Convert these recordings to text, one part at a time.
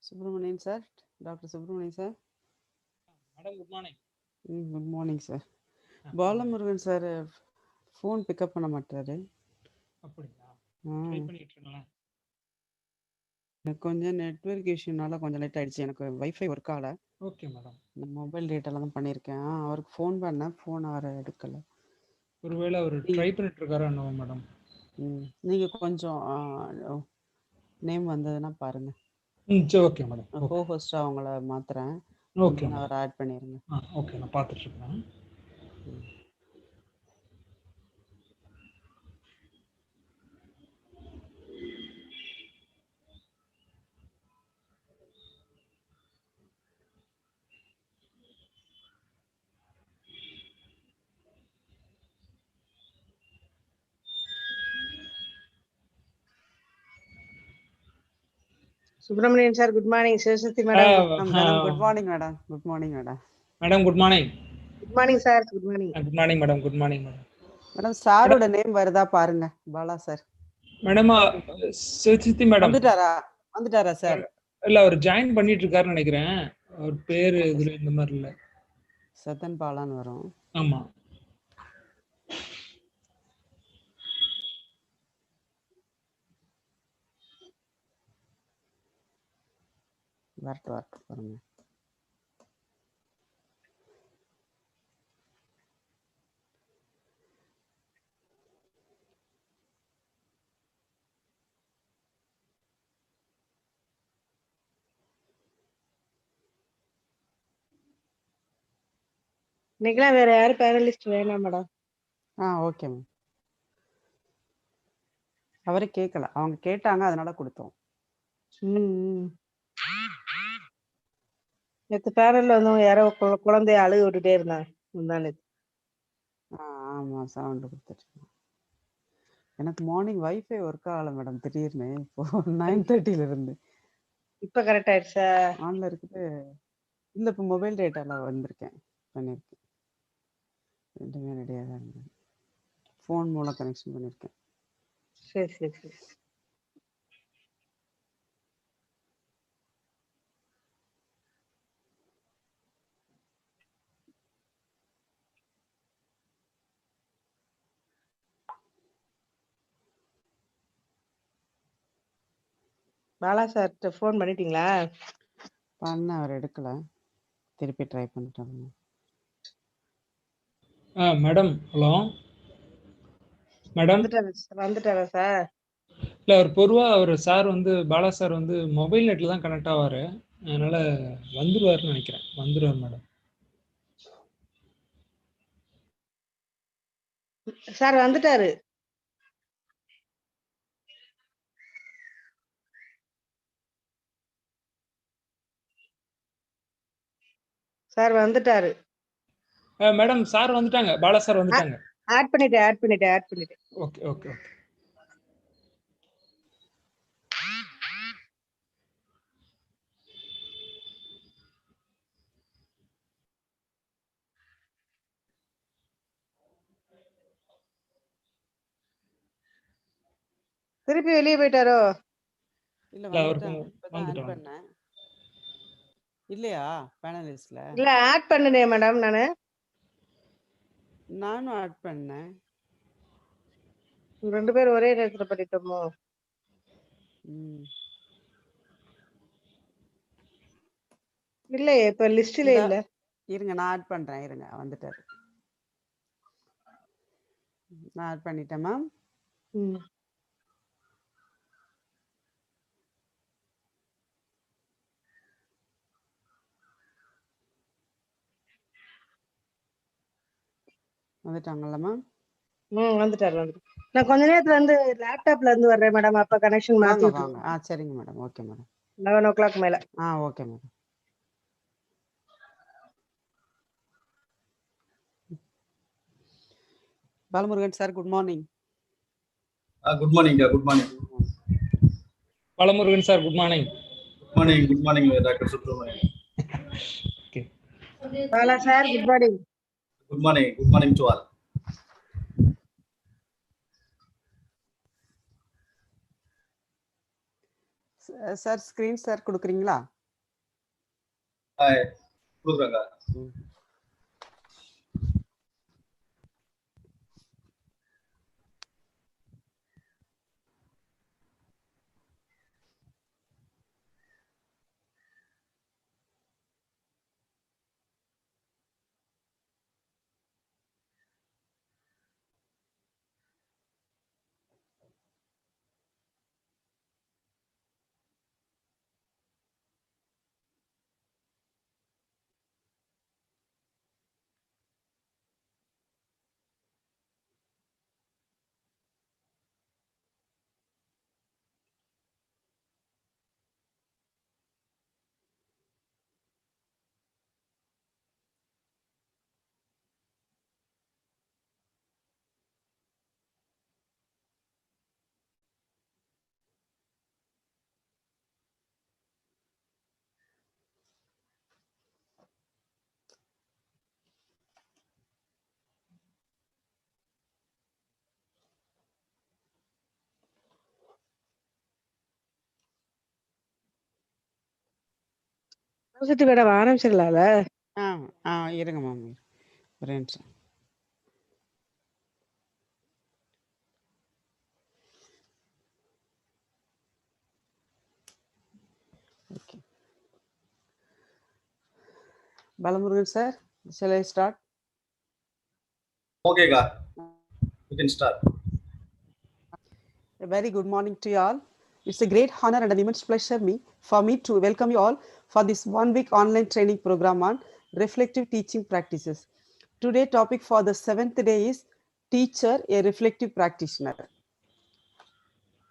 Subramanian sir, Dr. Subramanian sir. Madam, good morning. Good morning sir. Balamurugan sir phone pick up பண்ண மாட்டாரு. அப்படிங்களா? Try பண்ணிட்டு இருக்கேன். கொஞ்சம் நெட்வொர்க் இஷ்யூனால கொஞ்சம் லேட் ஆயிடுச்சு. எனக்கு வைஃபை ஒர்க் ஆகல. Okay madam. நான் மொபைல் டேட்டால தான் பண்ணியிருக்கேன். அவருக்கு ஃபோன் பண்ணேன், ஃபோன் அவர் எடுக்கல. ஒருவேளை அவர் ட்ரை பண்ணிட்டு இருக்காரோ என்னவோ மேடம். நீங்க கொஞ்சம் நேம் வந்ததுன்னா பாருங்க. சரி, ஓகே மேடம். ஹோஸ்டா அவங்கள மாத்துறேன். ஓகே, அவர் ஆட் பண்ணிருங்க. ஓகே, நான் பார்த்துட்டு இருக்கேன். Subramanian sir, good morning. Saraswati madam. Madam, good morning, madam. Good morning, madam. Madam, good morning. Good morning, sir. Good morning. Good morning, madam. Good morning, madam. Madam, சாரோட name வருதா பாருங்க. Bala sir. Madam, Sachithi madam. வந்துட்டாரா sir? இல்ல, அவர் join பண்ணிட்டு இருக்காருன்னு நினைக்கிறேன். அவர் பேரு இதுல இந்த மாதிரி இல்ல. சதன் பாலான்னு வரும். ஆமா. வரட்டு பாருங்க. இன்னைக்குலாம் வேற யாரும் பேனலிஸ்ட் வேணாம் மேடம். Okay ma'am. அவரே கேட்கல, அவங்க கேட்டாங்க, அதனால கொடுத்தோம். நேற்று பேனல்ல வந்து யாரோ குழந்தைய அழுக விட்டுட்டே இருந்தாங்க. ஆமா, சவுண்ட் கொடுத்துட்டு. எனக்கு மார்னிங் வைஃபை ஒர்க் ஆகல மேடம், திடீர்னு இப்போ 9:30ல இருந்து. இப்ப கரெக்ட் ஆயிடுச்சா? ஆன்ல இருக்குது. இல்ல, இப்போ மொபைல் டேட்டால வந்திருக்கேன், பண்ணிருக்கேன். ரெண்டுமே ரெடியாக தான் இருந்தேன். ஃபோன் மூலம் கனெக்ஷன் பண்ணியிருக்கேன். சரி சரி சரி. பாலா சார் ஃபோன் பண்ணிட்டீங்களா? அவர் எடுக்கல, திருப்பி ட்ரை பண்ணிட்டாங்க. Madam, hello madam. வந்துட்டாரா சார்? இல்ல, அவர் பொதுவா சார் வந்து பாலா சார் வந்து மொபைல் நெட்ல தான் கனெக்ட் ஆவாரு. அதனால வந்துருவாருன்னு நினைக்கிறேன். வந்துருவார் மேடம். சார் வந்துட்டாரு. சார் வந்துட்டாரு. மேடம், சார் வந்துட்டாங்க. பாலா சார் வந்துட்டாங்க. ஆட் பண்ணிட்டேன். Okay okay okay. திருப்பி வெளியே போயிட்டாரோ? இல்ல, பண்ணேன். இல்லையா பேனலிஸ்ட்ல? இல்ல, ஆட் பண்ணனே மேடம். நானும் ஆட் பண்ணேன். ரெண்டு பேரும் ஒரே நேரத்துல பண்ணிட்டோமோ? இல்லையே, இப்ப லிஸ்ட்ல இல்ல. இருங்க, நான் ஆட் பண்றேன். இருங்க, வந்துட்டாரு. நான் ஆட் பண்ணிட்டேன் மேம். வந்துட்டாங்கல்ல மேம்? வந்துட்டாரு. நான் கொஞ்ச நேரத்துல வந்து லேப்டாப்ல இருந்து வர்றேன் மேடம். அப்ப கனெக்ஷன் மாத்தி வாங்க. சரிங்க மேடம். Okay madam. 11 o'clock மேல. Okay madam. Balamurugan sir, good morning. Good morning. Good morning Balamurugan sir, good morning. Good morning doctor Subramanian. Okay. Bala sir, good morning. Good morning to all. Sir, screen sir கொடுக்குறீங்களா? கொடுக்குறேங்க. Madam ஆரம்பிச்சிடலாம்ல? இருங்க ma'am, ஒரே நிமிஷம். Okay, Balamurugan sir, shall I start? Okay, you can start. A very good morning to you all. It's a great honor and an immense pleasure for me to welcome you all for this 1 week online training program on reflective teaching practices. Today topic for the 7th day is Teacher, a Reflective Practitioner.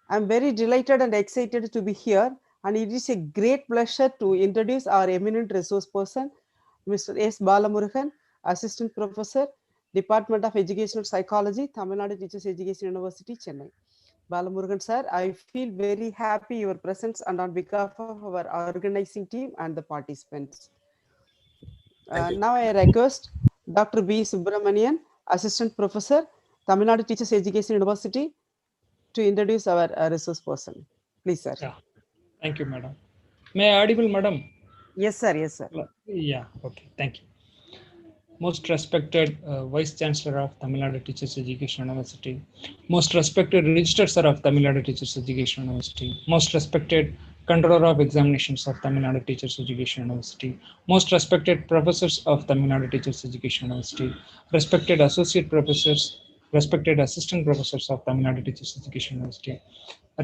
I'm very delighted and excited to be here, and it is a great pleasure to introduce our eminent resource person, Mr. S. Balamurugan, Assistant Professor, Department of Educational Psychology, Tamil Nadu Teachers Education University, Chennai. Balamurugan sir, I feel very happy your presence and on behalf of our organizing team and the participants. Now I request Dr. B. Subramanian, Assistant Professor, Tamil Nadu Teachers Education University, to introduce our resource person. Please, sir. Yeah. Thank you, madam. May I audible, madam? Yes, sir. Yes, sir. Yeah. Okay. Thank you. Most respected Vice Chancellor of Tamil Nadu Teachers Education University, most respected Registered Sir of Tamil Nadu Teachers Education University, most respected Controller of Examinations of Tamil Nadu Teachers Education University, most respected Professors of Tamil Nadu Teachers Education University, respected Associate Professors, respected Assistant Professors of Tamil Nadu Teachers Education University,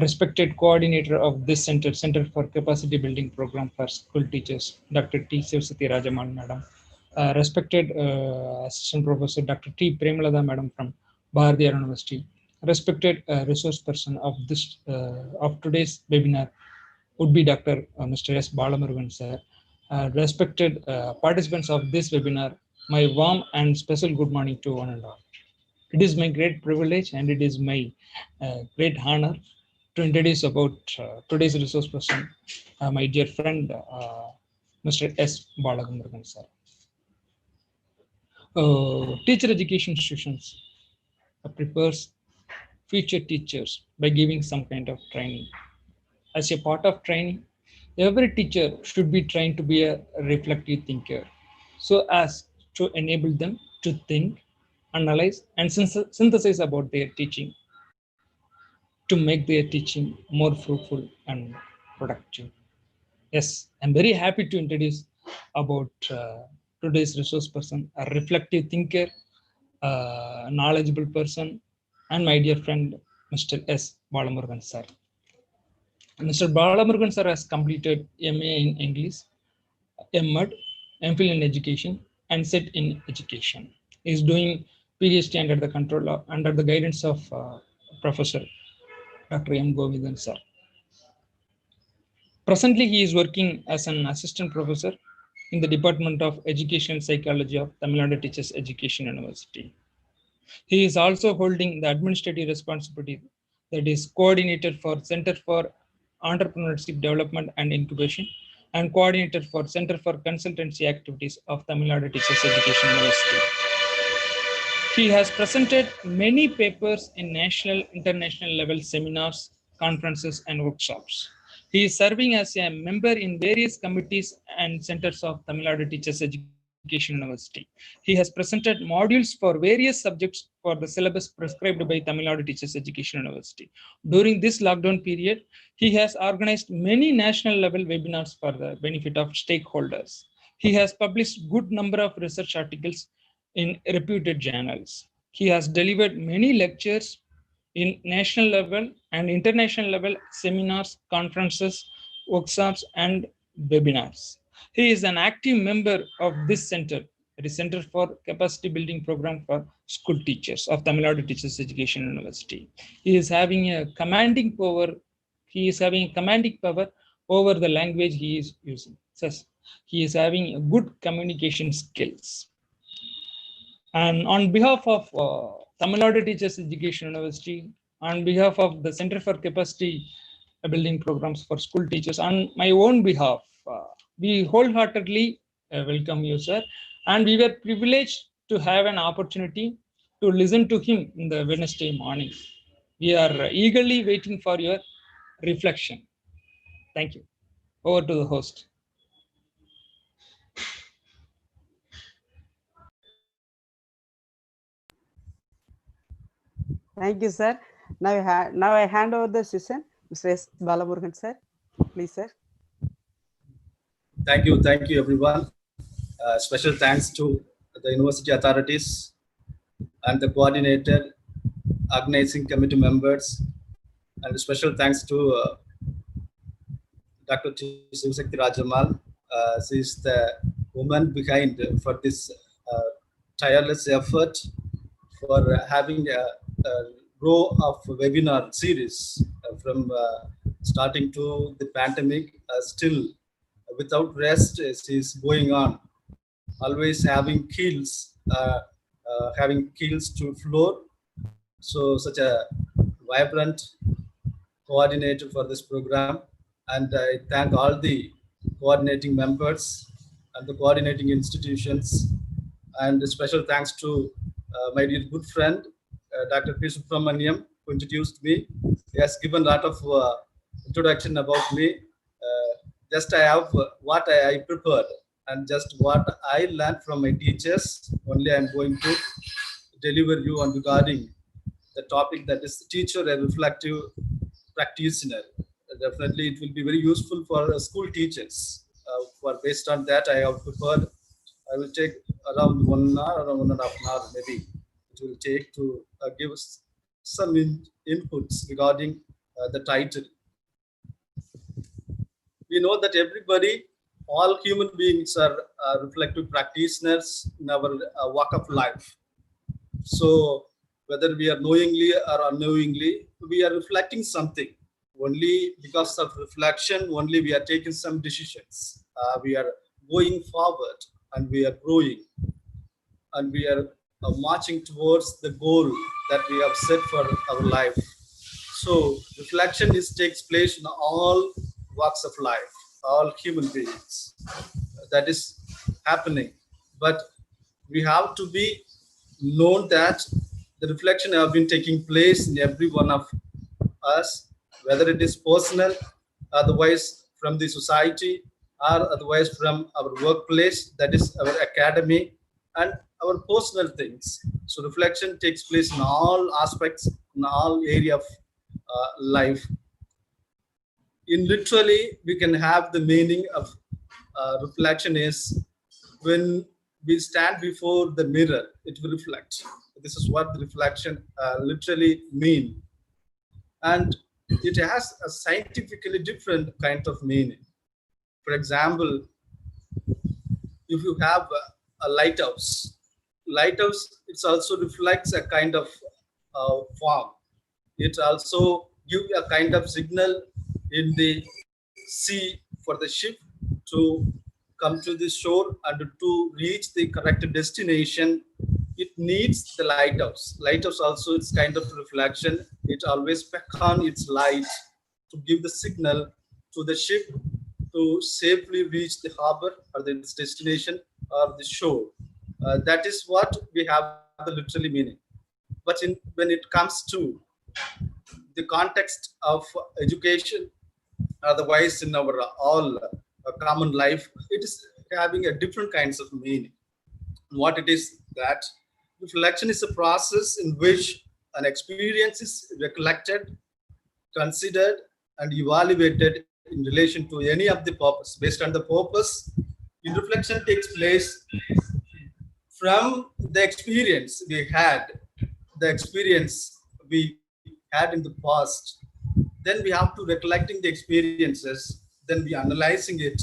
respected Coordinator of this Center for Capacity Building Program for School Teachers, Dr. T. Sivasati Rajaman, Madam, respected Assistant Professor Dr. T. Premalada, Madam, from Bharathiar University, respected resource person of this of today's webinar would be Dr. Mr. S. Balamurugan sir. Respected participants of this webinar, my warm and special good morning to one and all. It is my great privilege and it is my great honor to introduce about today's resource person, my dear friend, Mr. S. Balamurugan sir. Teacher education institutions prepares future teachers by giving some kind of training. As a part of training, every teacher should be trained to be a reflective thinker, so as to enable them to think, analyze, and synthesize about their teaching to make their teaching more fruitful and productive. Yes, I'm very happy to introduce about today's resource person, a reflective thinker, knowledgeable person, and my dear friend, Mr. S. Balamurugan sir. Mr. Balamurugan sir has completed MA in English, MAd, MPhil in Education, and SET in Education. He is doing PhD under the guidance of Professor Dr. M. Govindan sir. Presently, he is working as an assistant professor in the Department of Education Psychology of Tamil Nadu Teachers Education University. He is also holding the administrative responsibility, that is coordinator for Center for Entrepreneurship Development and Incubation and coordinator for Center for Consultancy Activities of Tamil Nadu Teachers Education University. He has presented many papers in national, international level seminars, conferences, and workshops. He is serving as a member in various committees and centers of Tamil Nadu Teachers Education University. He has presented modules for various subjects for the syllabus prescribed by Tamil Nadu Teachers Education University. During this lockdown period, he has organized many national level webinars for the benefit of stakeholders. He has published good number of research articles in reputed journals. He has delivered many lectures in national level and international level seminars, conferences, workshops, and webinars. He is an active member of this center, the Center for Capacity Building Program for School Teachers of Tamil Nadu Teachers Education University. He is having a commanding power. He is having a commanding power over the language he is using. Thus, he is having good communication skills. And on behalf of Tamil Nadu Teachers Education University, on behalf of the Center for Capacity Building Programs for School Teachers, on my own behalf, we wholeheartedly welcome you, sir. And we were privileged to have an opportunity to listen to him in the Wednesday morning. We are eagerly waiting for your reflection. Thank you. Over to the host. Thank you, sir. Now I hand over the session, Mr. S. Balamurugan, sir. Please, sir. Thank you, everyone. Special thanks to the university authorities and the coordinator, organizing committee members, and special thanks to Dr. Shivsakti Rajamal. She is the woman behind for this tireless effort for having a row of webinar series from starting to the pandemic, still without rest. She is going on, always having keels to floor. So such a vibrant coordinator for this program, and I thank all the coordinating members and the coordinating institutions, and a special thanks to my dear good friend Dr. P. Subramaniam, who introduced me. He has given a lot of introduction about me. Just I have what I prepared and just what I learned from my teachers. Only I am going to deliver you on regarding the topic, that is teacher a reflective practitioner. Definitely it will be very useful for school teachers. For based on that, I have prepared. I will take around 1 hour or 1.5 hours maybe. It will take to give us some inputs regarding the title. We know that everybody, all human beings are reflective practitioners in our walk of life. So whether we are knowingly or unknowingly, we are reflecting something. Only because of reflection, only we are taking some decisions. We are going forward and we are growing and we are marching towards the goal that we have set for our life. So reflection takes place in all walks of life, all human beings. That is happening. But we have to be known that the reflection have been taking place in every one of us, whether it is personal, otherwise from the society, or otherwise from our workplace, that is our academy, and our personal things. So reflection takes place in all aspects, in all area of life. In literally, we can have the meaning of reflection is when we stand before the mirror, it will reflect. This is what the reflection literally mean. And it has a scientifically different kind of meaning. For example, if you have a lighthouse, it also reflects a kind of form. It also gives a kind of signal in the sea for the ship to come to the shore and to reach the correct destination. It needs the lighthouse. Lighthouse also, it's kind of reflection. It always beckons its light to give the signal to the ship to safely reach the harbor or its destination or the shore. That is what we have the literally meaning. But when it comes to the context of education, Otherwise, in our all common life, it is having a different kinds of meaning. What it is that reflection is a process in which an experience is recollected, considered, and evaluated in relation to any of the purpose. Based on the purpose, in reflection takes place from the experience we had, the experience we had in the past. Then we have to recollecting the experiences, then we analyzing it,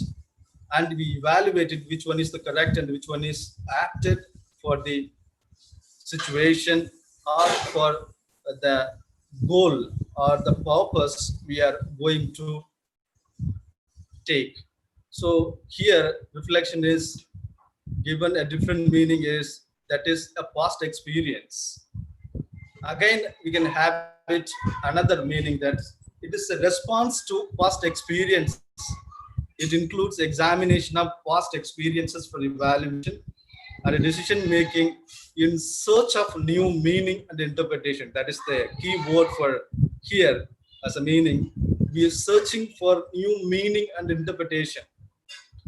and we evaluated which one is the correct and which one is acted for the situation or for the goal or the purpose we are going to take. So here reflection is given a different meaning, is that is a past experience. Again, we can have it another meaning, that it is a response to past experience. It includes examination of past experiences for evaluation and a decision making in search of new meaning and interpretation. That is the key word for here as a meaning. We are searching for new meaning and interpretation.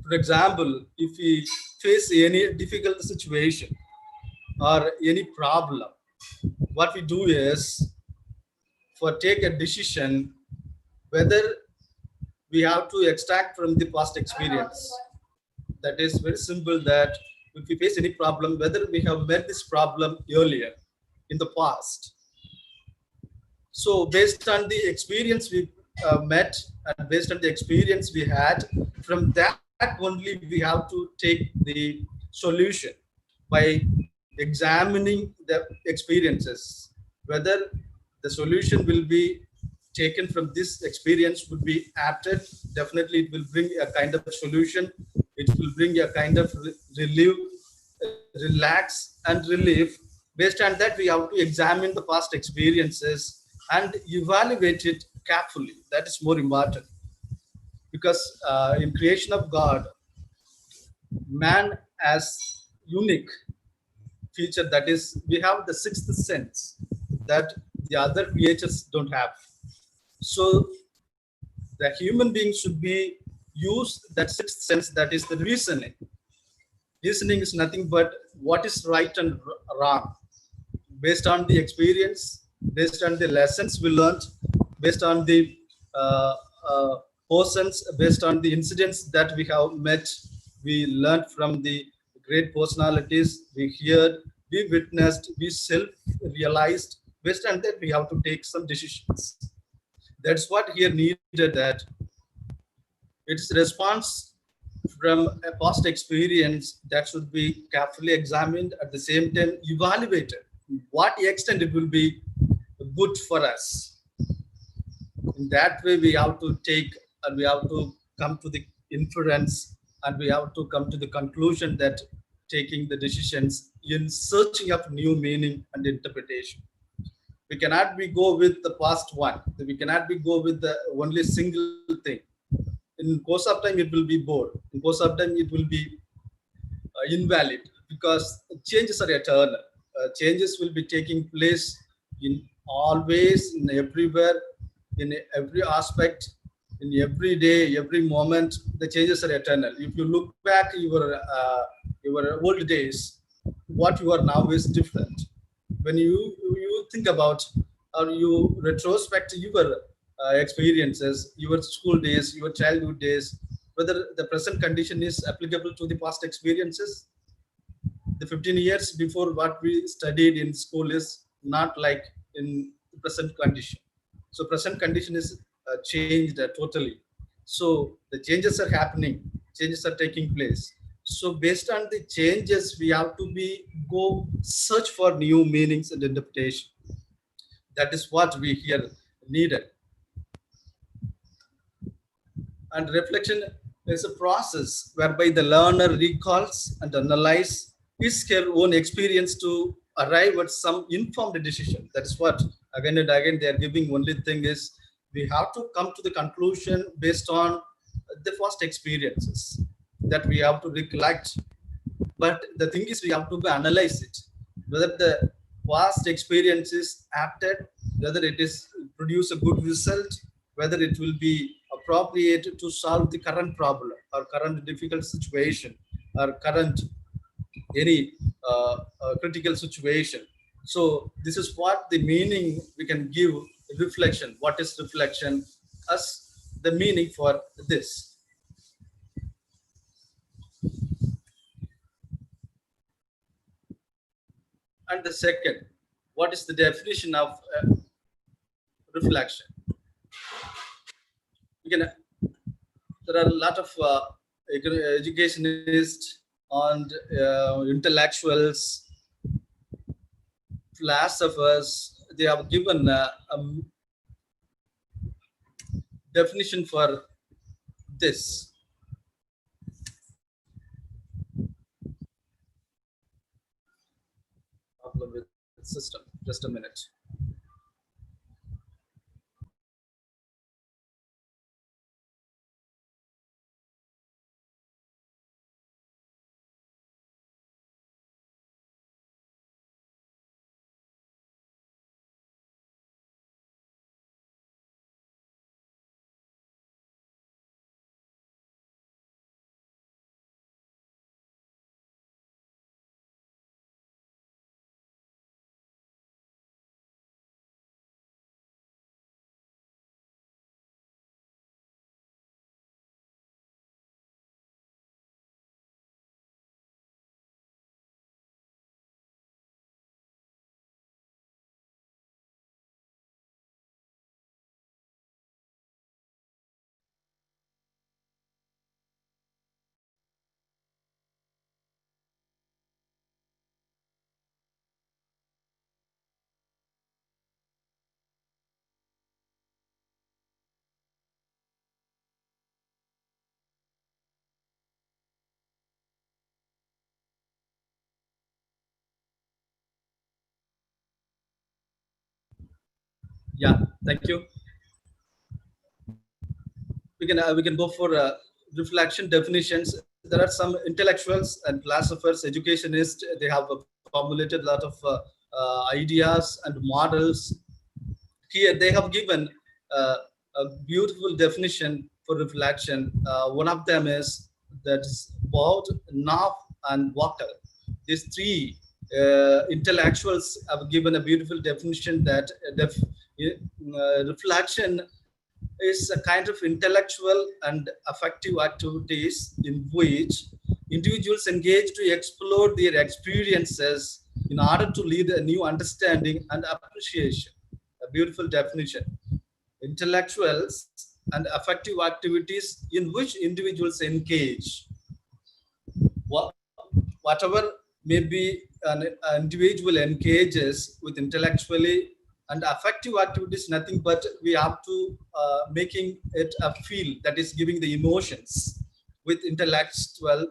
For example, if we face any difficult situation or any problem, what we do is for take a decision whether we have to extract from the past experience. That is very simple, that if we face any problem, whether we have met this problem earlier in the past. So based on the experience we met and based on the experience we had, from that only we have to take the solution by examining the experiences, whether the solution will be taken from this experience would be acted. Definitely it will bring a kind of solution, it will bring a kind of relief, relax and relief. Based on that, we have to examine the past experiences and evaluate it carefully. That is more important, because in creation of God, man has unique feature, that is we have the sixth sense that the other creatures don't have. So the human being should be use that sixth sense, that is the reasoning. Reasoning is nothing but what is right and wrong, based on the experience, based on the lessons we learned, based on the persons, based on the incidents that we have met, we learned from the great personalities we heard, we witnessed, we self-realized. Based on that, we have to take some decisions. That's what here needed, that it's response from a past experience that should be carefully examined, at the same time evaluated. What extent it will be good for us. In that way, we have to take and we have to come to the inference and we have to come to the conclusion that taking the decisions in searching of new meaning and interpretation. We cannot be go with the past one. We cannot be go with the only single thing. In course of time, it will be bored. In course of time, it will be invalid, because changes are eternal. Changes will be taking place in always, in everywhere, in every aspect, in every day, every moment. The changes are eternal. If you look back your old days, what you are now is different. When you think about or you retrospect your experiences, your school days, your childhood days, whether the present condition is applicable to the past experiences. The 15 years before what we studied in school is not like in the present condition. So present condition is changed totally. So the changes are happening, changes are taking place. So based on the changes, we have to go search for new meanings and interpretation. That is what we here needed. And reflection is a process whereby the learner recalls and analyzes his her own experience to arrive at some informed decision. That is what again and again they are giving. Only thing is we have to come to the conclusion based on the first experiences that we have to recollect. But the thing is we have to analyze it, whether the past experience is apted, whether it is produce a good result, whether it will be a appropriate to solve the current problem or current difficult situation or current any critical situation. So this is what the meaning we can give reflection. What is reflection as the meaning for this? And the second, what is the definition of reflection? We can, there are a lot of educationists and intellectuals, philosophers. They have given a definition for this. Problem with the system. Just a minute. Yeah, thank you. We can go for reflection definitions. There are some intellectuals and philosophers, educationists. They have formulated a lot of ideas and models. Here they have given a beautiful definition for reflection. One of them is that is about now and water. These three intellectuals have given a beautiful definition that reflection is a kind of intellectual and affective activities in which individuals engage to explore their experiences in order to lead a new understanding and appreciation. A beautiful definition. Intellectuals and affective activities in which individuals engage. Whatever may be an individual engages with intellectually and affective activities, nothing but we have to making it a feel, that is giving the emotions. With intellectual,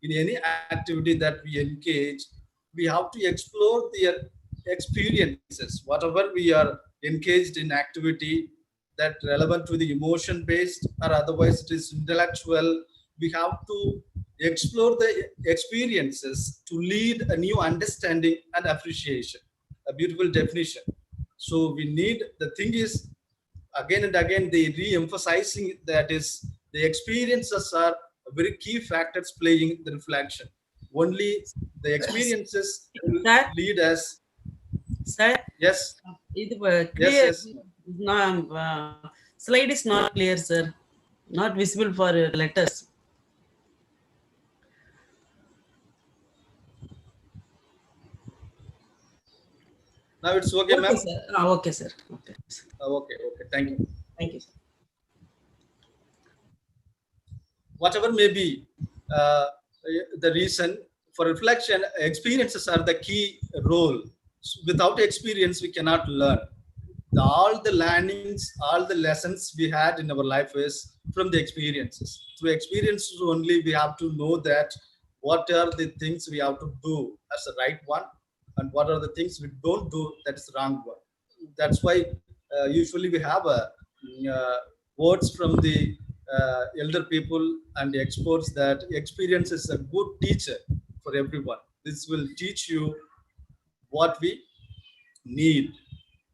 in any activity that we engage, we have to explore their experiences. Whatever we are engaged in activity that relevant to the emotion based or otherwise it is intellectual, we have to explore the experiences to lead a new understanding and appreciation. A beautiful definition. So we need, the thing is, again and again they re-emphasizing that is the experiences are very key factors playing the reflection. Only the experiences will Sir? lead us. Sir, Yes, clear. yes. No, slide is not clear, sir. Not visible for letters. Now it's okay, Okay, ma'am. sir. Okay, sir. Okay. Okay, thank you. Thank you, sir. Whatever may be the reason for reflection, experiences are the key role. Without experience, we cannot learn. All the learnings, all the lessons we had in our life is from the experiences. Through experiences only, we have to know that what are the things we have to do as the right one, and what are the things we don't do that is the wrong one. That's why usually we have words from the elder people and the experts that experience is a good teacher for everyone. This will teach you what we need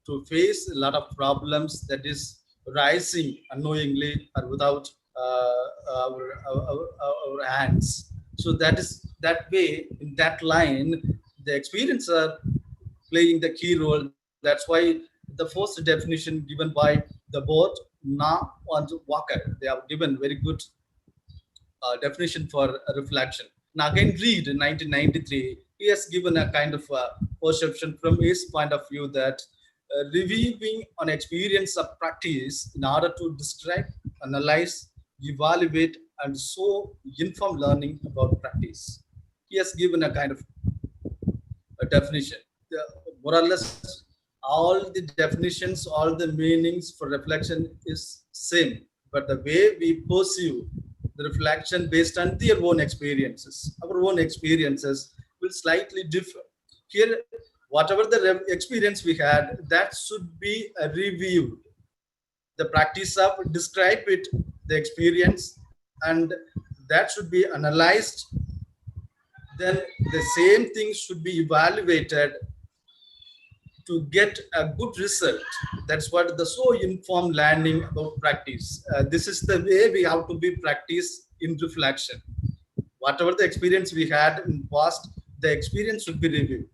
to face a lot of problems, that is rising unknowingly or without our hands. So that is that way, in that line, the experience are playing the key role. That's why the first definition given by the both Na and Walker, they have given very good definition for reflection. Now again, Reed in 1993, he has given a kind of perception from his point of view that reviewing an experience of practice in order to describe, analyze, evaluate, and so inform learning about practice. He has given a kind of a definition. More or less, all the definitions, all the meanings for reflection is same, but the way we perceive the reflection based on their own experiences, our own experiences will slightly differ. Here, whatever the experience we had, that should be reviewed. The practice of describe it, the experience, and that should be analyzed. Then the same thing should be evaluated to get a good result. That's what the so informed learning about practice. This is the way we have to be practice in reflection. Whatever the experience we had in past, the experience should be reviewed,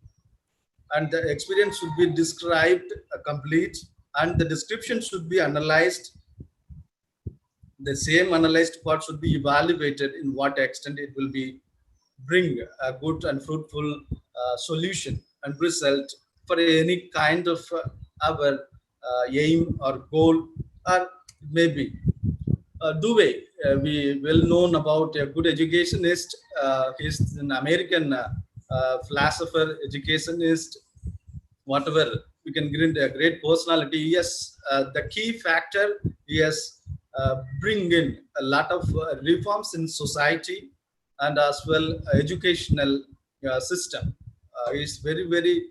and the experience should be described complete, and the description should be analyzed. The same analyzed part should be evaluated in what extent it will be bring a good and fruitful solution and result for any kind of our aim or goal, or maybe Dewey, we well known about a good educationist. He's an American philosopher, educationist, whatever. We can get a great personality. Yes, the key factor, yes, bring in a lot of reforms in society and as well educational system. He's very, very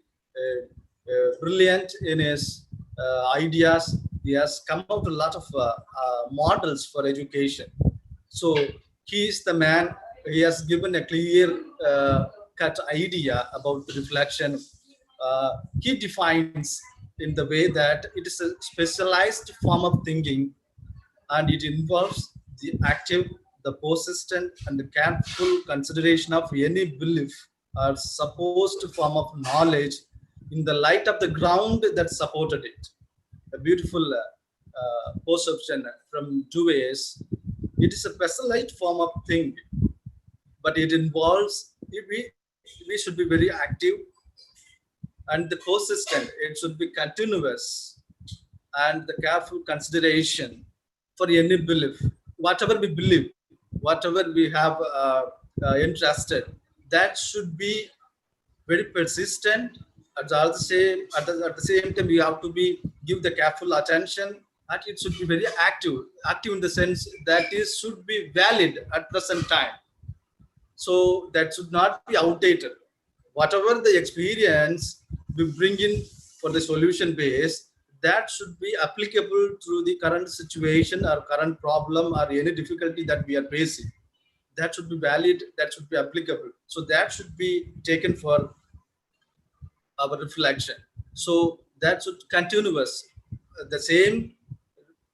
brilliant in his ideas. He has come out with a lot of models for education. So he is the man. He has given a clear cut idea about reflection. He defines in the way that it is a specialized form of thinking, and it involves the active, the persistent, and the careful consideration of any belief or supposed form of knowledge in the light of the ground that supported it. A beautiful perception from Dewey's. It is a specialized form of thinking, but it involves, we should be very active and the persistent. It should be continuous and the careful consideration for any belief. Whatever we believe, whatever we have interested, that should be very persistent. At the same time, we have to be give the careful attention, and it should be very active. Active in the sense that is should be valid at present time. So that should not be outdated. Whatever the experience we bring in for the solution base, that should be applicable to the current situation or current problem or any difficulty that we are facing. That should be valid, that should be applicable. So that should be taken for our reflection. So that should continuous. The same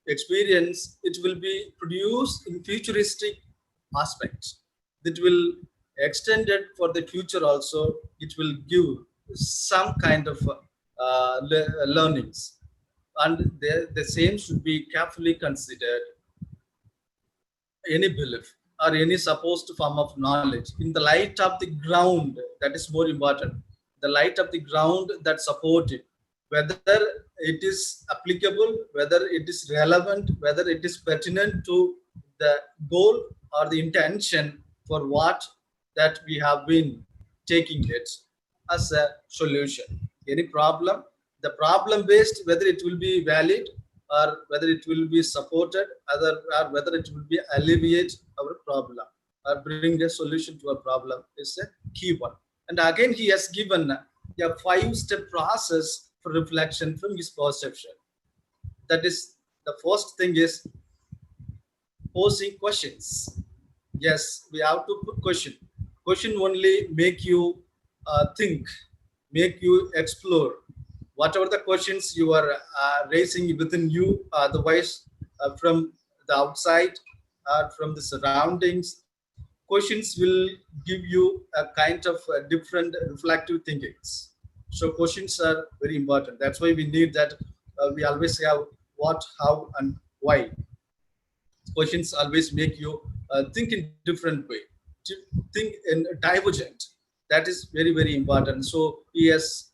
experience, it will be produced in futuristic aspects. It will extend it for the future also. It will give some kind of learnings. And the same should be carefully considered. Any belief or any supposed form of knowledge in the light of the ground, that is more important. The light of the ground that support it, whether it is applicable, whether it is relevant, whether it is pertinent to the goal or the intention for what that we have been taking it as a solution. Any problem, the problem based, whether it will be valid or whether it will be supported, or whether it will be alleviate our problem or bring a solution to a problem is a key one. And again, he has given a 5-step process for reflection from his perception. That is, the first thing is posing questions. Yes, we have to put question. Question only make you think, make you explore, whatever the questions you are raising within you, otherwise from the outside or from the surroundings, questions will give you a kind of different reflective thinkings. So questions are very important. That's why we need that. We always have what, how, and why. Questions always make you think in different way, to think in divergent. That is very, very important. So he has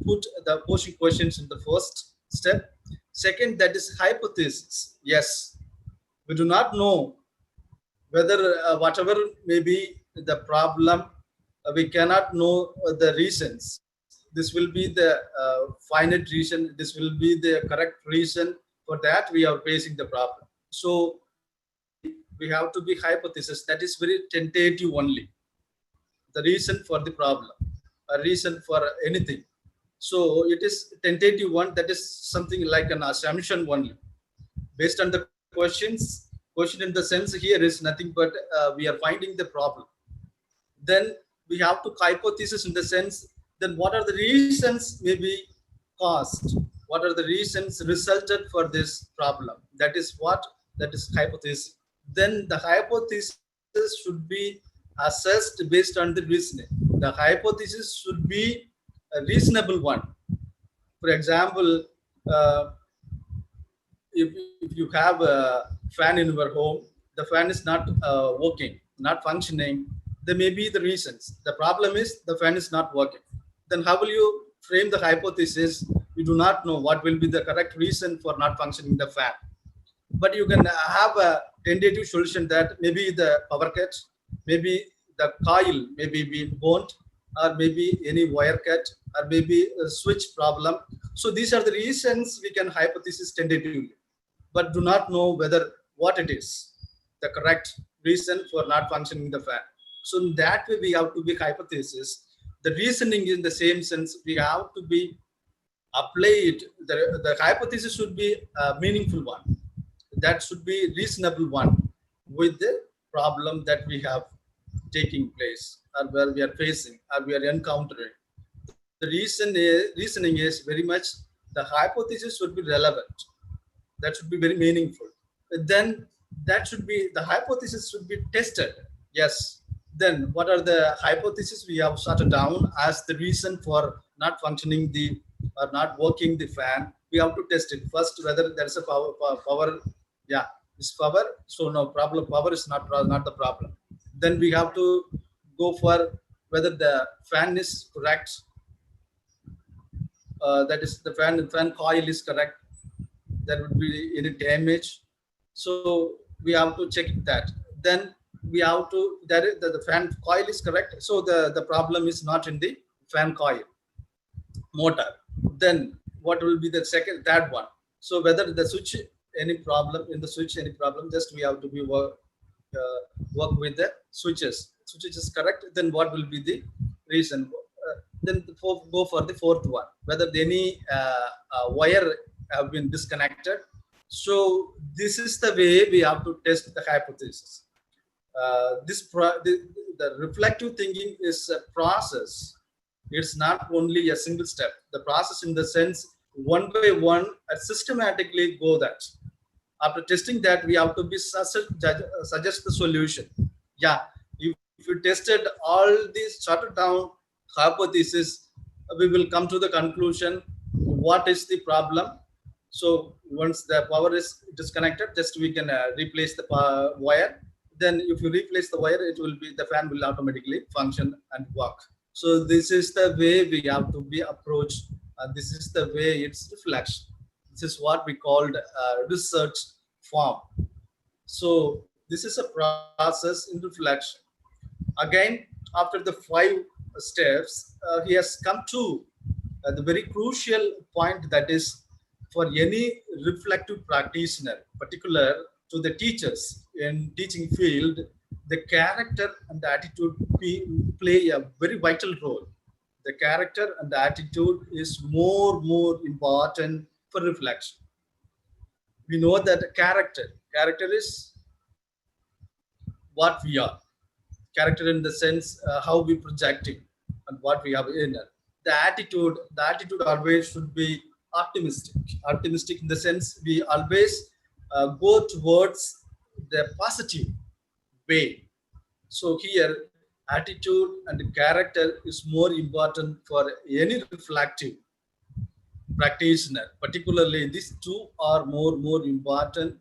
put the posing questions in the first step. Second, that is hypothesis. Yes, we do not know whether whatever may be the problem, we cannot know the reasons. This will be the finite reason. This will be the correct reason. For that, we are facing the problem. So we have to be hypothesis. That is very tentative only. The reason for the problem, a reason for anything. So it is tentative one. That is something like an assumption only, based on the questions. Question in the sense here is nothing but we are finding the problem. Then we have to hypothesis in the sense, then what are the reasons may be caused? What are the reasons resulted for this problem? That is what, that is hypothesis. Then the hypothesis should be assessed based on the reasoning. The hypothesis should be a reasonable one. For example, if you have a fan in your home, the fan is not working, not functioning, there may be the reasons. The problem is the fan is not working. Then how will you frame the hypothesis? You do not know what will be the correct reason for not functioning the fan. But you can have a tentative solution that maybe the power cut, maybe the coil maybe being burnt, or maybe any wire cut, or maybe a switch problem. So these are the reasons we can hypothesis tentatively, but do not know whether what it is, the correct reason for not functioning the fan. So in that way, we have to be hypothesis. The reasoning in the same sense, we have to be applied. The hypothesis should be a meaningful one. That should be reasonable one with the problem that we have taking place, or where we are facing, or we are encountering. The reasoning is very much, the hypothesis should be relevant. That should be very meaningful. Then that should be, the hypothesis should be tested. Yes. Then what are the hypotheses we have sorted down as the reason for not functioning the, or not working the fan? We have to test it first, whether there is a power. Yeah, it's power. So no problem. Power is not the problem. Then we have to go for whether the fan is correct. That is, the fan coil is correct. There would be any damage. So we have to check that. Then we have to, the fan coil is correct. So the problem is not in the fan coil motor. Then what will be the third one? So whether the switch any problem, in the switch any problem, just we have to be work with the switches. Switches is correct. Then what will be the reason? Then go for the fourth one, whether any wire have been disconnected. So this is the way we have to test the hypothesis. The reflective thinking is a process. It's not only a single step. The process in the sense, one by one, systematically go that. After testing that, we have to be suggest the solution. Yeah, if you tested all these sorted down hypothesis, we will come to the conclusion what is the problem. So once the power is disconnected, just we can replace the wire. Then if you replace the wire, it will be, the fan will automatically function and work. So this is the way we have to be approached. This is the way it's reflection. This is what we called research form. So this is a process in reflection. Again, after the 5 steps, he has come to the very crucial point, that is, for any reflective practitioner, particular to the teachers in teaching field, the character and the attitude play a very vital role. The character and the attitude is more important for reflection. We know that character is what we are. Character in the sense how we projecting and what we have in it. the attitude always should be optimistic in the sense we always go towards the positive way. So here attitude and character is more important for any reflective practitioner. Particularly these two are more important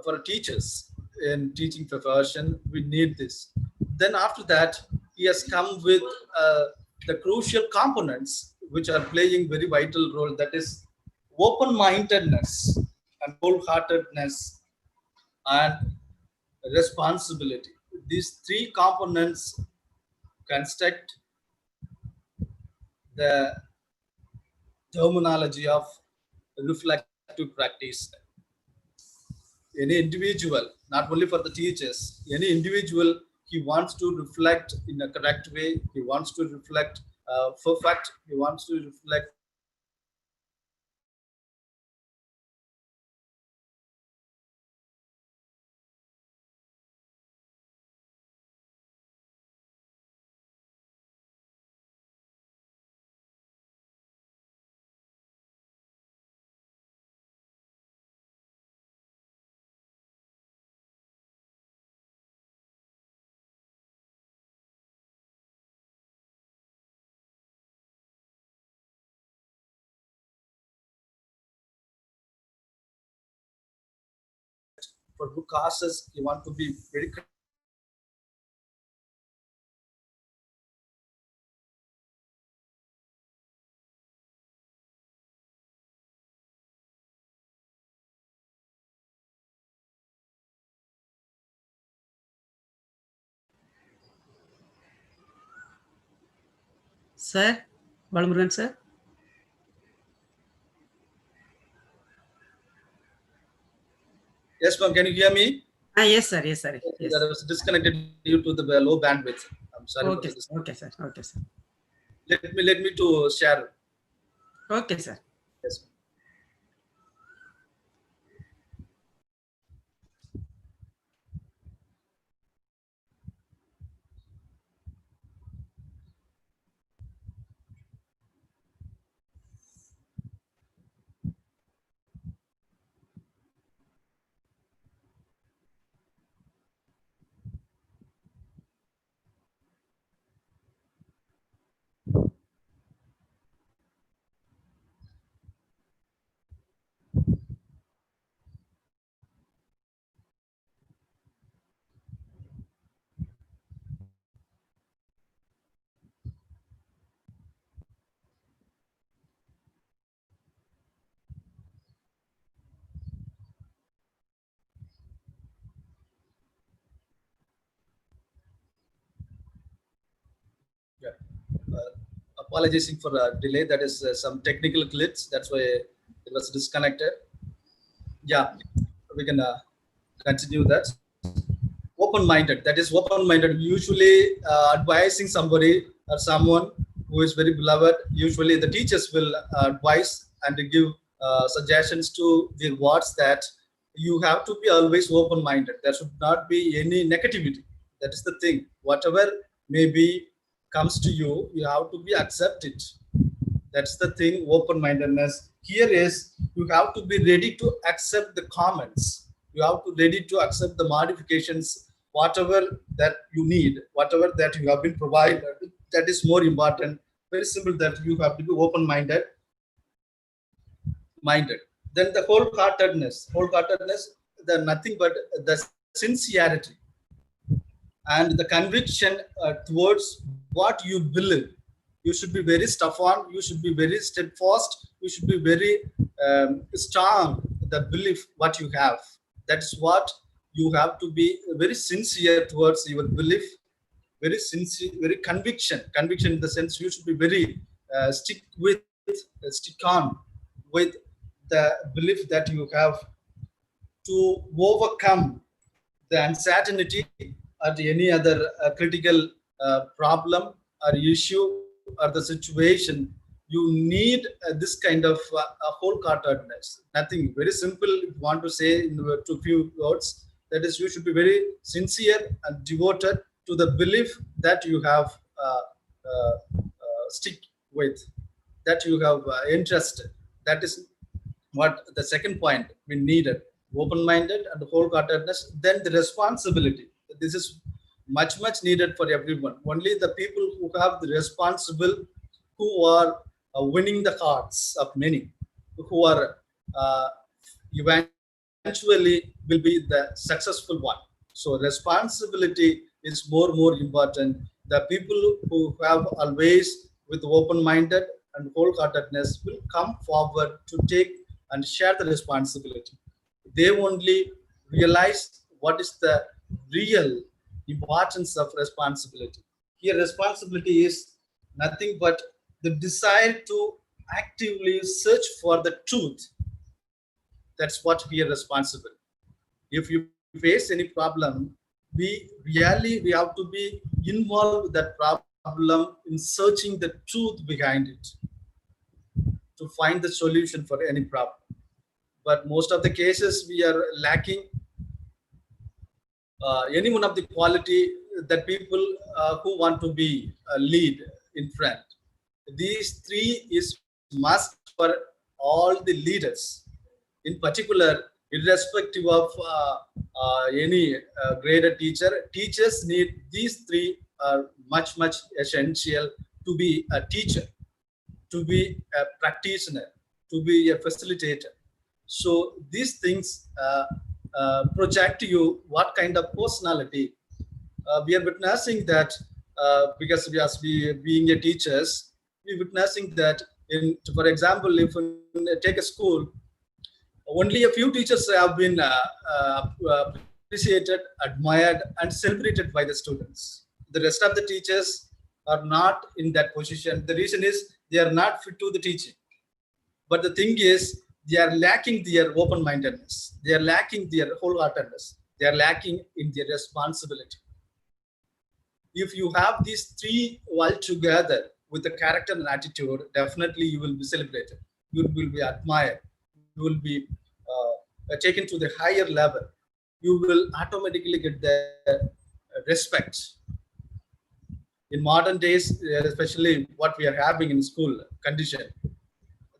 for teachers in teaching profession. We need this. Then after that, he has come with the crucial components which are playing very vital role. That is open-mindedness and wholeheartedness and responsibility. These three components construct the terminology of reflective practice. Any individual, not only for the teachers, any individual, he wants to reflect in a correct way, he wants to reflect perfect, he wants to reflect for good causes, he wants to be very. Sir, Balmurugan sir. Yes, ma'am, can you hear me? Yes, sir. Yes, sir. Yes. That was disconnected due to the low bandwidth. I'm sorry Okay, for this. okay, sir. Okay, sir. Let me to share. Okay, sir. Yes. Yeah. Apologizing for a delay. That is some technical glitch. That's why it was disconnected. Yeah, we can continue that. Open-minded. That is open-minded. Usually advising somebody or someone who is very beloved. Usually the teachers will advise and give suggestions to the wards that you have to be always open-minded. There should not be any negativity. That is the thing. Whatever maybe comes to you, you have to be accepted. That's the thing. Open-mindedness here is you have to be ready to accept the comments. You have to ready to accept the modifications, whatever that you need, whatever that you have been provided. That is more important. Very simple that you have to be open-minded. Then the wholeheartedness, the nothing but the sincerity and the conviction towards what you believe. You should be very stubborn. You should be very steadfast. You should be very strong. The belief what you have. That's what you have to be very sincere towards your belief. Very sincere, very conviction. Conviction in the sense you should be very stick on with the belief that you have to overcome the uncertainty or any other critical problem or issue or the situation. You need this kind of wholeheartedness. Nothing, very simple. If you want to say in two few words, that is, you should be very sincere and devoted to the belief that you have stick with, that you have interest. That is what the second point we needed: open-minded and wholeheartedness. Then the responsibility. This is much needed for everyone. Only the people who have the responsible, who are winning the hearts of many, who are eventually will be the successful one. So responsibility is more important. The people who have always with open-minded and wholeheartedness will come forward to take and share the responsibility. They only realize what is the real importance of responsibility. Here, responsibility is nothing but the desire to actively search for the truth. That's what we are responsible. If you face any problem, we have to be involved with that problem in searching the truth behind it to find the solution for any problem. But most of the cases we are lacking any one of the quality that people who want to be a lead in front. These three is must for all the leaders. In particular, irrespective of any graded teacher, teachers need these three are much essential to be a teacher, to be a practitioner, to be a facilitator. So these things project to you what kind of personality. We are witnessing that because we being a teachers, we witnessing that in, for example, if we take a school, only a few teachers have been appreciated, admired, and celebrated by the students. The rest of the teachers are not in that position. The reason is they are not fit to the teaching. But the thing is, they are lacking their open-mindedness. They are lacking their wholeheartedness. They are lacking in their responsibility. If you have these three all together with the character and attitude, definitely you will be celebrated. You will be admired. You will be taken to the higher level. You will automatically get the respect. In modern days, especially what we are having in school condition,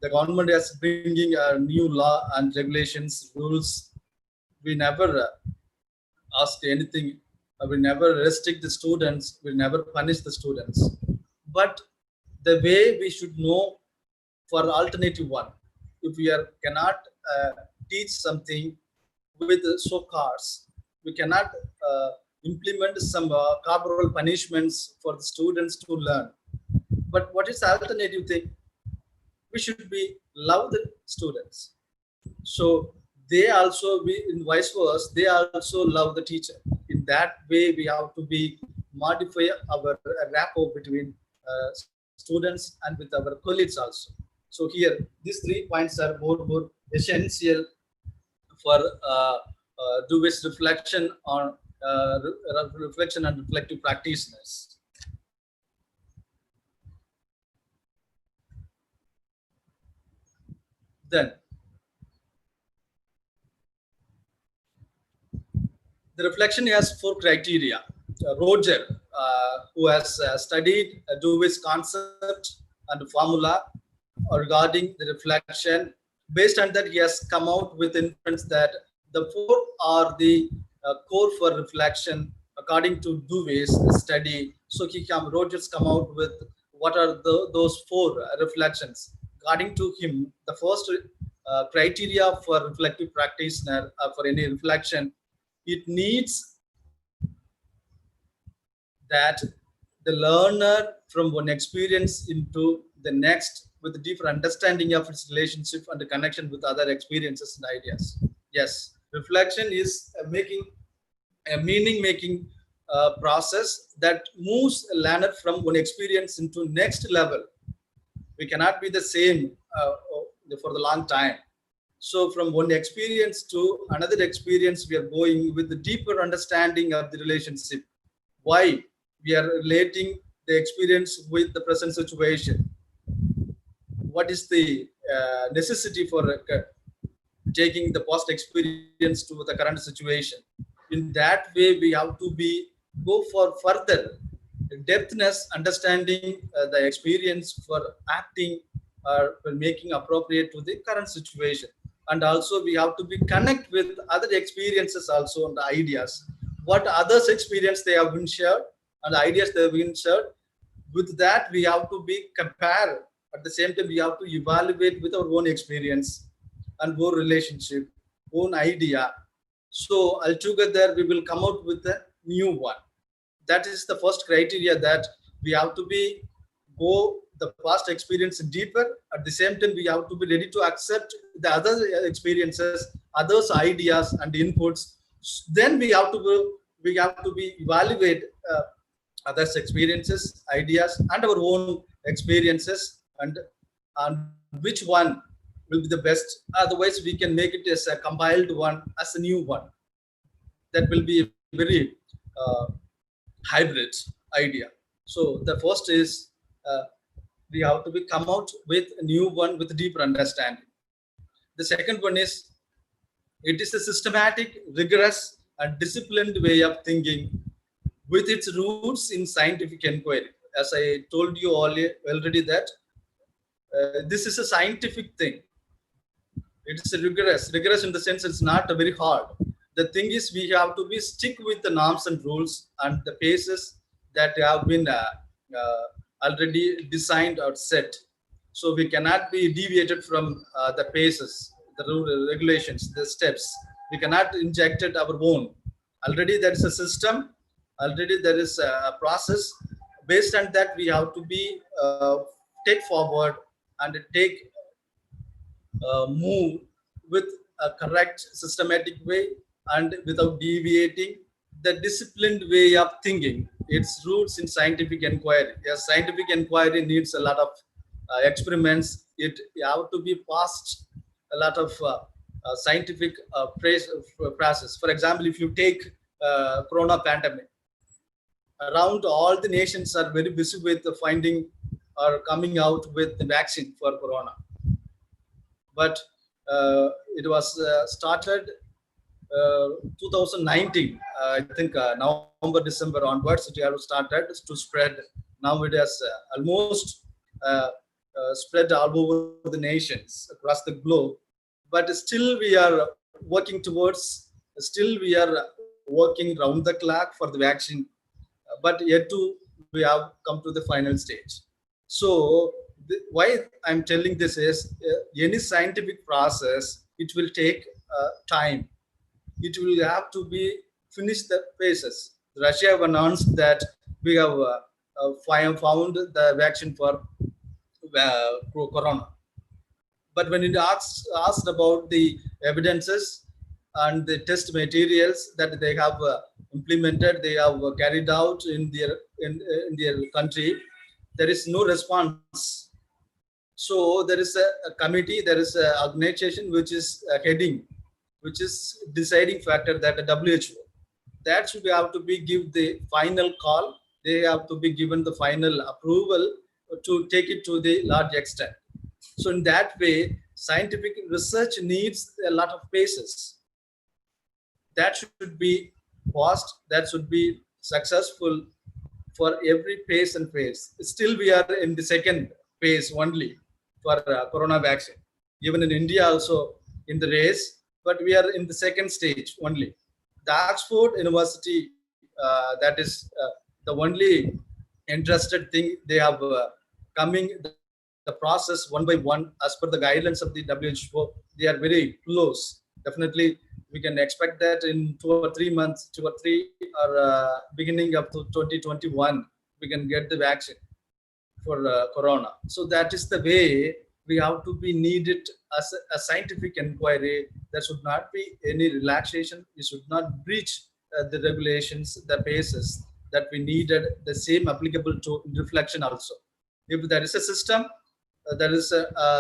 the government is bringing a new law and regulations, rules. We never ask anything. We never restrict the students. We never punish the students. But the way we should know for alternative one, if we cannot teach something with so-called, we cannot implement some corporal punishments for the students to learn. But what is the alternative thing? We should be love the students. So they also be in vice versa. They also love the teacher. In that way, we have to be modify our rapport between students and with our colleagues also. So here, these 3 points are more essential for doing reflection on reflection and reflective practitioners. Then the reflection has 4 criteria. Roger, who has studied Dewey's concept and formula regarding the reflection, based on that he has come out with inference that the 4 are the core for reflection according to Dewey's study. So Rogers come out with what are those 4 reflections. According to him, the first criteria for reflective practitioner for any reflection, it needs that the learner from one experience into the next with a deeper understanding of its relationship and the connection with other experiences and ideas. Yes, reflection is a meaning-making process that moves a learner from one experience into next level. We cannot be the same for the long time. So from one experience to another experience, we are going with the deeper understanding of the relationship. Why we are relating the experience with the present situation. What is the necessity for taking the past experience to the current situation? In that way, we have to go for further depthness, understanding the experience for acting or for making appropriate to the current situation. And also we have to be connect with other experiences also and the ideas. What others experience they have been shared and the ideas they have been shared. With that, we have to be compare. At the same time, we have to evaluate with our own experience and own relationship, own idea. So altogether, we will come out with a new one. That is the first criteria, that we have to be go the past experience deeper. At the same time, we have to be ready to accept the other experiences, others' ideas and inputs. Then we have to be evaluate others' experiences, ideas, and our own experiences, and which one will be the best. Otherwise, we can make it as a compiled one, as a new one. That will be very hybrid idea. So the first is we have to be come out with a new one with deeper understanding. The second one is it is a systematic, rigorous, and disciplined way of thinking with its roots in scientific inquiry. As I told you already that this is a scientific thing. It's a rigorous in the sense it's not very hard. The thing is we have to be stick with the norms and rules and the paces that have been already designed or set. So we cannot be deviated from the paces, the rule, regulations, the steps. We cannot inject it our own. Already there is a system. Already there is a process. Based on that, we have to be take forward and take move with a correct systematic way and without deviating the disciplined way of thinking. Its roots in scientific inquiry. Yes, scientific inquiry needs a lot of experiments. It you have to be past a lot of scientific process. For example, if you take corona pandemic, around all the nations are very busy with finding or coming out with the vaccine for corona. But it was started 2019, I think November, December onwards, it has started to spread. Now it has almost spread all over the nations across the globe. But still we are working towards, still we are working round the clock for the vaccine. But yet to we have come to the final stage. So why I'm telling this is any scientific process, it will take time. It will have to be finished the phases. Russia have announced that we have found the vaccine for corona. But when it asked about the evidences and the test materials that they have implemented, they have carried out in their country, there is no response. So there is a committee, there is an organization which is heading, which is deciding factor, that the WHO, that should have to be give the final call. They have to be given the final approval to take it to the large extent. So in that way, scientific research needs a lot of phases. That should be fast, that should be successful for every phase and phase. Still we are in the second phase only for corona vaccine. Even in India also in the race, but we are in the second stage only. The Oxford University, that is the only interested thing, they have coming the process one by one as per the guidelines of the WHO. They are very close. Definitely, we can expect that in 2 or 3 months, 2 or 3 or beginning of 2021, we can get the vaccine for corona. So that is the way we have to be needed as a scientific inquiry. There should not be any relaxation. We should not breach the regulations, the basis that we needed, the same applicable to reflection also. If there is a system, there is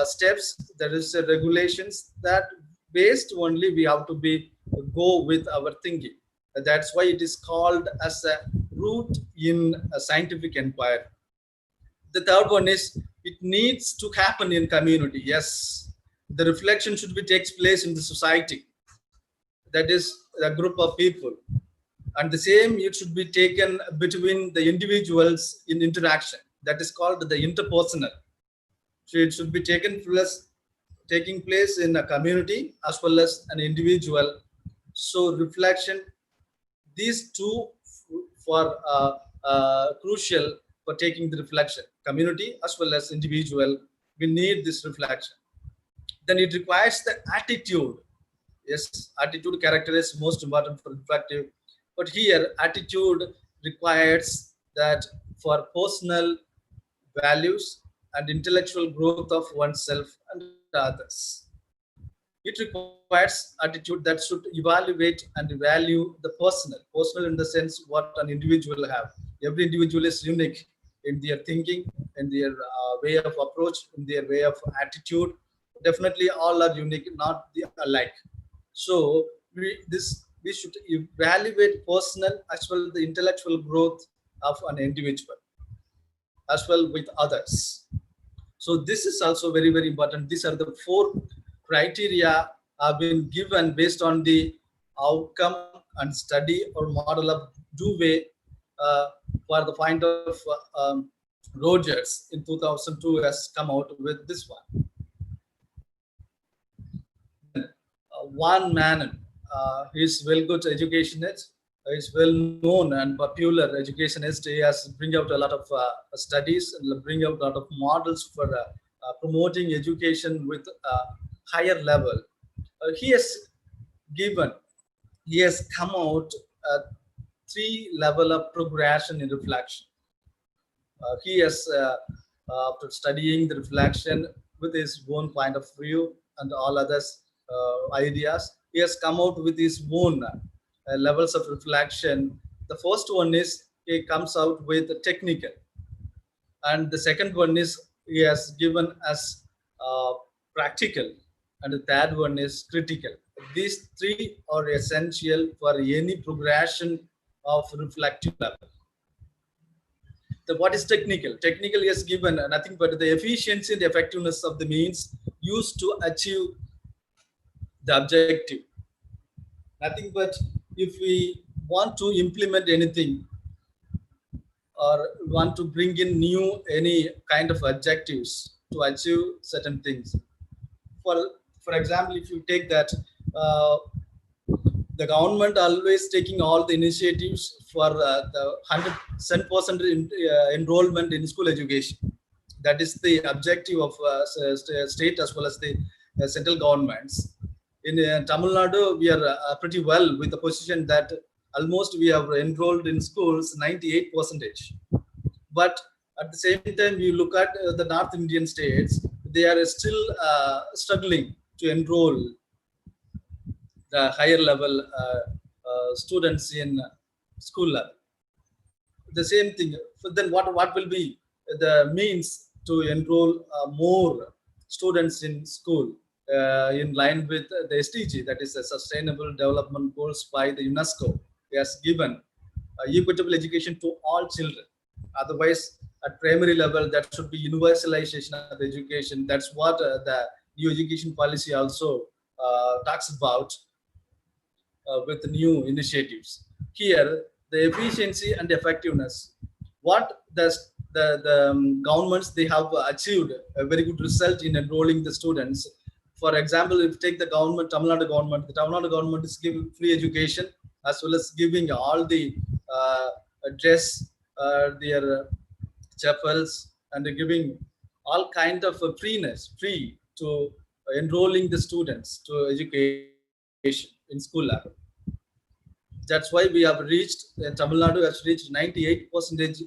steps, there is regulations, that based only we have to be go with our thinking. That's why it is called as a root in a scientific inquiry. The third one is it needs to happen in community. Yes, the reflection should be takes place in the society. That is a group of people. And the same, it should be taken between the individuals in interaction. That is called the interpersonal. So it should be taking place in a community as well as an individual. So reflection, these two for crucial for taking the reflection, community as well as individual. We need this reflection. Then it requires the attitude. Yes, attitude character is most important for reflective. But here, attitude requires that for personal values and intellectual growth of oneself and others. It requires attitude that should evaluate and value the personal in the sense what an individual have. Every individual is unique in their thinking, in their way of approach, in their way of attitude. Definitely all are unique, not alike. So we should evaluate personal as well as the intellectual growth of an individual as well with others. So this is also very, very important. These are the 4 criteria have been given based on the outcome and study or model of Dewey for the find of Rogers in 2002 has come out with this one. One man, he is well good educationist. He is well known and popular educationist. He has bring out a lot of studies and bring out a lot of models for promoting education with higher level. He has come out 3 level of progression in reflection. He has after studying the reflection with his own point of view and all others ideas, he has come out with his own levels of reflection. The first one is he comes out with the technical, and the second one is he has given as practical, and the third one is critical. These 3 are essential for any progression of reflective level. What is technical? Technical is given nothing but the efficiency and effectiveness of the means used to achieve the objective. Nothing but if we want to implement anything or want to bring in any kind of objectives to achieve certain things. For example, if you take that the government always taking all the initiatives for the 100% enrollment in school education. That is the objective of state as well as the central governments. In Tamil Nadu, we are pretty well with the position that almost we have enrolled in schools 98%. But at the same time, you look at the North Indian states, they are still struggling to enroll the higher level students in school level. The same thing. Then what will be the means to enroll more students in school in line with the SDG, that is the Sustainable Development Goals by the UNESCO? It has given equitable education to all children. Otherwise, at primary level, that should be universalization of education. That's what the new education policy also talks about with new initiatives. Here, the efficiency and effectiveness. What the governments, they have achieved a very good result in enrolling the students. For example, if you take the government, Tamil Nadu government, the Tamil Nadu government is giving free education as well as giving all the dress, their chapels, and giving all kind of free to enrolling the students to education in school level. That's why we have reached, Tamil Nadu has reached 98%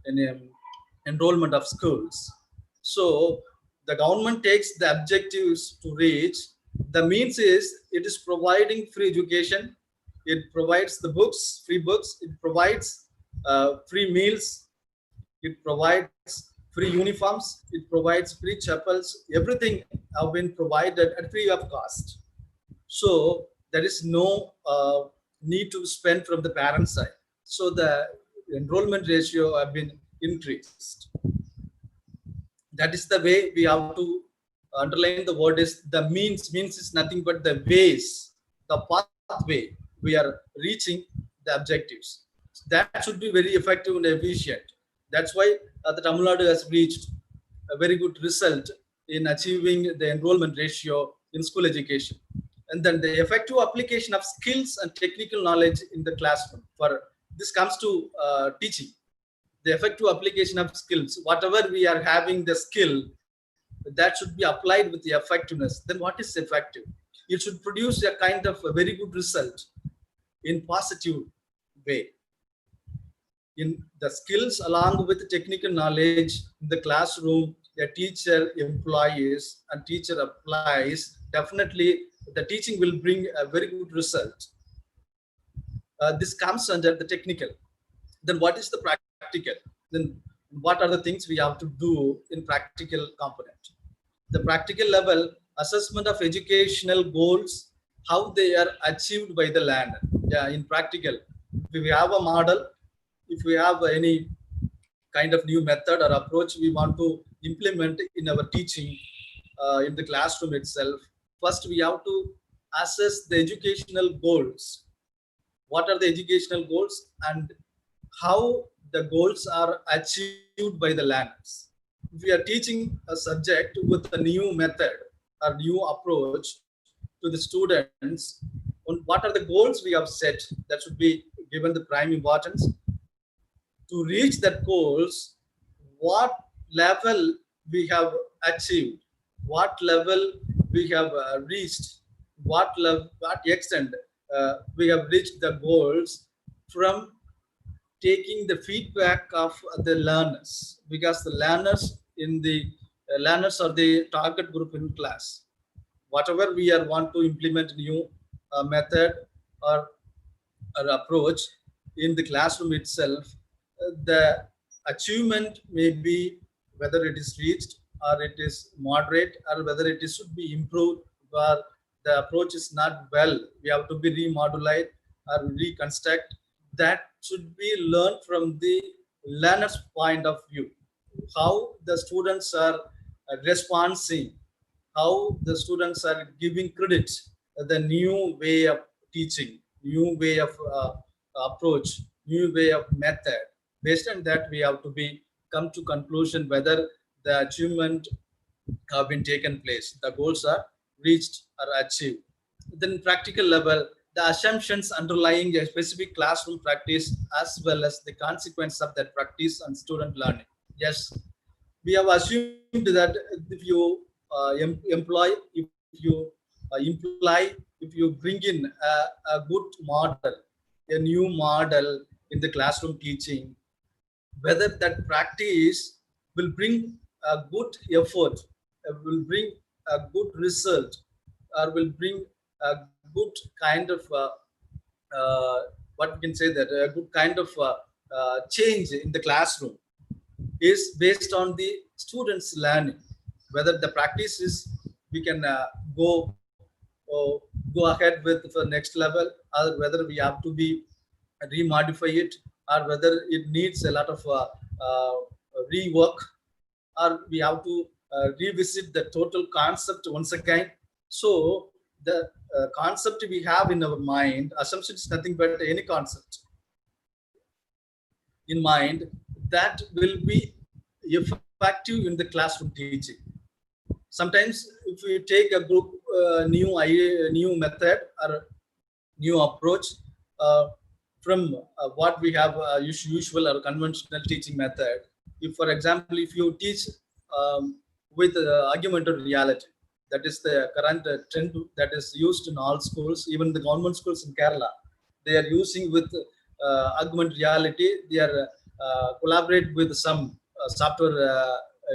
in enrollment of schools. So the government takes the objectives to reach. The means is it is providing free education. It provides the books, free books. It provides free meals. It provides free uniforms. It provides free chapels. Everything have been provided at free of cost. So there is no need to spend from the parent side. So the enrollment ratio have been increased. That is the way we have to underline the word is the means. Means is nothing but the ways, the pathway we are reaching the objectives. That should be very effective and efficient. That's why the Tamil Nadu has reached a very good result in achieving the enrollment ratio in school education. And then the effective application of skills and technical knowledge in the classroom. For this comes to teaching. The effective application of skills, whatever we are having the skill, that should be applied with the effectiveness. Then what is effective? It should produce a kind of a very good result in positive way. In the skills along with technical knowledge in the classroom, the teacher employs and teacher applies, definitely the teaching will bring a very good result. This comes under the technical. Then what is the practical? Then what are the things we have to do in practical component? The practical level assessment of educational goals, how they are achieved by the learner. Yeah, in practical, if we have a model, if we have any kind of new method or approach we want to implement in our teaching in the classroom itself, first we have to assess the educational goals. What are the educational goals and how the goals are achieved by the learners. If we are teaching a subject with a new method or new approach to the students, on what are the goals we have set, that should be given the prime importance. To reach that goals, what level we have achieved, what level we have reached, what extent we have reached the goals from taking the feedback of the learners, because the learners are the target group in class. Whatever we are want to implement new method or approach in the classroom itself, the achievement may be whether it is reached or it is moderate or whether it is should be improved, or the approach is not well, we have to be remodulate or reconstruct. That should be learned from the learner's point of view, how the students are responding, how the students are giving credit, the new way of teaching, new way of approach, new way of method. Based on that, we have to be come to conclusion whether the achievement have been taken place, the goals are reached or achieved. Then practical level, the assumptions underlying a specific classroom practice as well as the consequence of that practice on student learning. Yes, we have assumed that if you employ, if you imply, if you bring in a good model, a new model in the classroom teaching, whether that practice will bring a good effort, will bring a good result, or will bring a good kind of what we can say, that a good kind of change in the classroom is based on the students' learning. Whether the practice is we can go ahead with the next level, or whether we have to be remodify it, or whether it needs a lot of rework, or we have to revisit the total concept once again. So the concept we have in our mind, assumption is nothing but any concept in mind that will be effective in the classroom teaching. Sometimes if we take a group new method or new approach from what we have usual or conventional teaching method, if for example if you teach with augmented reality, that is the current trend that is used in all schools, even the government schools in Kerala, they are using with augmented reality. They are collaborate with some software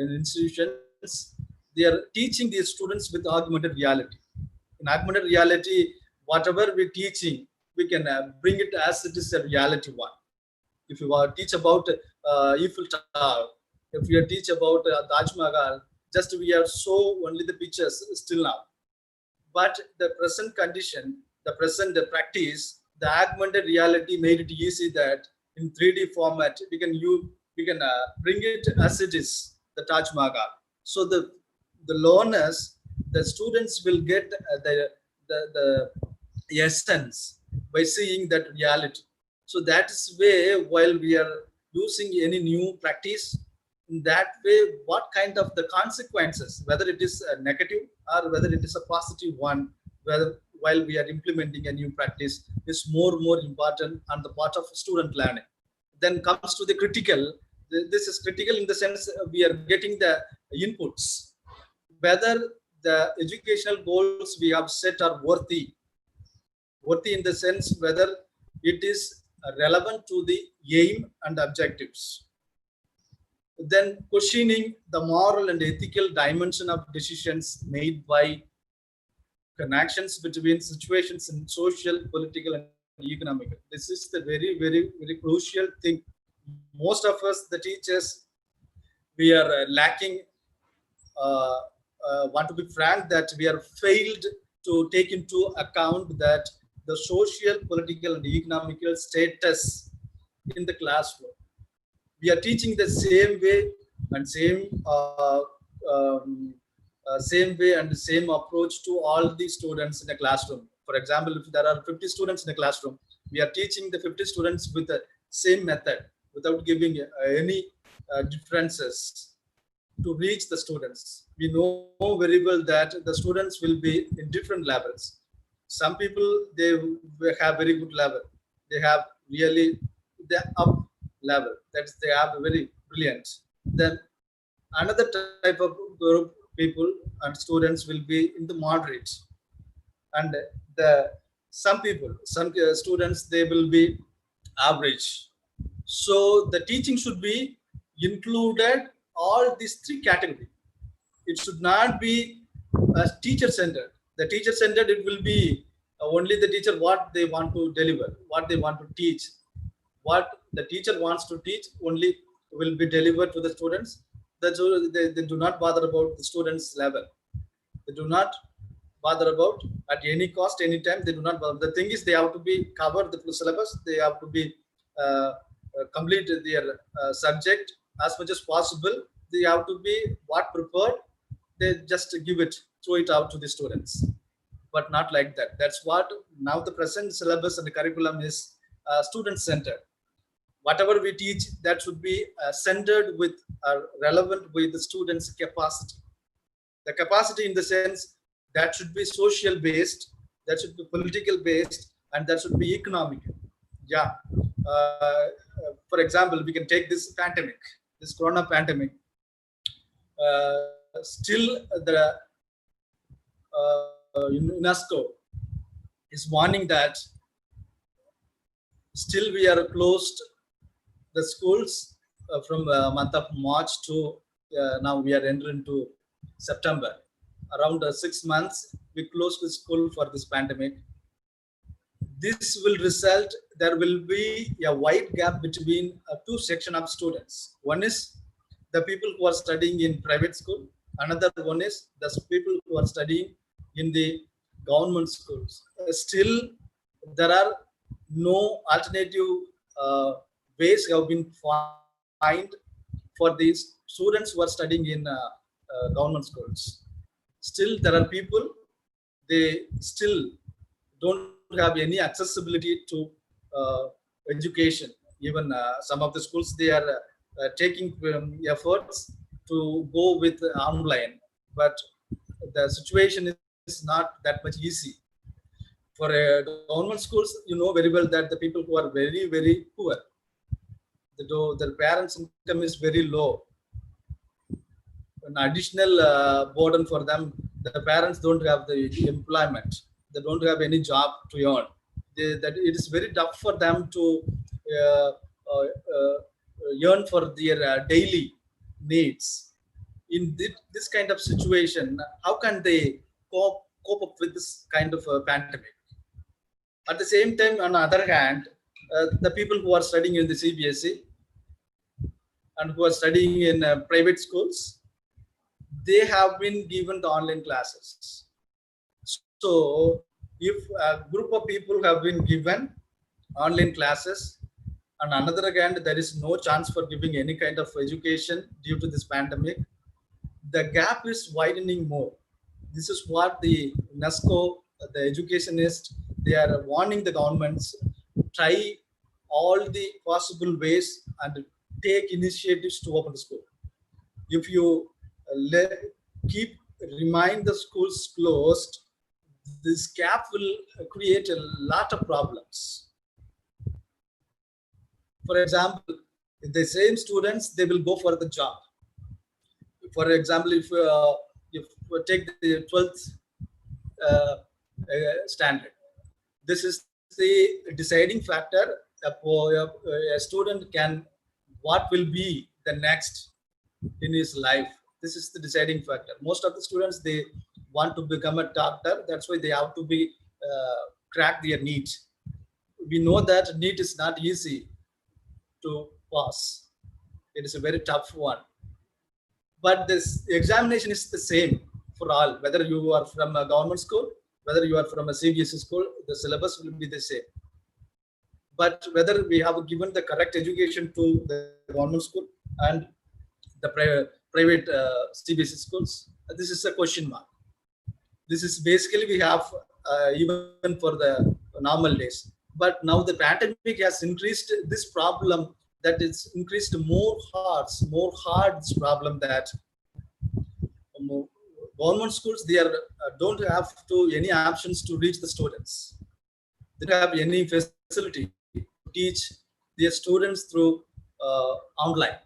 institutions. They are teaching these students with augmented reality. In augmented reality, whatever we're teaching, we can bring it as it is a reality one. If you teach about Eiffel Tower, if you teach about Taj Mahal, just we have show only the pictures still now. But the present condition, the present practice, the augmented reality made it easy that in 3D format we can bring it as it is, the Taj Mahal. So the learners, the students will get the essence by seeing that reality. So that is way, while we are using any new practice, in that way, what kind of the consequences, whether it is a negative or whether it is a positive one, whether while we are implementing a new practice, is more important on the part of student learning. Then comes to the critical. This is critical in the sense we are getting the inputs, whether the educational goals we have set are worthy in the sense whether it is relevant to the aim and objectives. Then questioning the moral and ethical dimension of decisions made by connections between situations in social, political, and economic. This is the very crucial thing. Most of us, the teachers, we are lacking. Want to be frank that we are failed to take into account that the social, political, and economical status in the classroom. We are teaching the same way and same way and the same approach to all the students in a classroom. For example, if there are 50 students in a classroom, we are teaching the 50 students with the same method without giving any differences to reach the students. We know very well that the students will be in different levels. Some people, they have very good level. They have really the up level. That's they have very brilliant. Then another type of group people and students will be in the moderate, and some students, they will be average. So the teaching should be included all these three categories. It should not be teacher centered. The teacher centered, it will be only the teacher what they want to deliver, what they want to teach, what the teacher wants to teach only will be delivered to the students. They do not bother about the students' level. They do not bother about at any cost, anytime. They do not bother. The thing is, they have to be covered the syllabus. They have to be complete their subject as much as possible. They have to be what prepared. They just give it, throw it out to the students, but not like that. That's what now the present syllabus and the curriculum is student centered. Whatever we teach, that should be centered with relevant with the students' capacity. The capacity in the sense that should be social based, that should be political based, and that should be economic. Yeah. For example, we can take this pandemic, this corona pandemic. Still, the UNESCO is warning that still we are closed the schools from month of March to now we are entering to September. Around 6 months, we closed the school for this pandemic. This will result, there will be a wide gap between two sections of students. One is the people who are studying in private school. Another one is the people who are studying in the government schools. Still, there are no alternative ways have been found for these students who are studying in government schools. Still, there are people, they still don't have any accessibility to education. Even some of the schools, they are taking efforts to go with online, but the situation is not that much easy. For government schools, you know very well that the people who are very poor, their parents' income is very low. An additional burden for them, the parents don't have the employment. They don't have any job to earn. That it is very tough for them to earn for their daily needs. In this kind of situation, how can they cope up with this kind of pandemic? At the same time, on the other hand, the people who are studying in the CBSE and who are studying in private schools, they have been given the online classes. So if a group of people have been given online classes, on another hand, there is no chance for giving any kind of education due to this pandemic, the gap is widening more. This is what the UNESCO, the educationists, they are warning the governments, try all the possible ways and take initiatives to open the school. If you keep remind the schools closed, this gap will create a lot of problems. For example, the same students, they will go for the job. For example, if we take the 12th standard, this is the deciding factor. A student can, what will be the next in his life. This is the deciding factor. Most of the students, they want to become a doctor. That's why they have to be crack their NEET. We know that NEET is not easy to pass. It is a very tough one. But this examination is the same for all, whether you are from a government school, whether you are from a CBSE school, the syllabus will be the same. But whether we have given the correct education to the government school and the private CBSE schools, this is a question mark. This is basically we have even for the normal days. But now the pandemic has increased this problem, that it's increased more hard this problem that government schools, they are don't have to any options to reach the students. They don't have any facility to teach their students through online.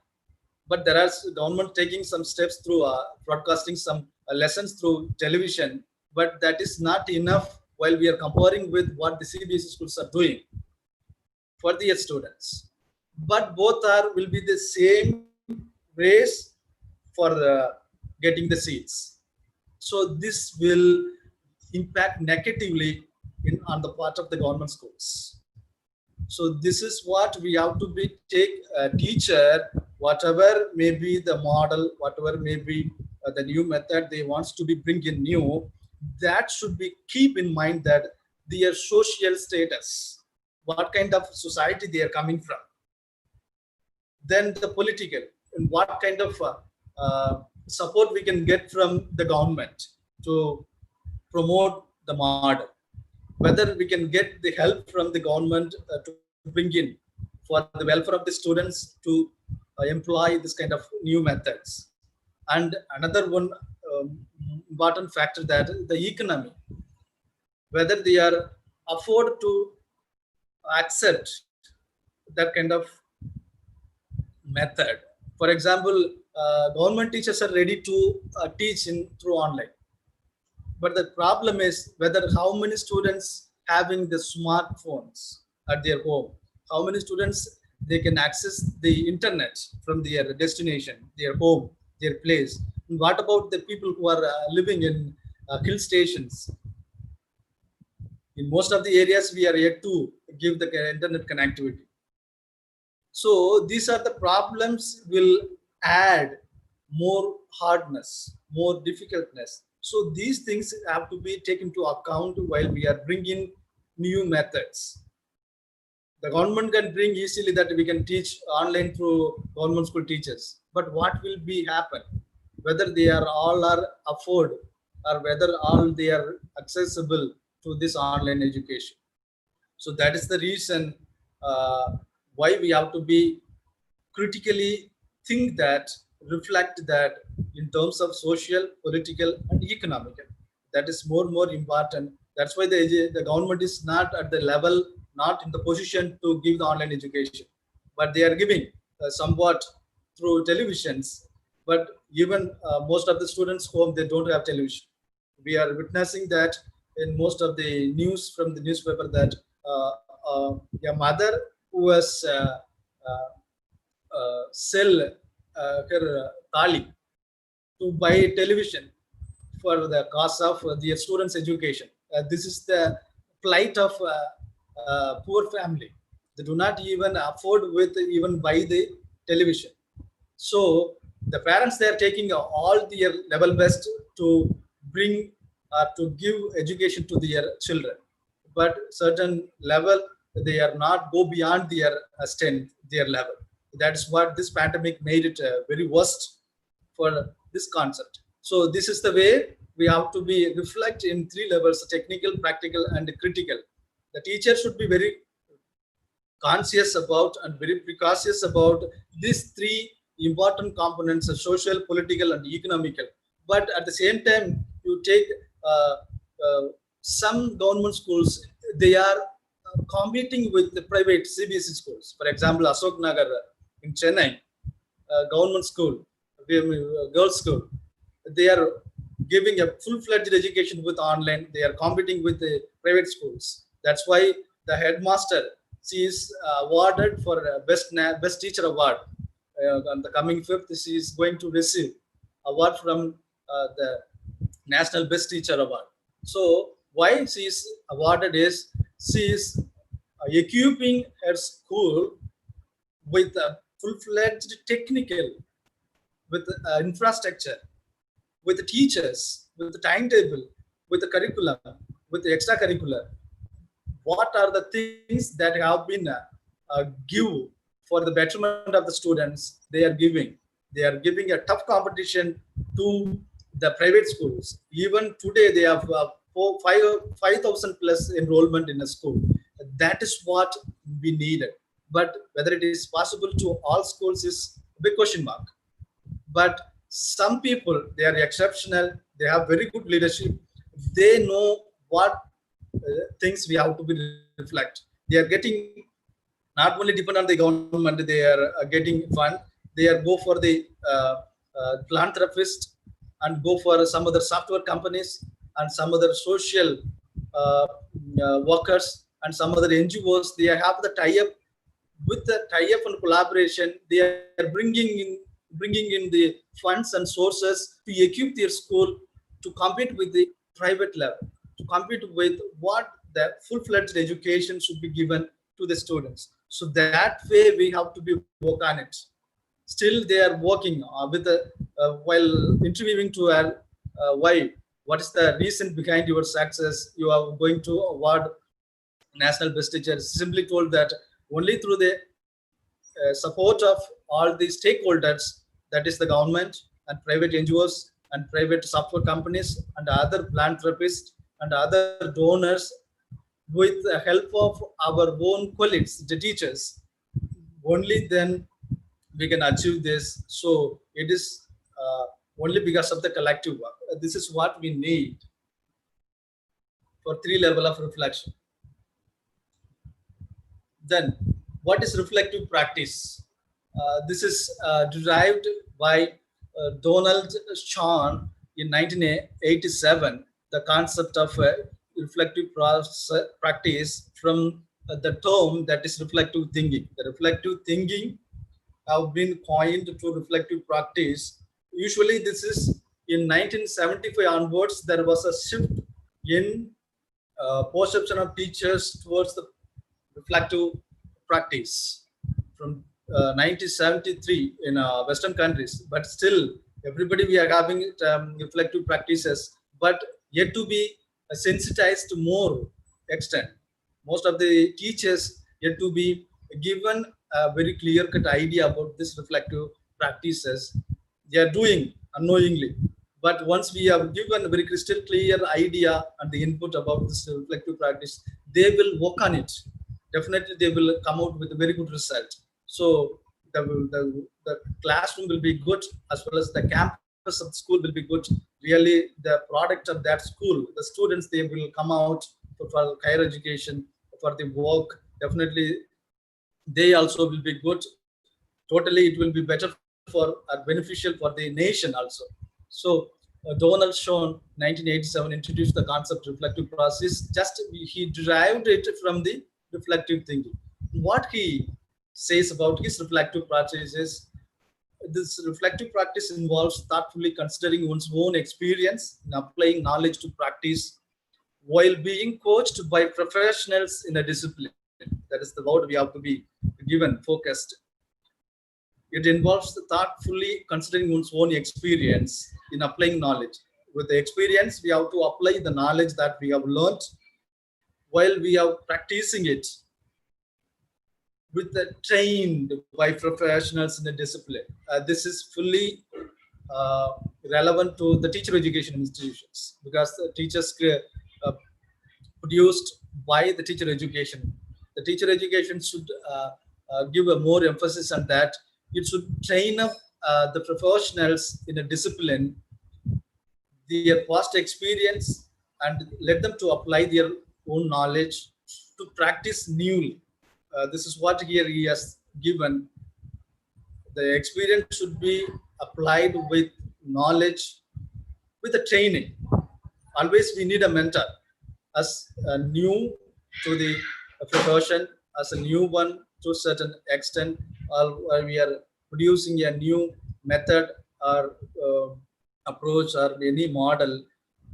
But there are government taking some steps through broadcasting some lessons through television, but that is not enough while we are comparing with what the CBSE schools are doing for their students. But both will be the same race for getting the seats. So this will impact negatively on the part of the government schools. So this is what we have to be take a teacher, whatever may be the model, whatever may be the new method they wants to be bring in new, that should be keep in mind that their social status, what kind of society they are coming from, then the political, and what kind of support we can get from the government to promote the model, whether we can get the help from the government to bring in for the welfare of the students to employ this kind of new methods. And another one important factor, that the economy, whether they are afford to accept that kind of method. For example, government teachers are ready to teach through online. But the problem is whether how many students having the smartphones at their home, how many students they can access the internet from their destination, their home, their place. And what about the people who are living in hill stations? In most of the areas, we are yet to give the internet connectivity. So these are the problems will add more hardness, more difficultness. So these things have to be taken into account while we are bringing new methods. The government can bring easily that we can teach online through government school teachers. But what will be happen? Whether they are all are afford or whether all they are accessible to this online education. So that is the reason why we have to be critically think that, reflect that in terms of social, political, and economic. That is more important. That's why the government is not at the level, not in the position to give the online education, but they are giving somewhat through televisions. But even most of the students home, they don't have television. We are witnessing that in most of the news from the newspaper that a mother who was sell her thali to buy television for the cost of the students' education. This is the plight of poor family. They do not even afford with even buy the television. So the parents, they are taking all their level best to bring to give education to their children, but certain level they are not go beyond their strength, their level. That's what this pandemic made it very worst for this concept. So this is the way we have to be reflect in three levels: technical, practical, and critical. The teacher should be very conscious about and very precautious about these three important components: social, political, and economical. But at the same time, you take uh, uh, some government schools, they are competing with the private CBSE schools. For example, Ashok Nagar in Chennai, government school, girls school, they are giving a full-fledged education with online. They are competing with the private schools. That's why the headmaster, she is awarded for best teacher award. On the coming 5th, she is going to receive award from the National Best Teacher Award. So why she is awarded is she is equipping her school with a full-fledged technical, with infrastructure, with the teachers, with the timetable, with the curriculum, with the extracurricular. What are the things that have been give for the betterment of the students? They are giving. They are giving a tough competition to the private schools. Even today, they have 5,000 plus enrollment in a school. That is what we needed. But whether it is possible to all schools is a big question mark. But some people, they are exceptional. They have very good leadership. They know what things we have to be reflect. They are getting not only depend on the government, they are getting fund. They are go for the philanthropist and go for some other software companies and some other social workers and some other NGOs. They have the tie-up. With the tie-up and collaboration, they are bringing in the funds and sources to equip their school to compete with the private level, to compete with what the full-fledged education should be given to the students. So that way we have to be work on it. Still they are working with the while interviewing to why, what is the reason behind your success? You are going to award National Best Teacher. Simply told that only through the support of all the stakeholders, that is the government and private NGOs and private software companies and other philanthropists and other donors, with the help of our own colleagues, the teachers, only then we can achieve this. So it is only because of the collective work. This is what we need for 3 level of reflection. Then, what is reflective practice? This is derived by Donald Shawn in 1987, the concept of reflective practice from the term that is reflective thinking. The reflective thinking have been coined to reflective practice. Usually this is in 1975 onwards, there was a shift in perception of teachers towards the reflective practice from 1973 in Western countries, but still everybody we are having reflective practices, but yet to be sensitized to more extent. Most of the teachers yet to be given a very clear-cut idea about this reflective practices. They are doing unknowingly, but once we have given a very crystal clear idea and the input about this reflective practice, they will work on it. Definitely they will come out with a very good result. So the classroom will be good, as well as the campus of the school will be good. Really the product of that school, the students, they will come out for higher education, for the work. Definitely they also will be good. Totally it will be better for beneficial for the nation also. So Donald Shawn 1987 introduced the concept reflective process. Just he derived it from the reflective thinking. What he says about his reflective practice is, this reflective practice involves thoughtfully considering one's own experience and applying knowledge to practice while being coached by professionals in a discipline. That is the word we have to be given, focused. It involves thoughtfully considering one's own experience in applying knowledge. With the experience, we have to apply the knowledge that we have learned while we are practicing it with the trained by professionals in the discipline. This is fully relevant to the teacher education institutions, because the teachers produced by the teacher education. The teacher education should give a more emphasis on that. It should train up the professionals in a discipline, their past experience, and let them to apply their own knowledge to practice newly. This is what here he has given. The experience should be applied with knowledge, with the training. Always we need a mentor as a new to the profession, as a new one to a certain extent, or we are producing a new method or approach or any model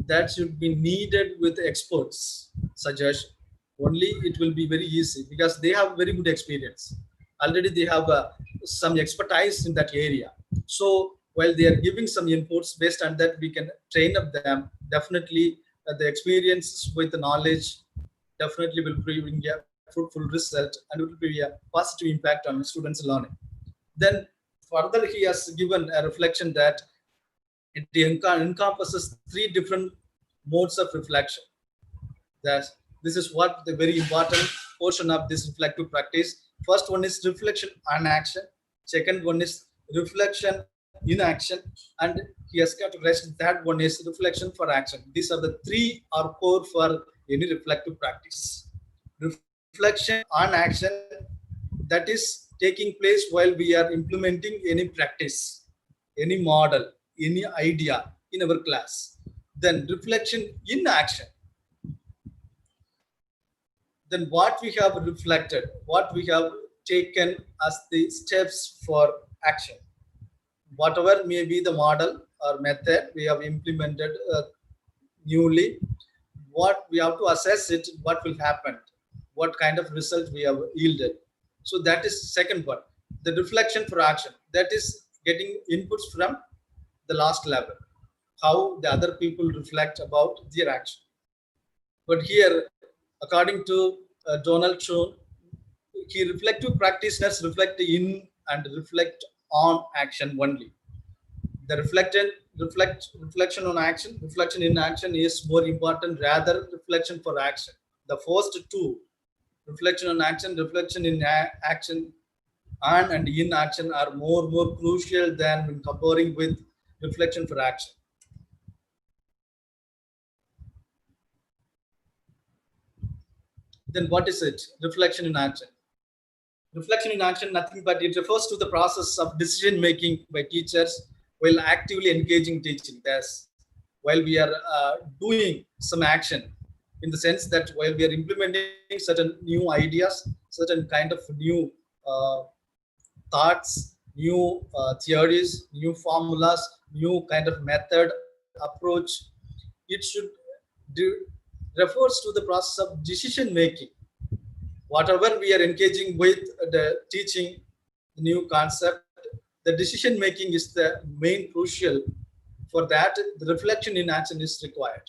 that should be needed with experts suggestion. Only it will be very easy because they have very good experience. Already they have some expertise in that area. So while they are giving some inputs, based on that we can train up them. Definitely the experience with the knowledge definitely will bring a fruitful result and it will be a positive impact on students' learning. Then further he has given a reflection that it encompasses 3 different modes of reflection. That this is what the very important portion of this reflective practice. First one is reflection on action. Second one is reflection in action, and he has categorized that one is reflection for action. These are the 3 are core for any reflective practice. Reflection on action, that is taking place while we are implementing any practice, any model, any idea in our class. Then reflection in action. Then what we have reflected, what we have taken as the steps for action. Whatever may be the model or method we have implemented newly, what we have to assess it, what will happen, what kind of result we have yielded. So that is second one. The reflection for action, that is getting inputs from the last level, how the other people reflect about their action. But here, according to Donald Schoen, he reflective practitioners reflect in and reflect on action only. The reflection on action, reflection in action is more important rather reflection for action. The first 2, reflection on action, reflection in action, on and in action are more crucial than when comparing with reflection for action. Then what is it? Reflection in action. Reflection in action, nothing but it refers to the process of decision making by teachers while actively engaging teaching. That's while we are doing some action, in the sense that while we are implementing certain new ideas, certain kind of new thoughts, new theories, new formulas, new kind of method, approach, it should refers to the process of decision making. Whatever we are engaging with the teaching the new concept, the decision making is the main crucial. For that, the reflection in action is required.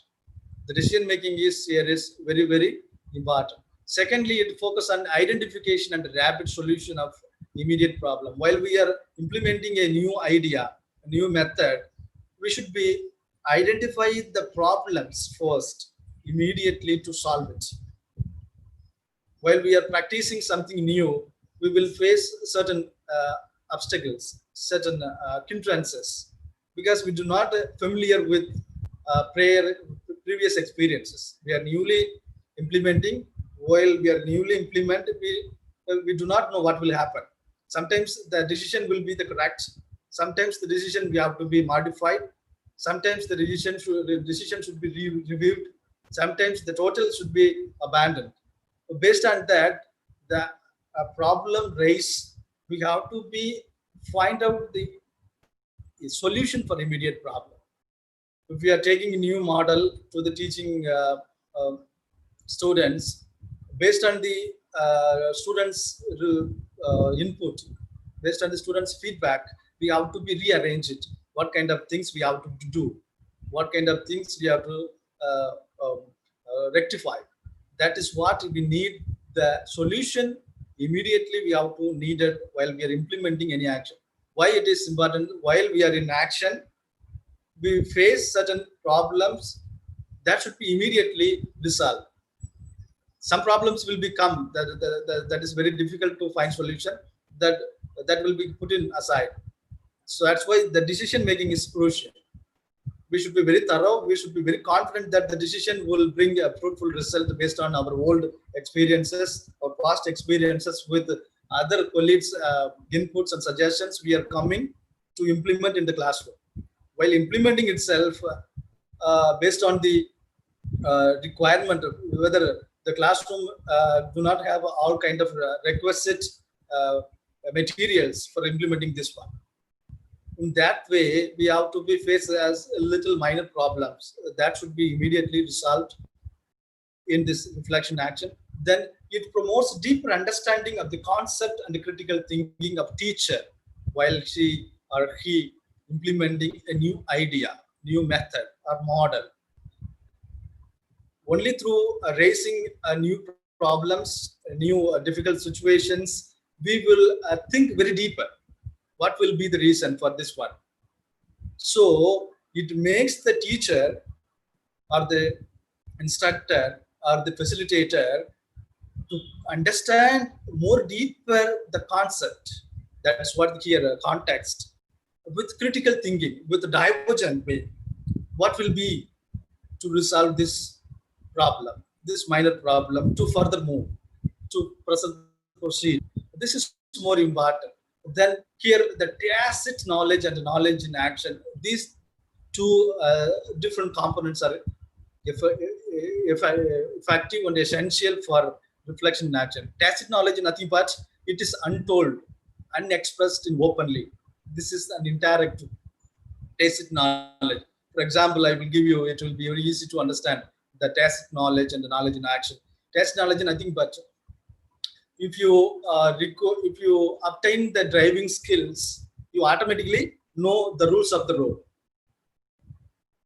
The decision making is here is very important. Secondly, it focuses on identification and rapid solution of immediate problem. While we are implementing a new idea, a new method, we should be identify the problems first immediately to solve it. While we are practicing something new, we will face certain obstacles, certain hindrances, because we do not familiar with previous experiences. We are newly implementing. While we are newly implemented, we do not know what will happen. Sometimes the decision will be the correct. Sometimes the decision we have to be modified. Sometimes the decision should be reviewed. Sometimes the total should be abandoned. Based on that, the problem raised, we have to find out the solution for immediate problem. If we are taking a new model to the teaching students, based on the students' input, based on the students' feedback, we have to be rearrange it. What kind of things we have to do? What kind of things we have to rectify? That is what we need. The solution immediately we have to need it while we are implementing any action. Why it is important? While we are in action, we face certain problems that should be immediately resolved. some problems will become that is very difficult to find solution, that will be put in aside. So that's why the decision making is crucial. We should be very thorough. We should be very confident that the decision will bring a fruitful result based on our old experiences or past experiences with other colleagues' inputs and suggestions we are coming to implement in the classroom. While implementing itself, based on the requirement of whether the classroom do not have all kind of requisite materials for implementing this one. In that way, we have to be faced as little minor problems that should be immediately resolved in this reflection action. Then it promotes deeper understanding of the concept and the critical thinking of teacher while she or he implementing a new idea, new method or model. Only through raising new problems, new difficult situations, we will think very deeper. What will be the reason for this one? So it makes the teacher or the instructor or the facilitator to understand more deeper the concept. That's what here context with critical thinking, with the divergent way. What will be to resolve this problem, this minor problem, to further move, to proceed. This is more important. Then here the tacit knowledge and the knowledge in action, these two different components are effective and essential for reflection in action. Tacit knowledge is nothing but it is untold, unexpressed in openly. This is an indirect tacit knowledge. For example, I will give you, it will be very easy to understand the tacit knowledge and the knowledge in action. Tacit knowledge is nothing but if you obtain the driving skills, you automatically know the rules of the road.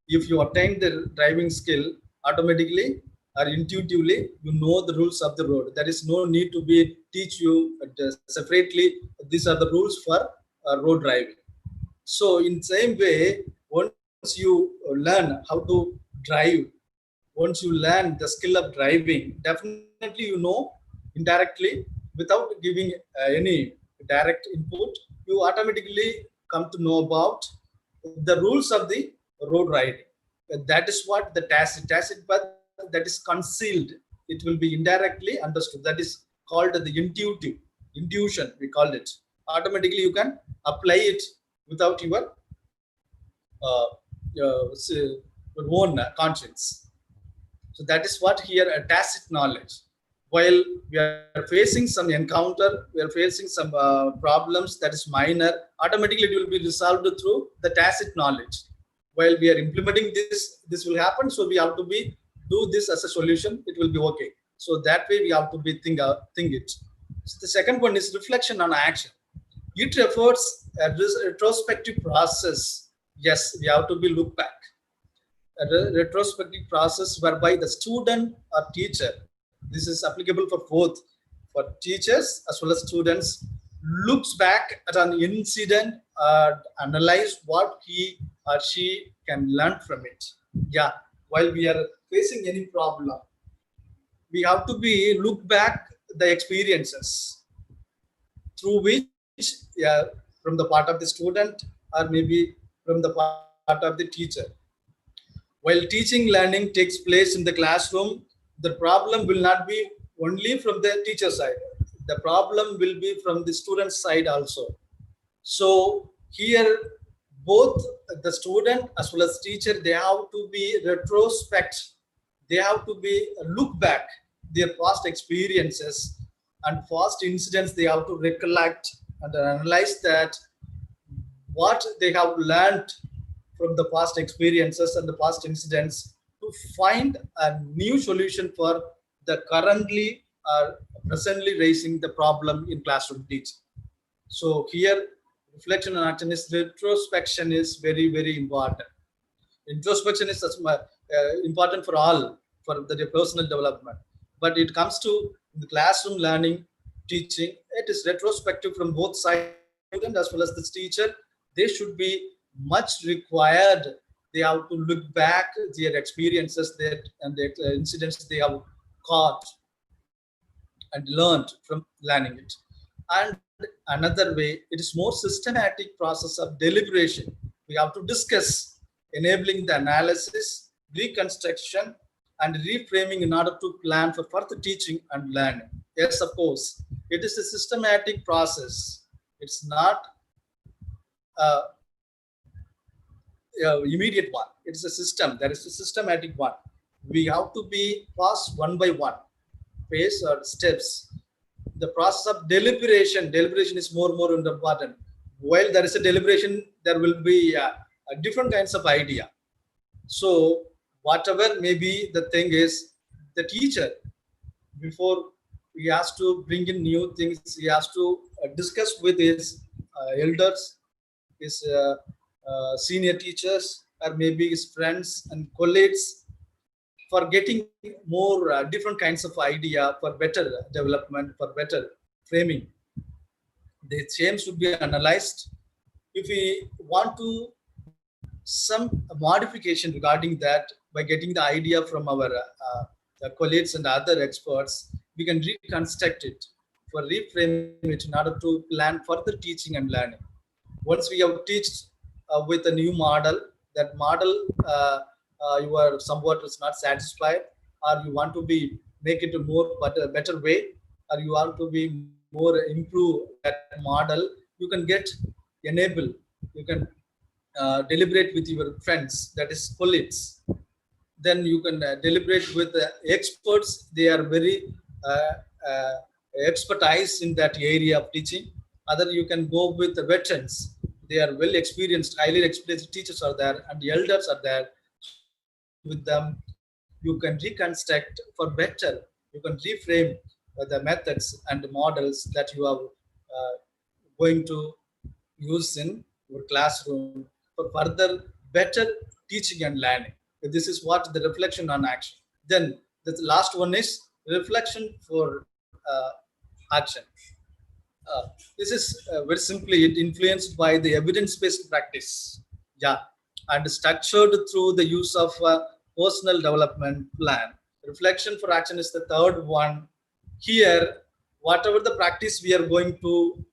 If you obtain the driving skill, automatically or intuitively, you know the rules of the road. There is no need to be teach you separately. These are the rules for road driving. So in the same way, once you learn how to drive, once you learn the skill of driving, definitely you know indirectly, without giving any direct input, you automatically come to know about the rules of the road riding. That is what the tacit, but that is concealed. It will be indirectly understood. That is called the intuition, we call it. Automatically you can apply it without your own conscience. So that is what here a tacit knowledge. While we are facing some encounter, we are facing some problems that is minor, automatically it will be resolved through the tacit knowledge. While we are implementing this will happen, so we have to do this as a solution, it will be okay. So that way we have to think it. So the second one is reflection on action. It refers a retrospective process. Yes, we have to be look back. A retrospective process whereby the student or teacher, this is applicable for both, for teachers as well as students, looks back at an incident, analyze what he or she can learn from it. Yeah, while we are facing any problem, we have to look back the experiences through which, yeah, from the part of the student or maybe from the part of the teacher. While teaching learning takes place in the classroom, the problem will not be only from the teacher side. The problem will be from the student side also. So here, both the student as well as teacher, they have to be retrospect. They have to look back their past experiences and past incidents. They have to recollect and analyze that what they have learned from the past experiences and the past incidents to find a new solution for the currently presently raising the problem in classroom teaching. So here, reflection and action is retrospection is very, very important. Introspection is important for all, for the personal development. But it comes to the classroom learning, teaching, it is retrospective from both sides, student as well as the teacher. They should be much required. They have to look back their experiences and the incidents they have caught and learned from learning it. And another way, it is more systematic process of deliberation. We have to discuss, enabling the analysis, reconstruction, and reframing in order to plan for further teaching and learning. Yes, of course, it is a systematic process. It's not uh, immediate one. It's a system. There is a systematic one. We have to be passed one by one, phase or steps. The process of deliberation is more important. While there is a deliberation, there will be different kinds of idea. So whatever may be the thing is, the teacher, before he has to bring in new things, he has to discuss with his elders, his senior teachers, or maybe his friends and colleagues, for getting more different kinds of idea for better development, for better framing. The same should be analyzed. If we want to some modification regarding that, by getting the idea from our colleagues and other experts, we can reconstruct it, for reframe it in order to plan further teaching and learning. Once we have taught with a new model, that model you are somewhat is not satisfied, or you want to be make it a more but a better way, or you want to be more improve that model, you can get enable, you can deliberate with your friends, that is colleagues. Then you can deliberate with experts. They are very expertise in that area of teaching. Other, you can go with the veterans. They are well experienced, highly experienced teachers are there, and the elders are there. With them, you can reconstruct for better. You can reframe the methods and models that you are going to use in your classroom for further better teaching and learning. This is what the reflection on action. Then the last one is reflection for action. This is very simply it influenced by the evidence-based practice, yeah, and structured through the use of personal development plan. Reflection for action is the third one. Here, whatever the practice we are going to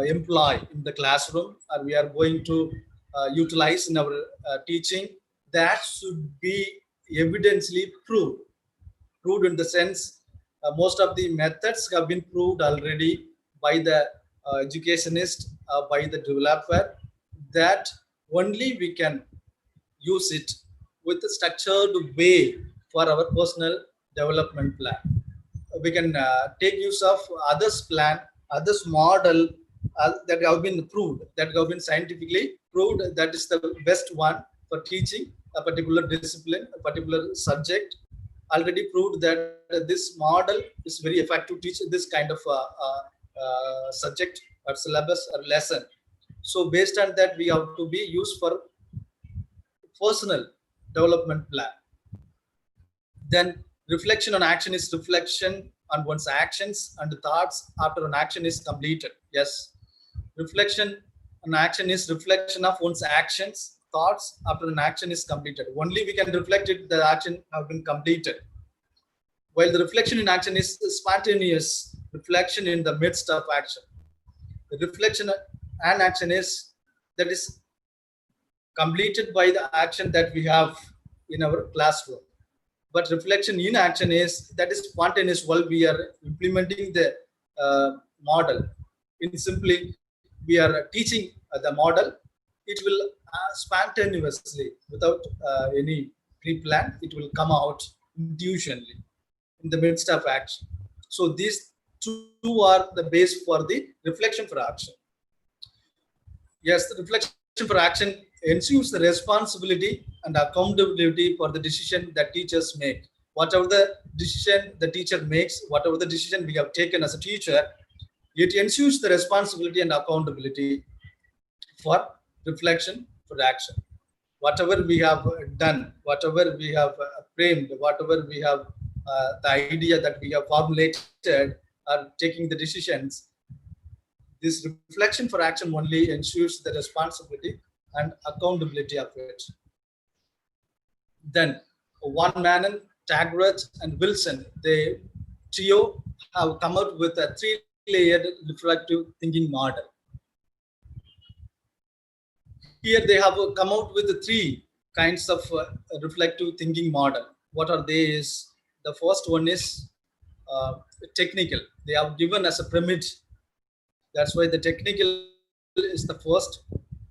employ in the classroom, or we are going to utilize in our teaching, that should be evidently proved. Proved in the sense, most of the methods have been proved already by the educationist, by the developer, that only we can use it with a structured way for our personal development plan. We can take use of others' plan, others' model that have been proved, that have been scientifically proved, that is the best one for teaching a particular discipline, a particular subject. Already proved that this model is very effective to teach this kind of subject or syllabus or lesson. So based on that, we have to be used for personal development plan. Then reflection on action is reflection on one's actions and thoughts after an action is completed. Yes, reflection on action is reflection of one's actions, thoughts after an action is completed. Only we can reflect it, the action have been completed. While the reflection in action is spontaneous reflection in the midst of action. The reflection and action is that is completed by the action that we have in our classroom. But reflection in action is that is spontaneous while we are implementing the model. In simply, we are teaching the model. It will spontaneously, without any pre-plan, it will come out intuitionally in the midst of action. So these two are the base for the reflection for action. Yes, the reflection for action ensures the responsibility and accountability for the decision that teachers make. Whatever the decision the teacher makes, whatever the decision we have taken as a teacher, it ensures the responsibility and accountability for reflection for action. Whatever we have done, whatever we have framed, whatever we have the idea that we have formulated, are taking the decisions. This reflection for action only ensures the responsibility and accountability of it. Then Van Manen, Taggart, and Wilson, they TRIO have come out with a three-layered reflective thinking model. Here they have come out with the three kinds of reflective thinking model. What are they is, the first one is technical. They have given as a pyramid. That's why the technical is the first.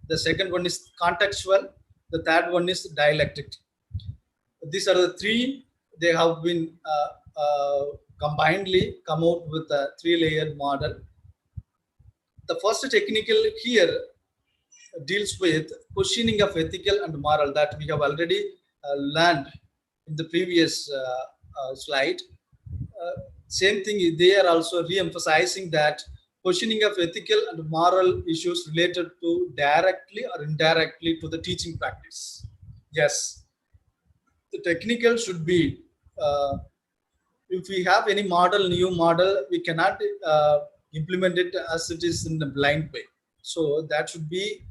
The second one is contextual. The third one is dialectic. These are the three. They have been combinedly come out with a three-layered model. The first technical here deals with questioning of ethical and moral that we have already learned in the previous slide. Same thing, they are also re-emphasizing that questioning of ethical and moral issues related to directly or indirectly to the teaching practice. Yes, the technical should be, if we have any model, new model, we cannot implement it as it is in a blind way. So that should be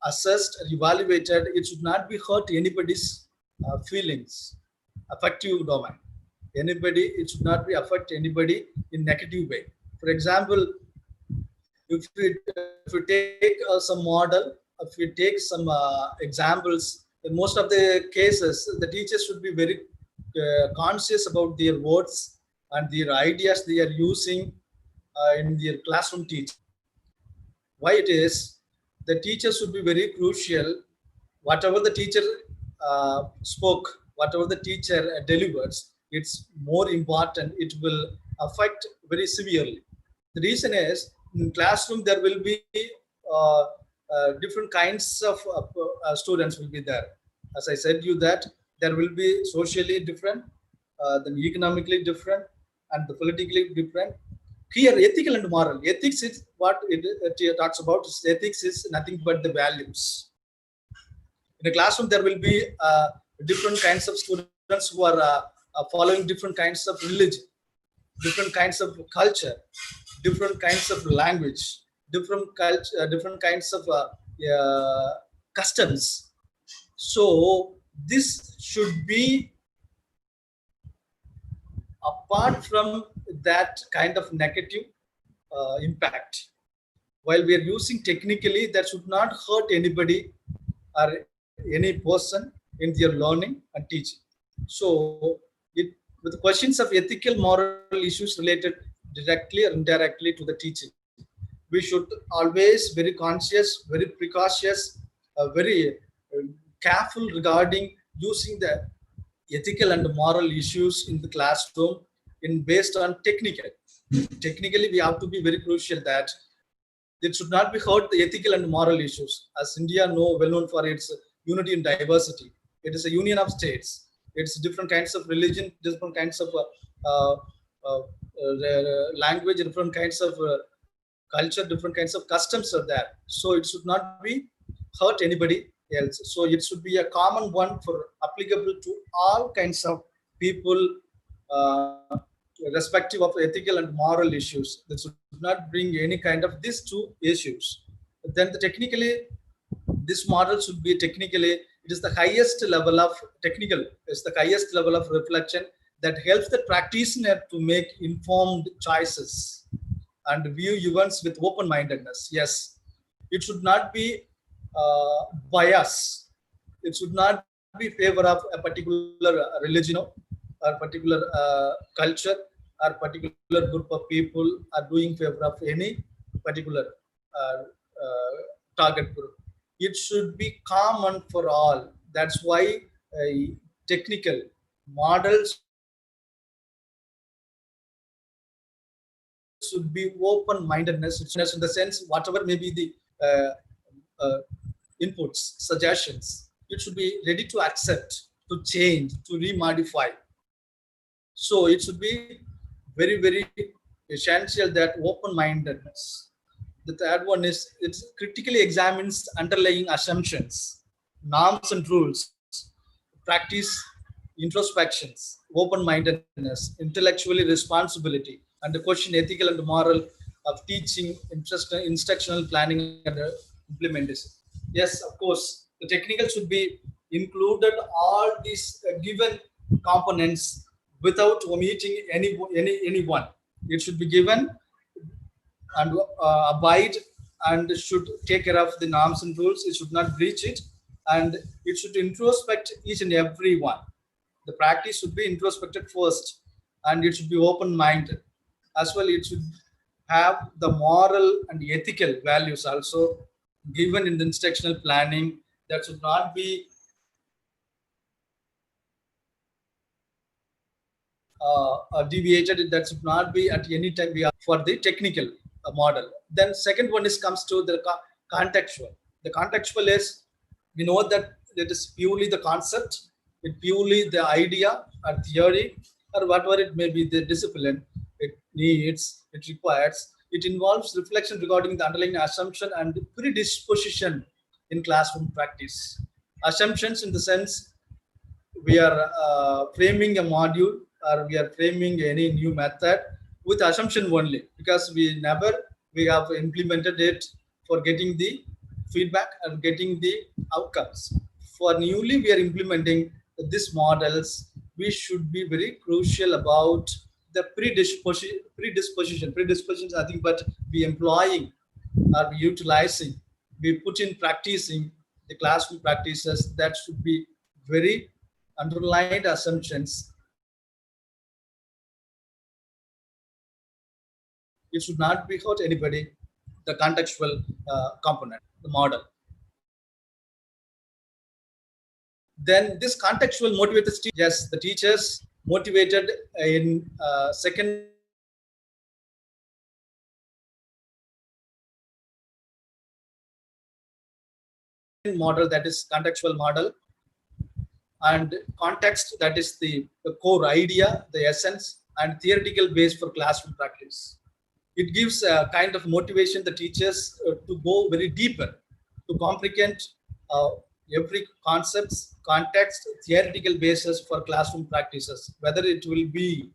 assessed, evaluated. It should not be hurt anybody's feelings, affective domain. Anybody, it should not be affect anybody in negative way. For example, if we take some model, if we take some examples, in most of the cases, the teachers should be very conscious about their words and their ideas they are using in their classroom teaching. Why it is, the teacher should be very crucial. Whatever the teacher spoke, whatever the teacher delivers, it's more important. It will affect very severely. The reason is, in classroom there will be different kinds of students will be there. As I said you that there will be socially different, then economically different, and the politically different. Here, ethical and moral. Ethics is what it talks about. Ethics is nothing but the values. In a classroom, there will be different kinds of students who are following different kinds of religion, different kinds of culture, different kinds of language, different kinds of customs. So this should be apart from that kind of negative impact. While we are using technically, that should not hurt anybody or any person in their learning and teaching. So with questions of ethical, moral issues related directly or indirectly to the teaching, we should always very conscious, very precautious, very careful regarding using the ethical and moral issues in the classroom in based on technical. Technically, we have to be very crucial that it should not be hurt the ethical and moral issues. As India well known for its unity and diversity, it is a union of states. It's different kinds of religion, different kinds of language, different kinds of culture, different kinds of customs are there. So it should not be hurt anybody else. So it should be a common one for applicable to all kinds of people, respective of ethical and moral issues. That should not bring any kind of these two issues. Then technically, this model should be technically, it is the highest level of technical, it's the highest level of reflection that helps the practitioner to make informed choices and view events with open-mindedness. Yes, it should not be bias. It should not be favor of a particular religion or particular culture or particular group of people are doing favor of any particular target group. It should be common for all. That's why technical models should be open-mindedness in the sense whatever may be the inputs, suggestions, it should be ready to accept, to change, to remodify. So it should be very, very essential that open-mindedness. The third one is it critically examines underlying assumptions, norms and rules, practice introspections, open-mindedness, intellectually responsibility, and the question ethical and moral of teaching, instructional planning and implementation. Yes, of course, the technical should be included all these given components without omitting anyone. It should be given and abide and should take care of the norms and rules. It should not breach it, and it should introspect each and every one. The practice should be introspected first, and it should be open-minded. As well, it should have the moral and ethical values also given in the instructional planning. That should not be deviated. That should not be at any time we are for the technical model. Then second one is comes to the contextual. The contextual is, we know that it is purely the concept, it purely the idea or theory or whatever it may be the discipline it needs, it requires. It involves reflection regarding the underlying assumption and predisposition in classroom practice. Assumptions in the sense we are framing a module or we are framing any new method with assumption only, because we have implemented it for getting the feedback and getting the outcomes. For newly we are implementing these models, we should be very crucial about the predisposition. Predisposition is nothing but we employing or we utilizing, we put in practicing the classroom practices. That should be very underlined assumptions. It should not be hurt anybody. The contextual component, the model. Then this contextual motivated, yes, the teachers motivated in second model, that is contextual model, and context, that is the core idea, the essence, and theoretical base for classroom practice. It gives a kind of motivation the teachers to go very deeper, to comprehend every concept, context, theoretical basis for classroom practices, whether it will be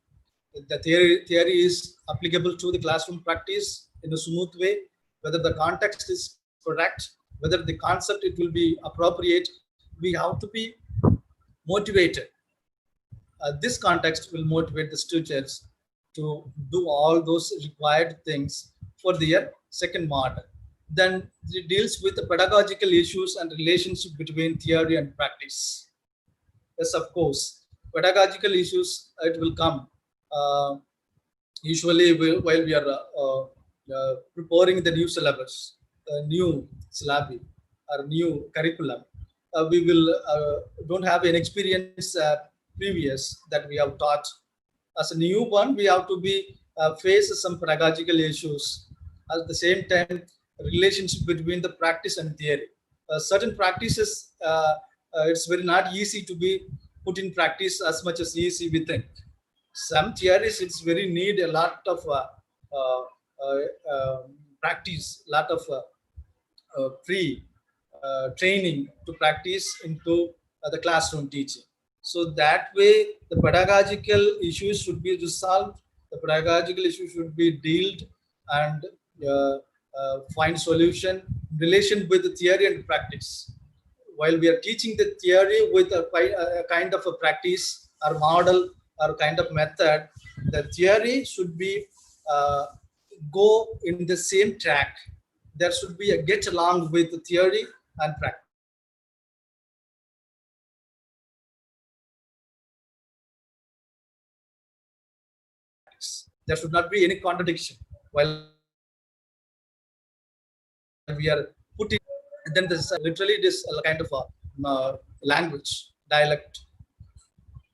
the theory is applicable to the classroom practice in a smooth way, whether the context is correct, whether the concept it will be appropriate. We have to be motivated. This context will motivate the students to do all those required things for their second model. Then it deals with the pedagogical issues and relationship between theory and practice. Yes, of course, pedagogical issues, it will come. Usually, while we are preparing the new syllabus, new syllabi, or new curriculum, we will don't have an experience previous that we have taught. As a new one, we have to be face some pedagogical issues. At the same time, relationship between the practice and theory. Certain practices, it's very not easy to be put in practice as much as easy we think. Some theories, it's very need a lot of practice, lot of free training to practice into the classroom teaching. So that way, the pedagogical issues should be resolved. The pedagogical issues should be dealt and find solution in relation with the theory and practice. While we are teaching the theory with a kind of a practice or model or kind of method, the theory should be go in the same track. There should be a get along with the theory and practice. There should not be any contradiction while we are putting. Then this literally this kind of a language dialect.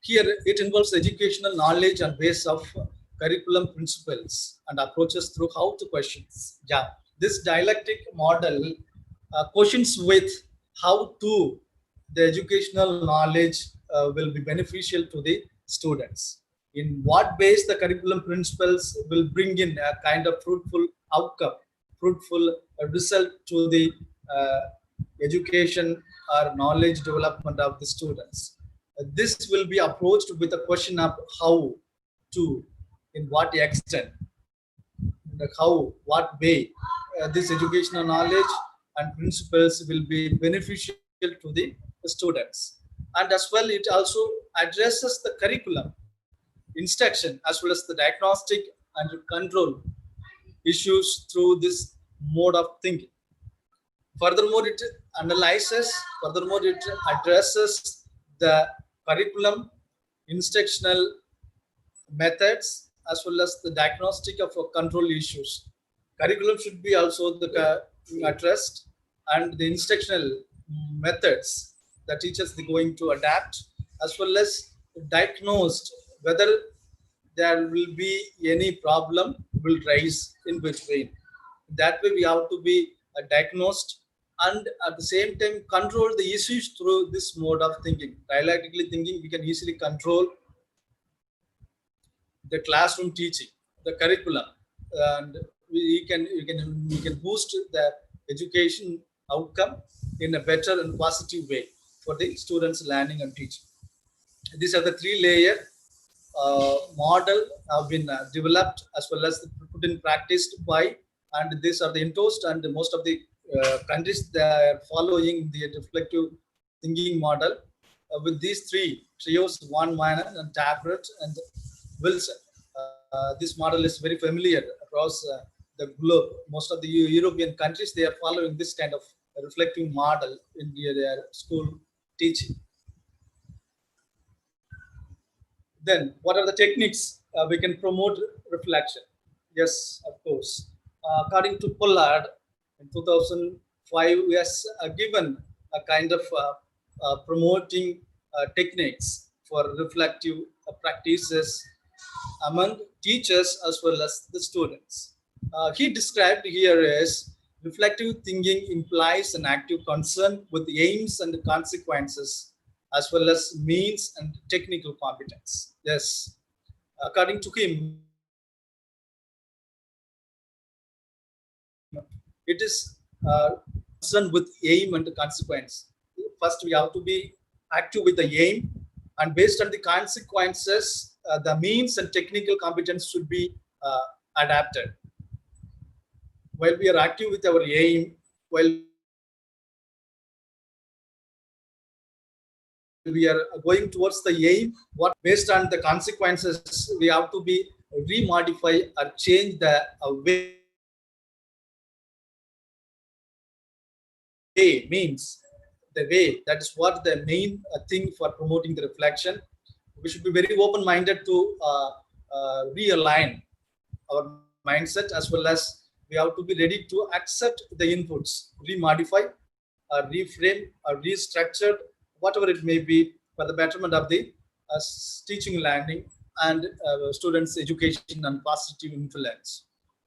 Here it involves educational knowledge and base of curriculum principles and approaches through how to questions. Yeah, this dialectic model questions with how to the educational knowledge will be beneficial to the students. In what base the curriculum principles will bring in a kind of fruitful outcome, fruitful result to the education or knowledge development of the students. This will be approached with a question of how to, in what extent, how, what way this educational knowledge and principles will be beneficial to the students. And as well, it also addresses the curriculum. instruction as well as the diagnostic and control issues through this mode of thinking. Furthermore, it analyzes, furthermore, it addresses the curriculum, instructional methods, as well as the diagnostic of control issues. Curriculum should be also addressed, and the instructional methods the teachers are going to adapt, as well as diagnosed whether there will be any problem will rise in between. That way we have to be diagnosed and at the same time control the issues through this mode of thinking. Dialectically thinking, we can easily control the classroom teaching, the curriculum, and we can boost the education outcome in a better and positive way for the students learning and teaching. These are the three-layer model have been developed as well as put in practice by, and these are the endorsed, and most of the countries they are following the reflective thinking model with these three trios, one minor and tablet and Wilson. This model is very familiar across the globe. Most of the European countries, they are following this kind of reflective model in their school teaching. Then, what are the techniques we can promote reflection? Yes, of course. According to Pollard, in 2005, we has given a kind of promoting techniques for reflective practices among teachers as well as the students. He described here as reflective thinking implies an active concern with the aims and the consequences as well as means and technical competence. Yes, according to him, it is concerned with aim and consequence. First, we have to be active with the aim, and based on the consequences, the means and technical competence should be adapted. While we are active with our aim, while we are going towards the aim, what based on the consequences, we have to be remodify or change the way means the way. That is what the main thing for promoting the reflection. We should be very open-minded to realign our mindset, as well as we have to be ready to accept the inputs, remodify, reframe, or restructured, whatever it may be, for the betterment of the teaching, learning, and students' education and positive influence.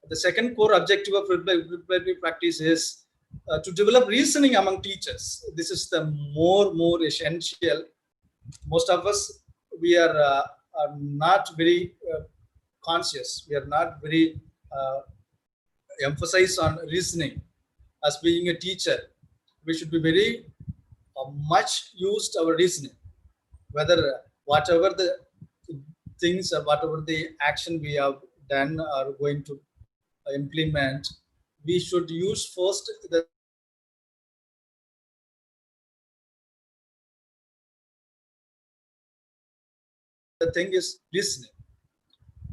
The second core objective of reflective practice is to develop reasoning among teachers. This is the more essential. Most of us, we are not very conscious. We are not very emphasized on reasoning. As being a teacher, we should be very much used our reasoning. Whether whatever the things or whatever the action we have done or going to implement, we should use first the thing is listening.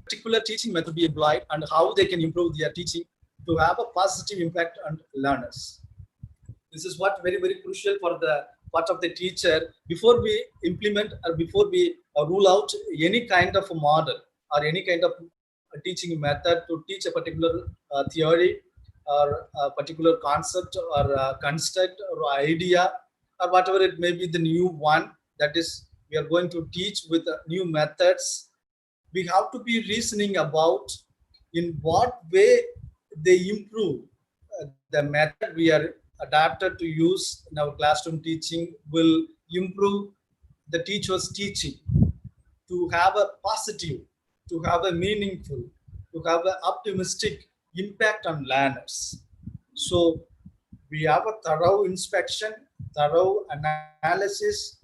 Particular teaching method be employed and how they can improve their teaching to have a positive impact on learners. This is what very crucial for the part of the teacher before we implement or before we rule out any kind of a model or any kind of a teaching method to teach a particular theory or a particular concept or construct or idea or whatever it may be, the new one that is we are going to teach with new methods. We have to be reasoning about in what way they improve the method we are adapted to use in our classroom teaching will improve the teacher's teaching to have a positive, to have a meaningful, to have an optimistic impact on learners. So we have a thorough inspection, thorough analysis.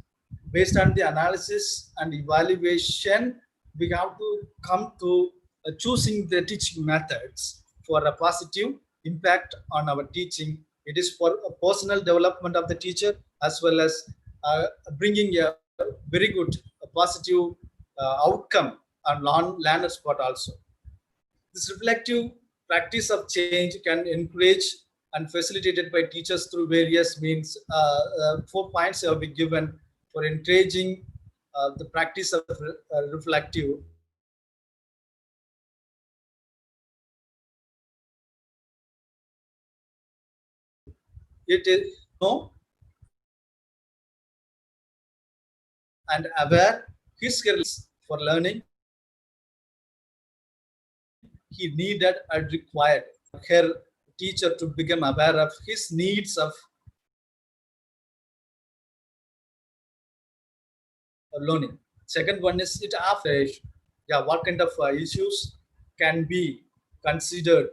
Based on the analysis and evaluation, we have to come to choosing the teaching methods for a positive impact on our teaching. It is for a personal development of the teacher as well as bringing a very good positive outcome and learners part also. This reflective practice of change can encourage and facilitated by teachers through various means. 4 points have been given for encouraging the practice of reflective. It is and aware his skills for learning he needed and required her teacher to become aware of his needs of learning. Second one is it after what kind of issues can be considered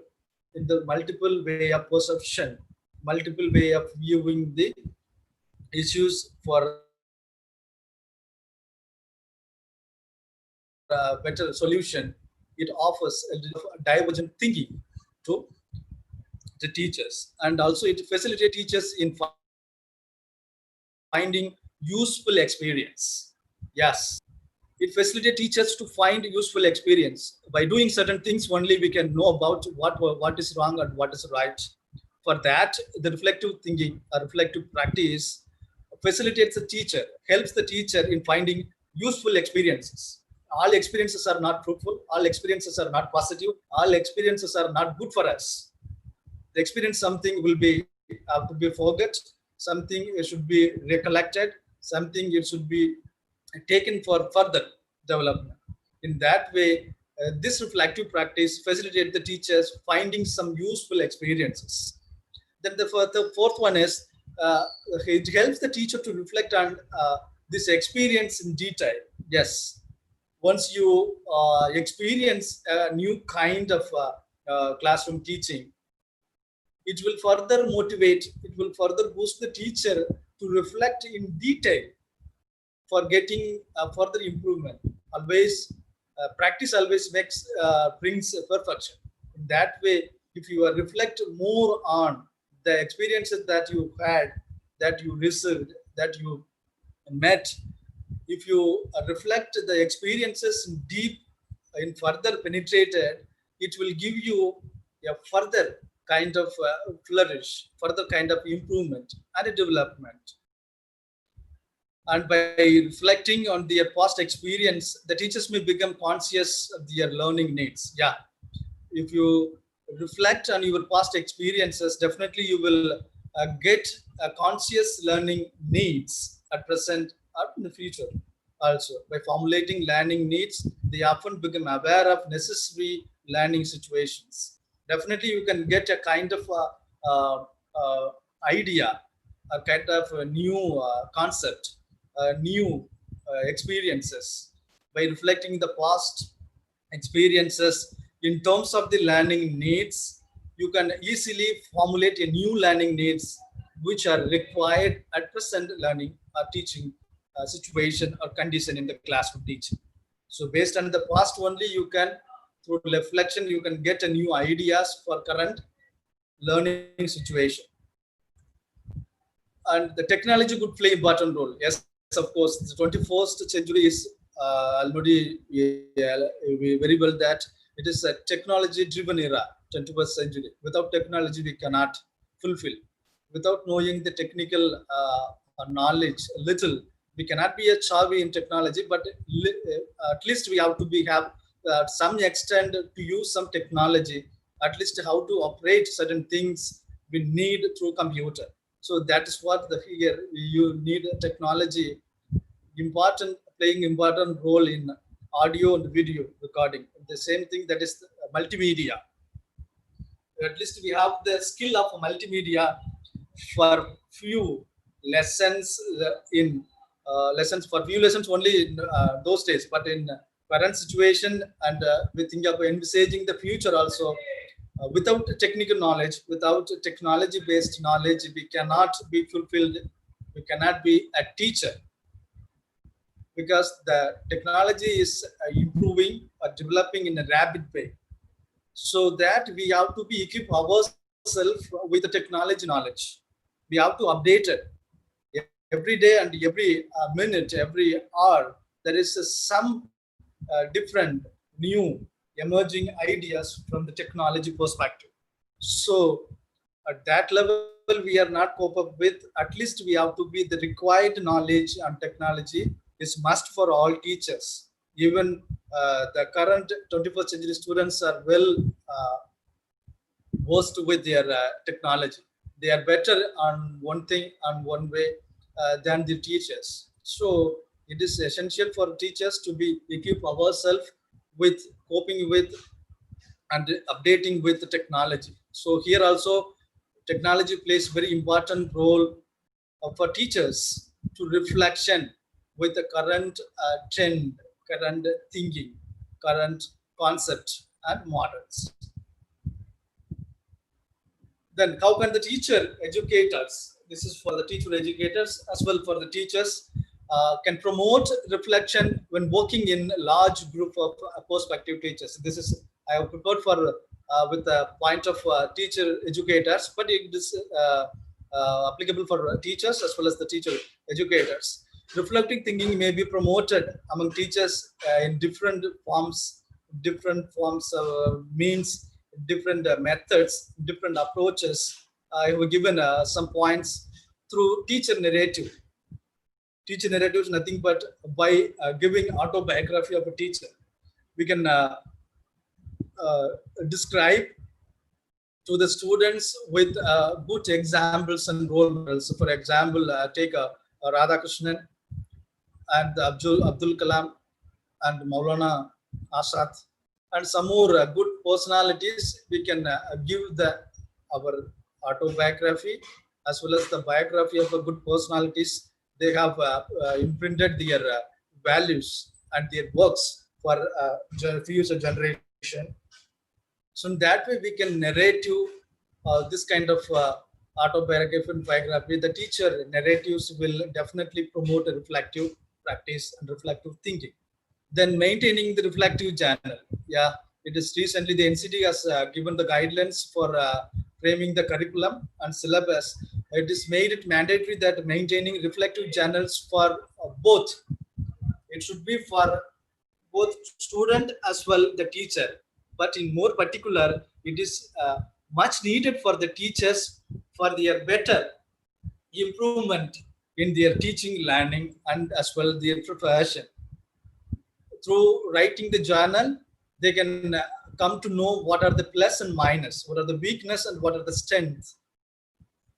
in the multiple way of perception, multiple way of viewing the issues for better solution. It offers a divergent thinking to the teachers, and also it facilitates teachers in finding useful experience. Yes, it facilitates teachers to find useful experience. By doing certain things only we can know about what is wrong and what is right. For that, the reflective thinking or reflective practice facilitates the teacher, helps the teacher in finding useful experiences. All experiences are not fruitful, all experiences are not positive, all experiences are not good for us. The experience, something will be have to be forget, something should be recollected, something it should be taken for further development. In that way, this reflective practice facilitates the teachers finding some useful experiences. Then the fourth one is it helps the teacher to reflect on this experience in detail. Yes, once you experience a new kind of classroom teaching, it will further motivate, it will further boost the teacher to reflect in detail for getting further improvement. Always, practice always brings perfection. In that way, if you reflect more on the experiences that you had, that you received, that you met, if you reflect the experiences in deep, in further penetrated, it will give you a further kind of flourish, further kind of improvement and a development. And by reflecting on their past experience, the teachers may become conscious of their learning needs. Yeah, if you reflect on your past experiences, definitely you will get a conscious learning needs at present or in the future. Also, by formulating learning needs, they often become aware of necessary learning situations. Definitely, you can get a kind of idea, a kind of a new concept, new experiences by reflecting the past experiences in terms of the learning needs. You can easily formulate a new learning needs which are required at present learning or teaching situation or condition in the classroom teaching. So based on the past only, you can, through reflection, you can get a new ideas for current learning situation. And the technology could play important role. Yes, of course, the 21st century is already very well that it is a technology-driven era, 21st century. Without technology, we cannot fulfill. Without knowing the technical knowledge, little, we cannot be a savvy in technology, but at least we have to have some extent to use some technology, at least how to operate certain things we need through computer. So that is what here you need a technology playing important role in audio and video recording. The same thing, that is multimedia. At least we have the skill of multimedia for few lessons lessons for few lessons only in those days, but in current situation, and we think of envisaging the future also. Without technical knowledge, without technology based knowledge, we cannot be fulfilled, we cannot be a teacher, because the technology is improving or developing in a rapid way, so that we have to be equip ourselves with the technology knowledge. We have to update it every day and every minute, every hour. There is some different new emerging ideas from the technology perspective. So at that level, we are not cope up with. At least we have to be the required knowledge on technology is must for all teachers. Even the current 21st century students are well versed with their technology. They are better on one thing, on one way than the teachers. So it is essential for teachers to be equip ourselves with coping with and updating with the technology. So here also technology plays very important role for teachers to reflection with the current trend, current thinking, current concept and models. Then how can the teacher educators, this is for the teacher educators as well for the teachers, can promote reflection when working in a large group of prospective teachers. This is I have prepared for with the point of teacher educators, but it is applicable for teachers as well as the teacher educators. Reflective thinking may be promoted among teachers in different forms means, different methods, different approaches. I have given some points through teacher narrative. Teacher narrative is nothing but by giving autobiography of a teacher. We can describe to the students with good examples and role models. So for example, take Radhakrishnan and Abdul Kalam and Maulana Asad and some more good personalities. We can give our autobiography as well as the biography of a good personalities. They have imprinted their values and their works for future generation. So in that way, we can narrate you this kind of autobiography and biography. The teacher narratives will definitely promote a reflective practice and reflective thinking. Then maintaining the reflective journal. Yeah, it is recently the NCT has given the guidelines for framing the curriculum and syllabus. It is made it mandatory that maintaining reflective journals for both. It should be for both student as well the teacher. But in more particular, it is much needed for the teachers for their better improvement in their teaching, learning, and as well their preparation. Through writing the journal, they can come to know what are the plus and minus, what are the weakness and what are the strengths.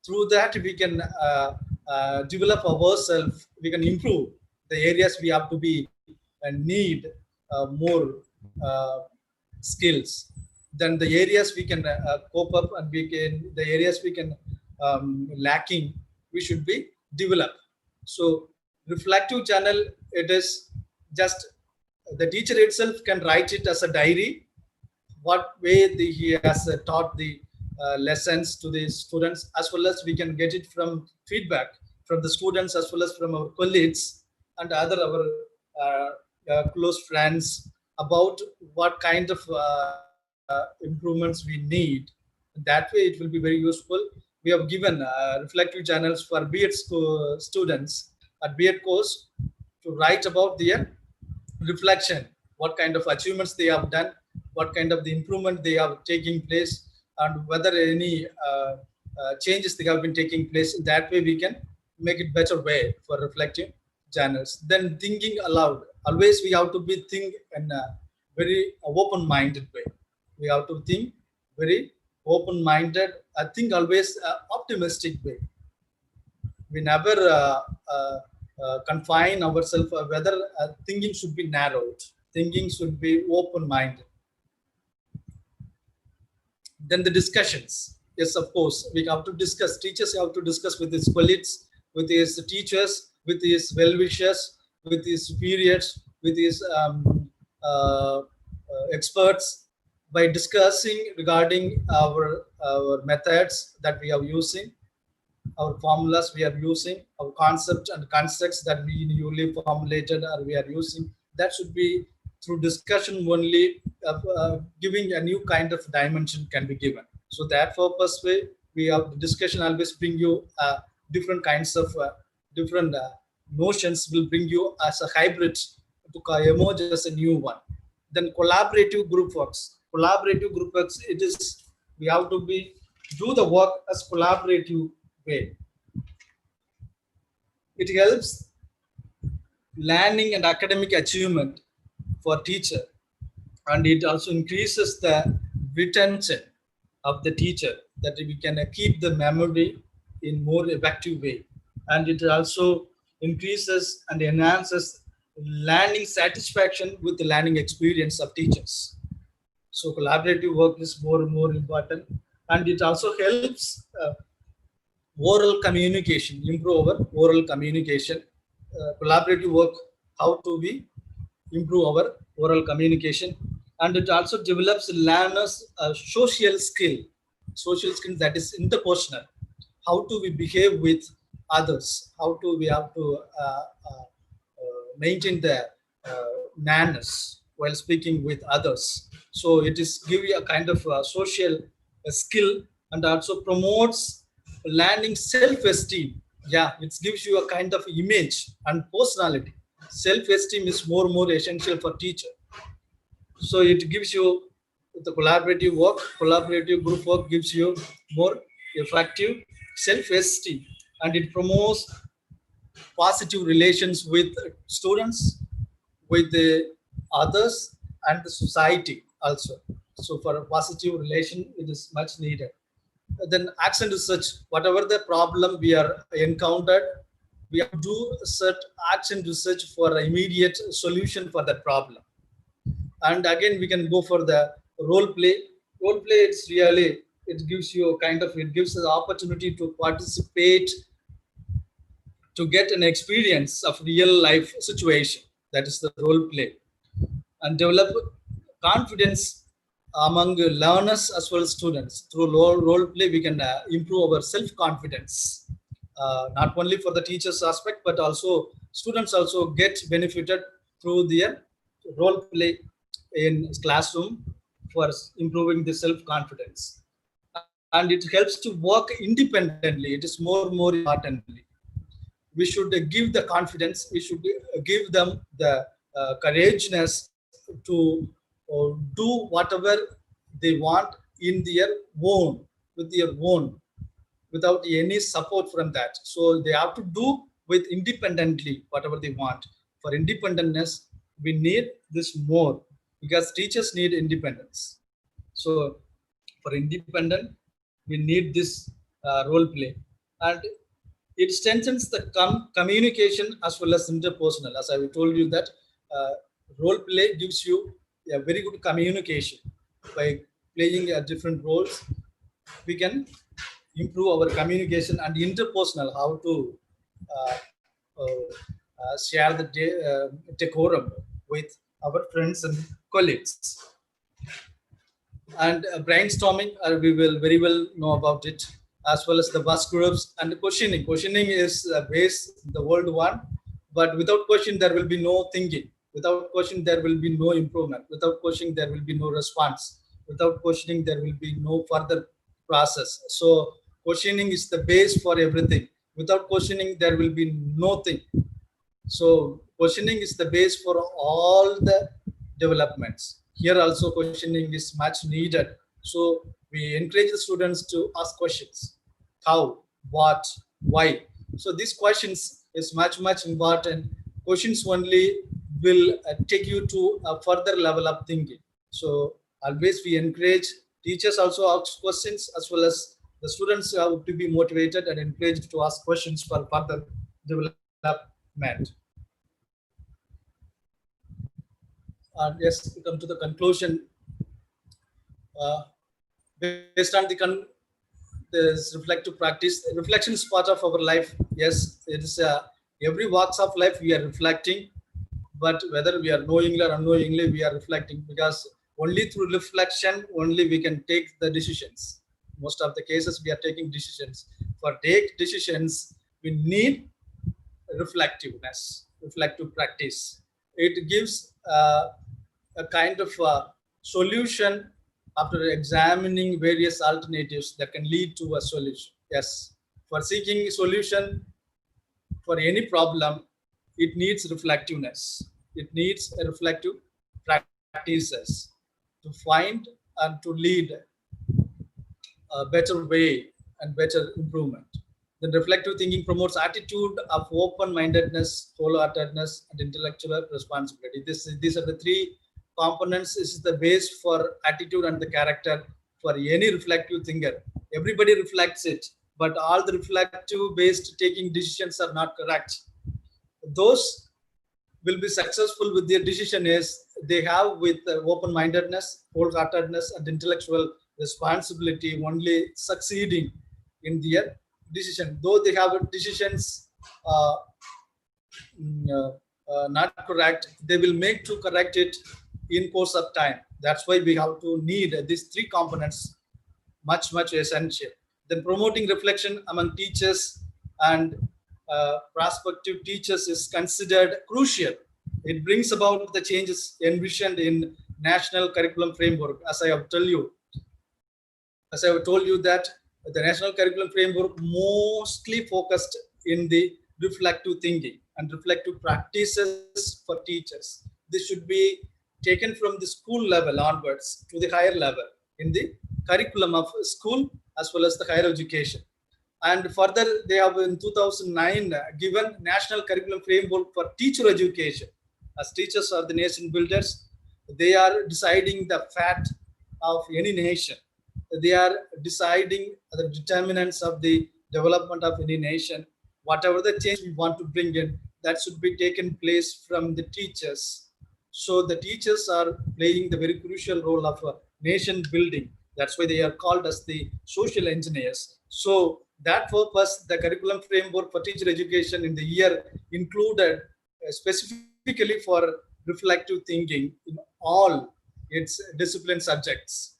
Through that, we can develop ourselves, we can improve the areas we have to be and need more skills. Then the areas we can cope up and we can, the areas we can lacking, we should be developed. So reflective journal, it is just the teacher itself can write it as a diary, what way he has taught the lessons to the students, as well as we can get it from feedback from the students as well as from our colleagues and other our close friends about what kind of improvements we need. That way it will be very useful. We have given reflective journals for B.Ed students at B.Ed course to write about their reflection, what kind of achievements they have done, what kind of the improvement they have taking place, and whether any changes they have been taking place. In that way, we can make it better way for reflective journals. Then thinking aloud. Always we have to be think in a very open-minded way. We have to think very open-minded. I think always optimistic way. We never confine ourselves whether thinking should be narrowed. Thinking should be open-minded. Then the discussions. Yes, of course, we have to discuss. Teachers have to discuss with his colleagues, with his teachers, with his well-wishers, with his superiors, with his experts, by discussing regarding our methods that we are using, our formulas we are using, our concepts and constructs that we newly formulated or we are using. That should be through discussion only, giving a new kind of dimension can be given. So that purpose way, we have discussion always bring you different kinds of different notions will bring you as a hybrid emerge as a new one. Then collaborative group works. Collaborative group works, it is, we have to do the work as collaborative way. It helps learning and academic achievement for teacher, and it also increases the retention of the teacher, that we can keep the memory in more effective way, and it also increases and enhances learning satisfaction with the learning experience of teachers. So collaborative work is more and more important, and it also helps oral communication, improve our oral communication. Collaborative work, how to we improve our oral communication, and it also develops learners social skill that is interpersonal. How do we behave with others? How do we have to maintain the manners while speaking with others? So it is give you a kind of social skill, and also promotes learning self-esteem. Yeah, it gives you a kind of image and personality. Self-esteem is more essential for teacher. So it gives you the collaborative group work gives you more effective self-esteem, and it promotes positive relations with students, with the others, and the society also. So for a positive relation, it is much needed. Then action research, whatever the problem we are encountered, we have to do such action research for immediate solution for that problem. And again, we can go for the role play. Role play, it's really, it gives you a kind of, it gives us the opportunity to participate, to get an experience of real life situation. That is the role play. And develop confidence among learners as well as students. Through role play, we can improve our self-confidence. Not only for the teachers aspect, but also students also get benefited through their role play in classroom for improving the self-confidence. And it helps to work independently. It is more importantly. We should give the confidence, we should give them the courageousness to do whatever they want in their own, with their own, without any support from that. So they have to do with independently whatever they want. For independence, we need this more, because teachers need independence. So for independent, we need this role play, and it strengthens the communication as well as interpersonal. As I told you that role play gives you a very good communication. By playing different roles, we can improve our communication and interpersonal, how to share the decorum with our friends and colleagues. And brainstorming, we will very well know about it, as well as the bus groups and questioning. Questioning is base the world one, but without question there will be no thinking. Without question there will be no improvement. Without questioning there will be no response. Without questioning there will be no further process. So questioning is the base for everything. Without questioning there will be nothing. So questioning is the base for all the developments. Here also questioning is much needed. So we encourage the students to ask questions. How, what, why? So these questions is much important. Questions only will take you to a further level of thinking. So always we encourage teachers also ask questions, as well as the students have to be motivated and encouraged to ask questions for further development. And yes, we come to the conclusion. Based on this reflective practice, reflection is part of our life. Yes, it is every walks of life we are reflecting, but whether we are knowingly or unknowingly, we are reflecting, because only through reflection only we can take the decisions. Most of the cases we are taking decisions. For take decisions, we need reflective practice. It gives a kind of solution after examining various alternatives that can lead to a solution. Yes, for seeking a solution for any problem, it needs reflectiveness. it needs a reflective practices to find and to lead a better way and better improvement. Then reflective thinking promotes attitude of open-mindedness, wholeheartedness, and intellectual responsibility. These are the three components. This is the base for attitude and the character for any reflective thinker. Everybody reflects it, but all the reflective-based taking decisions are not correct. Those will be successful with their decision is they have with open-mindedness, wholeheartedness, and intellectual responsibility only succeeding in their decision. Though they have decisions not correct, they will make to correct it in course of time. That's why we have to need these three components much essential. Then promoting reflection among teachers and prospective teachers is considered crucial. It brings about the changes envisioned in national curriculum framework. As I have told you that the national curriculum framework mostly focused in the reflective thinking and reflective practices for teachers. This should be taken from the school level onwards to the higher level in the curriculum of school as well as the higher education. And further, they have in 2009 given national curriculum framework for teacher education. As teachers are the nation builders, they are deciding the fate of any nation. They are deciding the determinants of the development of any nation. Whatever the change we want to bring in, that should be taken place from the teachers. So the teachers are playing the very crucial role of nation building. That's why they are called as the social engineers. So that purpose, the curriculum framework for teacher education in the year included specifically for reflective thinking in all its discipline subjects.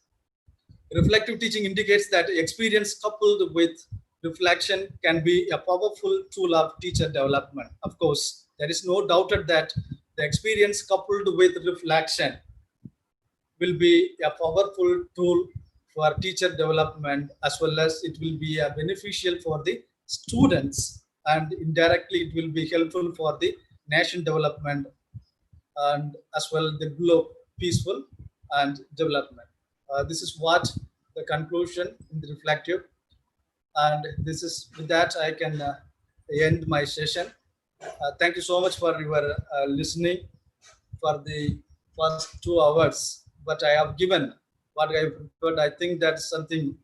Reflective teaching indicates that experience coupled with reflection can be a powerful tool of teacher development. Of course, there is no doubt that the experience coupled with reflection will be a powerful tool for teacher development, as well as it will be beneficial for the students, and indirectly it will be helpful for the nation development and as well the globe peaceful and development. This is what the conclusion in the reflective, and this is with that I can end my session. Thank you so much for your listening for the first 2 hours. But I have given what I prepared. I think that's something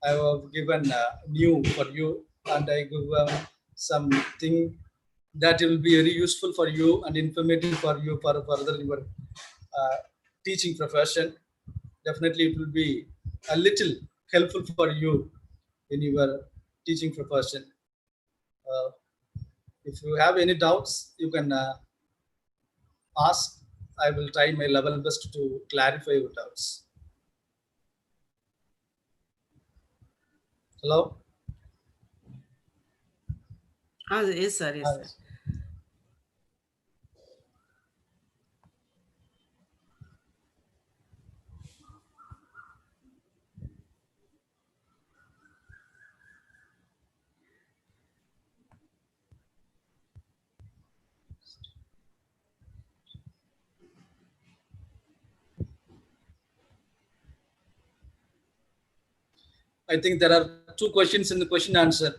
I have given new for you, and I give something that will be very useful for you and informative for you for further your teaching profession. Definitely, it will be a little helpful for you in your teaching profession. If you have any doubts, you can ask. I will try my level best to clarify your doubts. Hello? Yes, sir. Yes, sir. I think there are 2 questions in the question answer.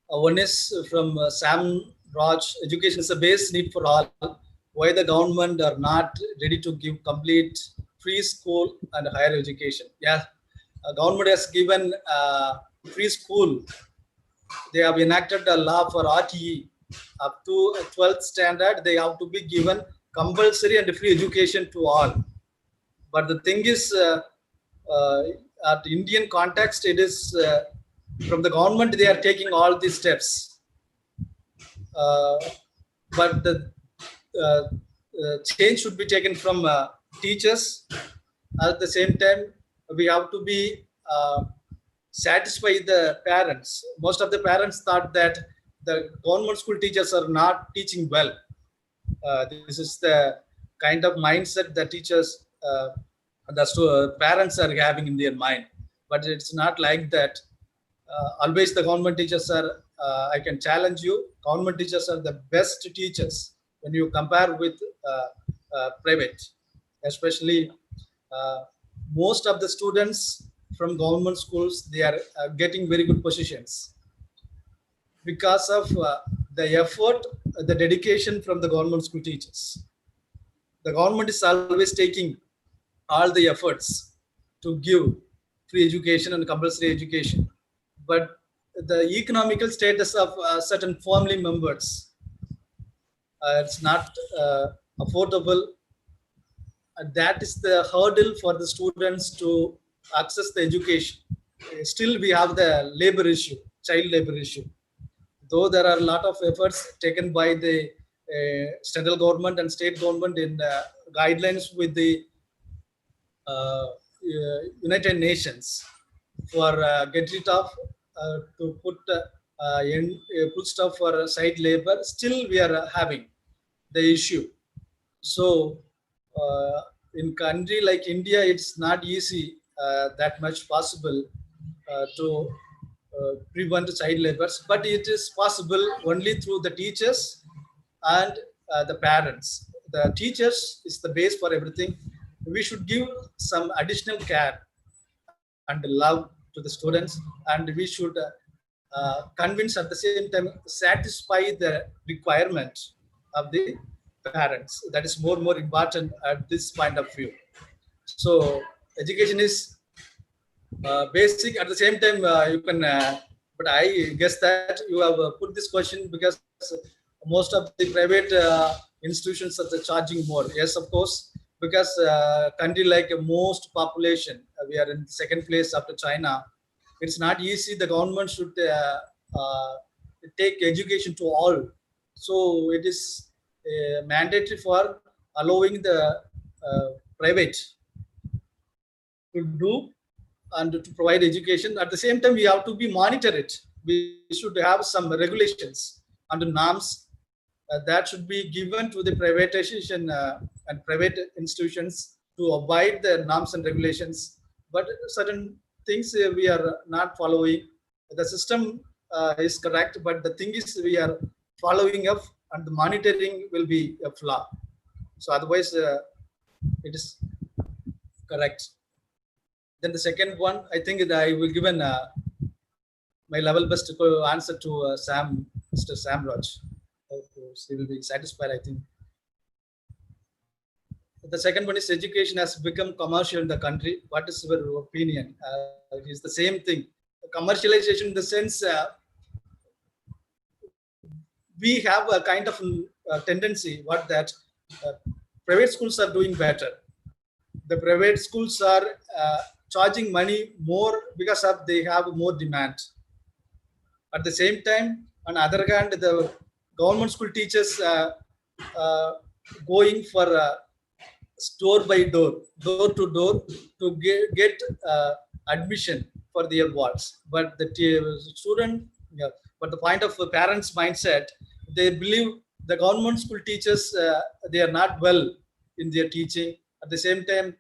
One is from Sam Raj. Education is a base need for all. Why the government are not ready to give complete free school and higher education? Yeah, government has given free school. They have enacted a law for RTE up to 12th standard. They have to be given compulsory and free education to all. But the thing is, at Indian context, it is from the government they are taking all these steps. But the change should be taken from teachers. At the same time, we have to be satisfy the parents. Most of the parents thought that the government school teachers are not teaching well. This is the kind of mindset that teachers, the parents are having in their mind. But it's not like that. Always the government teachers are, I can challenge you, government teachers are the best teachers when you compare with private, especially most of the students from government schools, they are getting very good positions because of the effort, the dedication from the government school teachers. The government is always taking all the efforts to give free education and compulsory education, but the economical status of certain family members, it's not affordable. That is the hurdle for the students to access the education. Still, we have the labor issue, child labor issue. Though there are a lot of efforts taken by the central government and state government in guidelines with the United Nations for get rid of to put put stuff for side labor, still we are having the issue. So in country like India, it's not easy that much possible to prevent child labors, but it is possible only through the teachers and the parents. The teachers is the base for everything. We should give some additional care and love to the students, and we should convince at the same time satisfy the requirement of the parents. That is more important at this point of view. So education is basic. At the same time, you can. But I guess that you have put this question because most of the private institutions are charging more. Yes, of course, because country like most population, we are in second place after China. It's not easy. The government should take education to all. So it is mandatory for allowing the private to do and to provide education. At the same time, we have to be monitor it. We should have some regulations and norms that should be given to the privatization and private institutions to abide the norms and regulations. But certain things we are not following. The system is correct, but the thing is we are following up and the monitoring will be a flaw. So otherwise it is correct. Then the second one, I think that I will give my level best to answer to Sam, Mr. Sam Raj. He will be satisfied, I think. The second one is education has become commercial in the country. What is your opinion? It is the same thing. Commercialization in the sense we have a kind of tendency what that private schools are doing better. The private schools are charging money more because of they have more demand. At the same time, on the other hand, the government school teachers going for door by door, door to door to get admission for their wards. But the student, but the point of the parents' mindset, they believe the government school teachers, they are not well in their teaching. At the same time,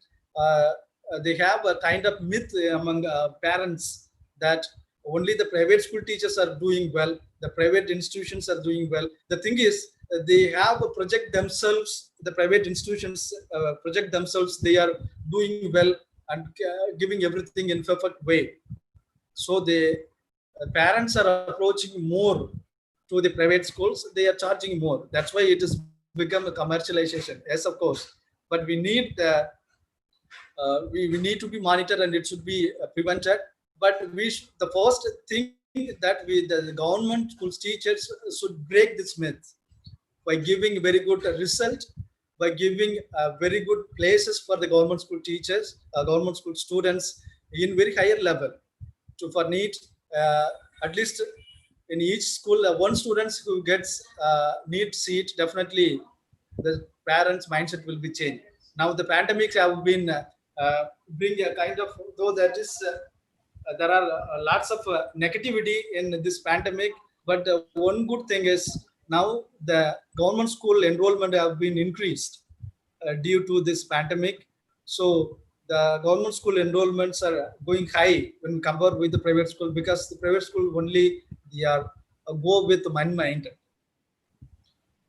they have a kind of myth among parents that only the private school teachers are doing well, the private institutions are doing well. The thing is, they have a project themselves, the private institutions project themselves, they are doing well and giving everything in perfect way. So the parents are approaching more to the private schools, they are charging more. That's why it has become a commercialization. Yes, of course, but we need we need to be monitored and it should be prevented. But the first thing that the government schools teachers should break this myth by giving very good result, by giving very good places for the government school teachers, government school students in very higher level. For NEET, at least in each school, one student who gets NEET seat, definitely the parents' mindset will be changed. Now the pandemics have been bring a kind of, though that is there are lots of negativity in this pandemic, but one good thing is now the government school enrollment have been increased due to this pandemic. So the government school enrollments are going high when compared with the private school, because the private school only they are go with one mind.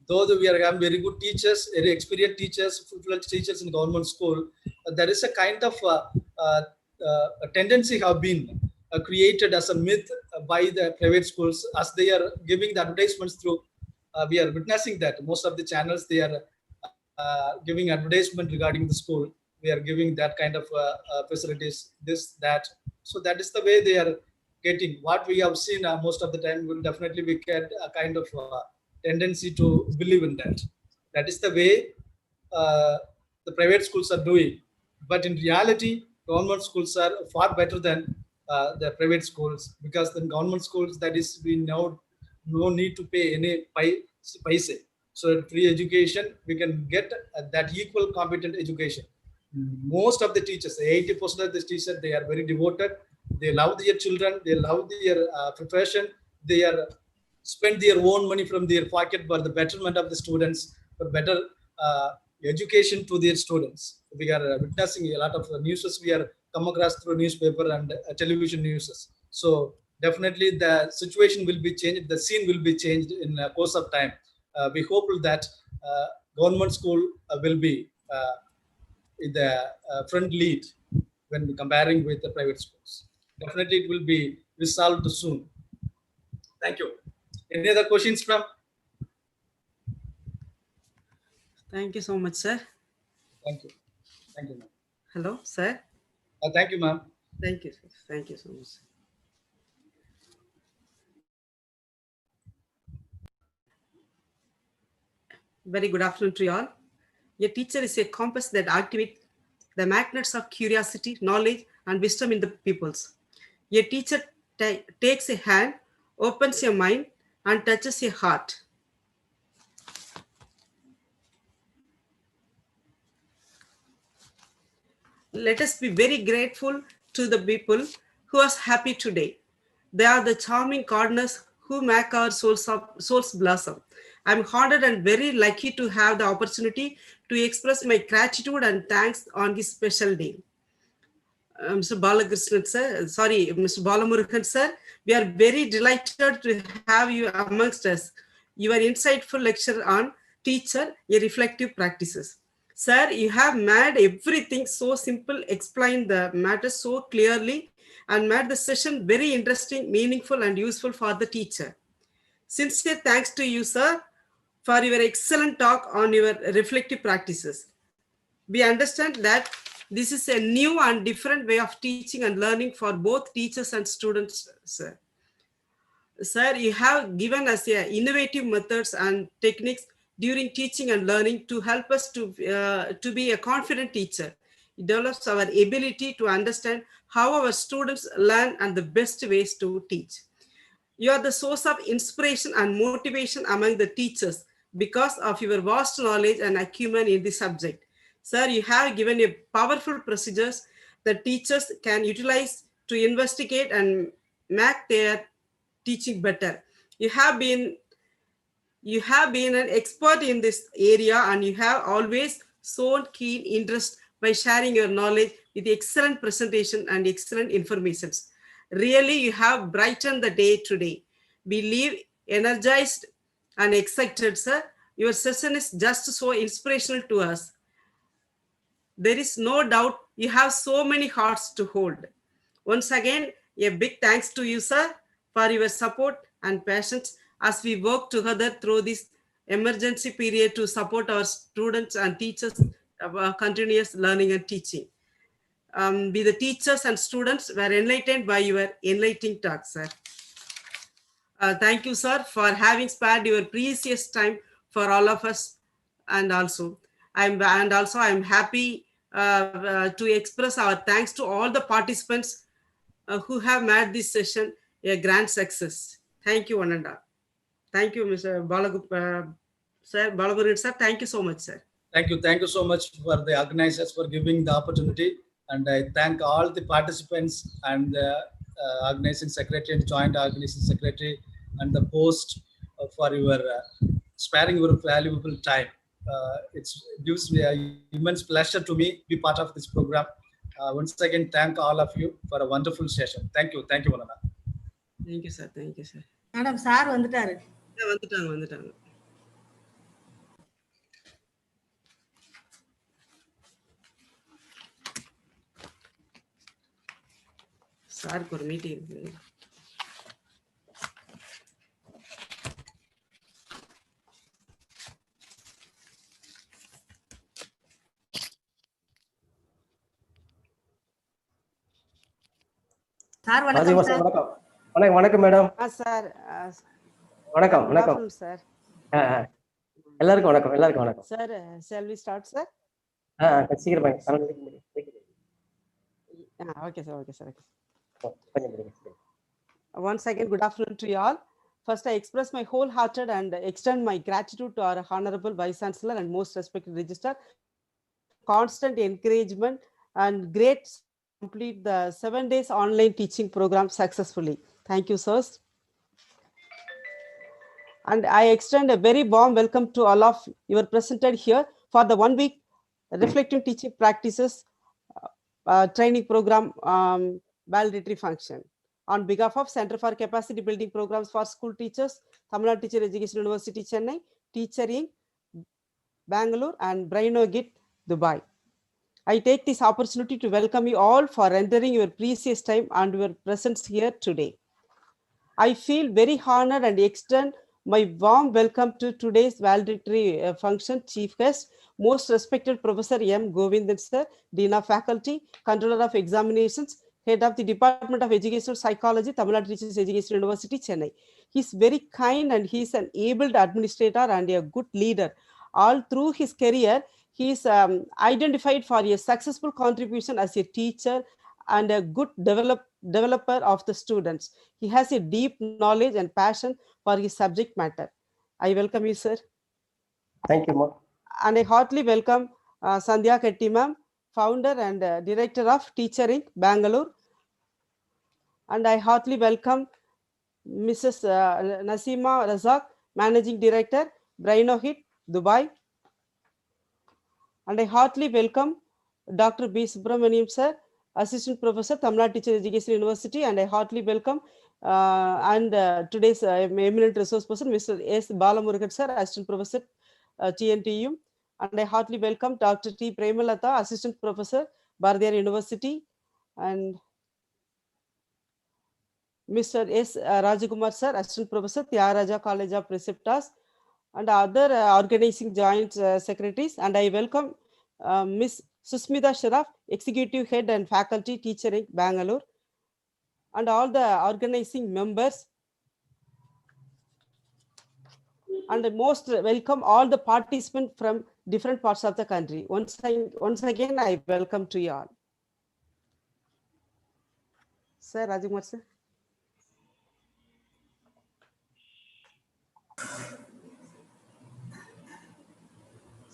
though we are having very good teachers, very experienced teachers, full-fledged teachers in government school, there is a kind of a tendency have been created as a myth by the private schools as they are giving the advertisements through. We are witnessing that most of the channels, they are giving advertisement regarding the school. We are giving that kind of facilities, this, that. So that is the way they are getting. What we have seen most of the time will definitely we get a kind of tendency to believe in that. That is the way the private schools are doing. But in reality, government schools are far better than the private schools, because in government schools, that is, we now no need to pay any paise. So free education, we can get that equal competent education. Most of the teachers, 80% of the teachers, they are very devoted. They love their children. They love their profession. They are spend their own money from their pocket for the betterment of the students, for better education to their students. We are witnessing a lot of news we are come across through newspaper and television news. So definitely the situation will be changed. The scene will be changed in the course of time. We hope that government school will be in the front lead when comparing with the private schools. Definitely it will be resolved soon. Thank you. Any other questions from? Thank you so much, sir. Thank you. Thank you, ma'am. Hello, sir. Thank you, ma'am. Thank you, sir. Thank you so much. Very good afternoon to you all. A teacher is a compass that activates the magnets of curiosity, knowledge, and wisdom in the pupils. A teacher takes a hand, opens your mind, and touches your heart. Let us be very grateful to the people who are happy today. They are the charming gardeners who make our souls blossom. I'm honored and very lucky to have the opportunity to express my gratitude and thanks on this special day. Mr. Balakrishnan sir, Mr. Balamurugan sir, we are very delighted to have you amongst us. Your insightful lecture on teacher, a reflective practices. Sir, you have made everything so simple, explained the matter so clearly, and made the session very interesting, meaningful, and useful for the teacher. Sincere thanks to you, sir, for your excellent talk on your reflective practices. We understand that this is a new and different way of teaching and learning for both teachers and students, sir. Sir, you have given us innovative methods and techniques during teaching and learning to help us to be a confident teacher. It develops our ability to understand how our students learn and the best ways to teach. You are the source of inspiration and motivation among the teachers because of your vast knowledge and acumen in this subject. Sir, you have given a powerful procedures that teachers can utilize to investigate and make their teaching better. You have been an expert in this area, and you have always shown keen interest by sharing your knowledge with excellent presentation and excellent information. Really, you have brightened the day today. We leave energized and excited, sir. Your session is just so inspirational to us. There is no doubt you have so many hearts to hold. Once again, a big thanks to you, sir, for your support and patience as we work together through this emergency period to support our students and teachers' continuous learning and teaching. We, the teachers and students, were enlightened by your enlightening talk, sir. Thank you, sir, for having spared your precious time for all of us. And also, I'm happy to express our thanks to all the participants who have made this session a grand success. Thank you, one and all. Thank you, Mr. Balagurin, sir. Thank you so much, sir. Thank you so much for the organizers for giving the opportunity. And I thank all the participants and the organizing secretary and joint organizing secretary and the host for your sparing your valuable time. It gives me an immense pleasure to be part of this program. Once again, thank all of you for a wonderful session. Thank you, Vanana. Thank you, sir. Thank you, sir. Madam, sir, வந்துட்டாரு. வந்துட்டாங்க. சாருக்கு ஒரு meeting இருக்கு. Sir வணக்கம் sir. வணக்கம் வணக்கம் வணக்கம் madam. Sir வணக்கம் good வணக்கம் afternoon, sir. எல்லாருக்கும் வணக்கம் எல்லாருக்கும் வணக்கம். Sir, shall we start, sir? சீக்கிரமா Okay, sir. Okay, sir. கொஞ்சம். Once again, good afternoon to you all. First, I express my wholehearted and extend my gratitude to our Honorable Vice Chancellor and most respected Registrar. Constant encouragement and great complete the 7 days online teaching program successfully. Thank you, sirs. And I extend a very warm welcome to all of you are presented here for the 1 week reflective teaching practices training program valedictory function. On behalf of Center for Capacity Building Programs for School Teachers, Tamil Nadu Teacher Education University, Chennai, Teacher Inc., Bangalore, and Brainogit, Dubai. I take this opportunity to welcome you all for rendering your precious time and your presence here today. I feel very honored and extend my warm welcome to today's valedictory function chief guest, most respected Professor M. Govindan sir, Dean of Faculty, Controller of Examinations, Head of the Department of Educational Psychology, Tamil Nadu Teachers Education University, Chennai. He is very kind and he is an able administrator and a good leader. All through his career, he is identified for a successful contribution as a teacher and a good developer of the students. He has a deep knowledge and passion for his subject matter. I welcome you, sir. Thank you, ma'am. And I heartily welcome Sandhya Ketty ma'am, founder and director of Teacher Inc., Bangalore. And I heartily welcome Mrs. Nasima Razak, managing director, Brainohit, Dubai. And I heartily welcome Dr. B. Subramaniam sir, Assistant Professor, Tamil Nadu Teacher Education University, and I heartily welcome today's eminent resource person, Mr. S. Balamurugan sir, Assistant Professor, TNTU, and I heartily welcome Dr. T. Premalata, Assistant Professor, Bardiyar University, and Mr. S. Rajakumar sir, Assistant Professor, Tyagaraja College of Preceptors, and other organizing joint secretaries, and I welcome Ms. Susmita Sharaf, Executive Head and Faculty, Teacher Inc., Bangalore, and all the organizing members. And most welcome all the participants from different parts of the country. Once again, I welcome to you all. Sir, Rajkumar sir.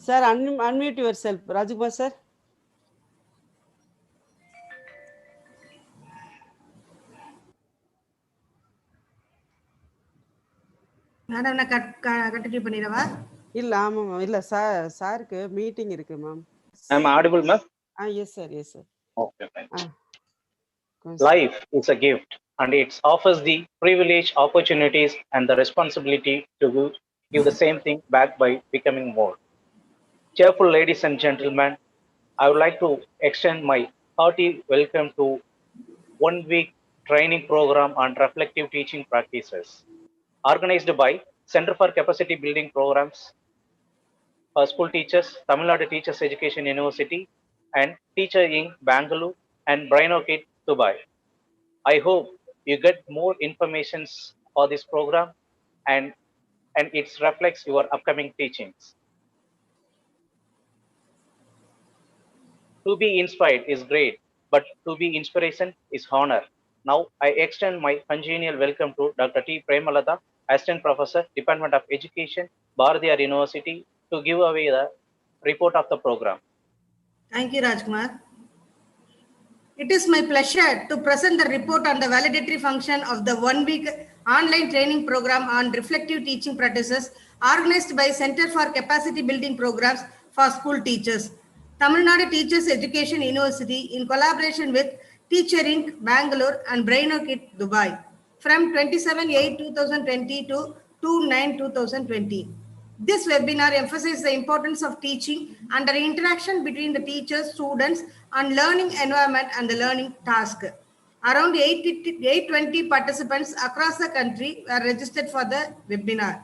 Sir, unmute yourself, Rajkumar sir. Madam நான் continue பண்ணிடவா? இல்ல ஆமா இல்ல சாருக்கு meeting இருக்கு ma'am. I'm audible, ma'am? Yes sir, yes sir. Okay, thanks. Life is a gift and it offers the privilege, opportunities and the responsibility to give the same thing back by becoming more. Cheerful ladies and gentlemen, I would like to extend my hearty welcome to 1 week training program on reflective teaching practices organized by Center for Capacity Building Programs for School Teachers, Tamil Nadu Teachers Education University, and Teacher Inc., Bangalore, and Brainokit, Dubai. I hope you get more information for this program and it reflects your upcoming teachings. To be inspired is great, but to be inspiration is honor. Now, I extend my congenial welcome to Dr. T. Premalata, Assistant Professor, Department of Education, Bardiyar University, to give away the report of the program. Thank you, Rajkumar. It is my pleasure to present the report on the valedictory function of the 1 week online training program on reflective teaching practices organized by Center for Capacity Building Programs for School Teachers, Tamil Nadu Teachers Education University, in collaboration with Teacher Inc., Bangalore, and Brainokit, Dubai, from 27/8/2020 to 2/9/2020. This webinar emphasizes the importance of teaching and the interaction between the teachers, students, and learning environment and the learning task. Around 820 participants across the country were registered for the webinar.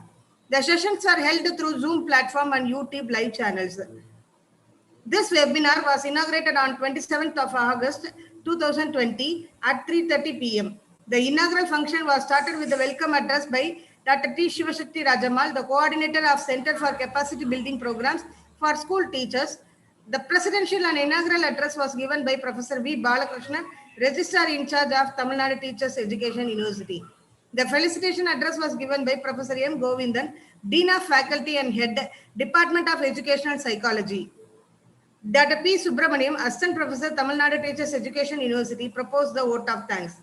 The sessions are held through Zoom platform and YouTube live channels. This webinar was inaugurated on 27th of August 2020 at 3:30 p.m. The inaugural function was started with the welcome address by Dr. T. Shivashakti Rajamal, the coordinator of Center for Capacity Building Programs for School Teachers. The presidential and inaugural address was given by Professor V. Balakrishnan, Registrar in charge of Tamil Nadu Teachers Education University. The felicitation address was given by Professor M. Govindan, Dean of Faculty and Head, Department of Educational Psychology. Dr. P. Subramaniam, Assistant Professor, Tamil Nadu Teachers Education University, proposed the vote of thanks.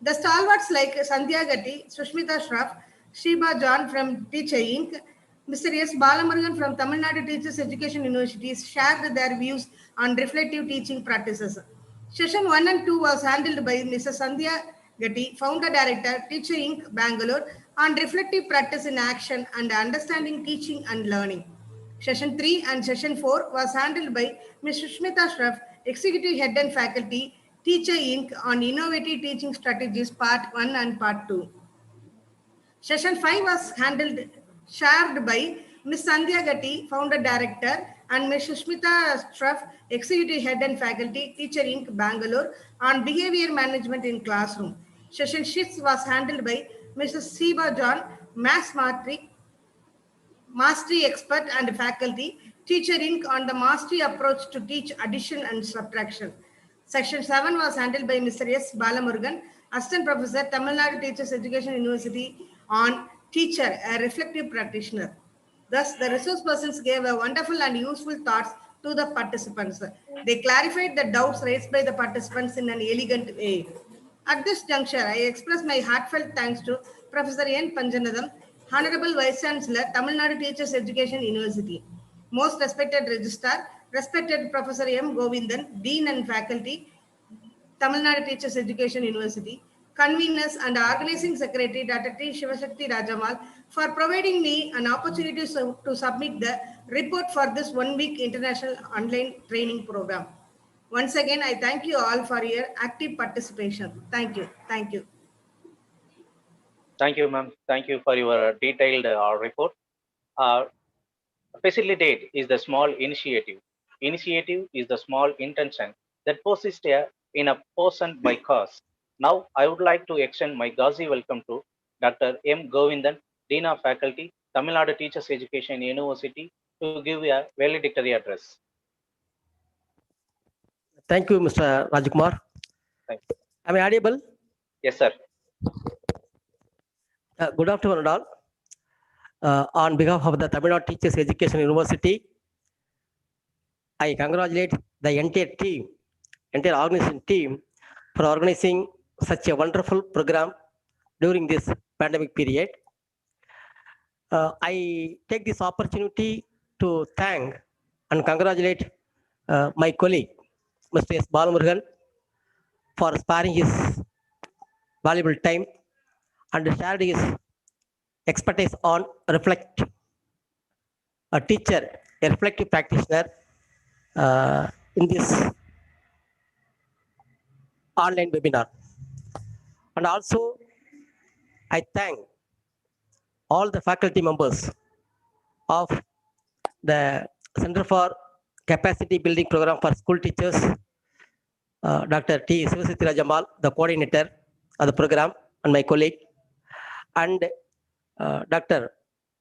The stalwarts like Sandhya Gatti, Sushmita Shroff, Sheba John from Teacher Inc., Mr. S. Balamurugan from Tamil Nadu Teachers Education University shared their views on reflective teaching practices. Session 1 and 2 was handled by Mrs. Sandhya Gatti, Founder Director, Teacher Inc., Bangalore, on reflective practice in action and understanding teaching and learning. Session 3 and Session 4 was handled by Ms. Sushmita Shroff, Executive Head and Faculty, Teacher Inc. on Innovative Teaching Strategies Part 1 and Part 2. Session 5 was shared by Ms. Sandhya Gatti, Founder Director, and Ms. Sushmita Shroff, Executive Head and Faculty, Teacher Inc., Bangalore, on Behavior Management in Classroom. Session 6 was handled by Mrs. Sheba John, Mastery Expert and Faculty, Teacher Inc. on the Mastery Approach to Teach Addition and Subtraction. Section 7 was handled by Mr. S. Balamurugan, Assistant Professor, Tamil Nadu Teachers Education University, on Teacher, a Reflective Practitioner. Thus, the resource persons gave a wonderful and useful thoughts to the participants. They clarified the doubts raised by the participants in an elegant way. At this juncture, I express my heartfelt thanks to Professor N. Panjanadam, Honorable Vice Chancellor, Tamil Nadu Teachers Education University, Most Respected Registrar, Respected Professor M. Govindan, Dean and Faculty, Tamil Nadu Teachers Education University, Conveners and Organizing Secretary, Dr. T. Shivashakti Rajamal, for providing me an opportunity to submit the report for this one-week international online training program. Once again, I thank you all for your active participation. Thank you. Thank you. Thank you, ma'am. Thank you for your detailed report. Facilitate is the small initiative. Initiative is the small intention that persists in a person by cause. Now, I would like to extend my Gazi welcome to Dr. M. Govindan, Dean of Faculty, Tamil Nadu Teachers Education University, to give a valedictory address. Thank you, Mr. Rajkumar. Thank you. Am I audible? Yes, sir. Good afternoon, all. On behalf of the Tamil Nadu Teachers Education University, I congratulate the entire team, entire organization team, for organizing such a wonderful program during this pandemic period. I take this opportunity to thank and congratulate my colleague, Mr. S. Balamurugan, for sparing his valuable time and shared his expertise on reflect, a teacher, a reflective practitioner in this online webinar. And also, I thank all the faculty members of the Center for Capacity Building Program for School Teachers, Dr. T. Shivashakti Rajamal, the coordinator of the program, and my colleague, and Dr.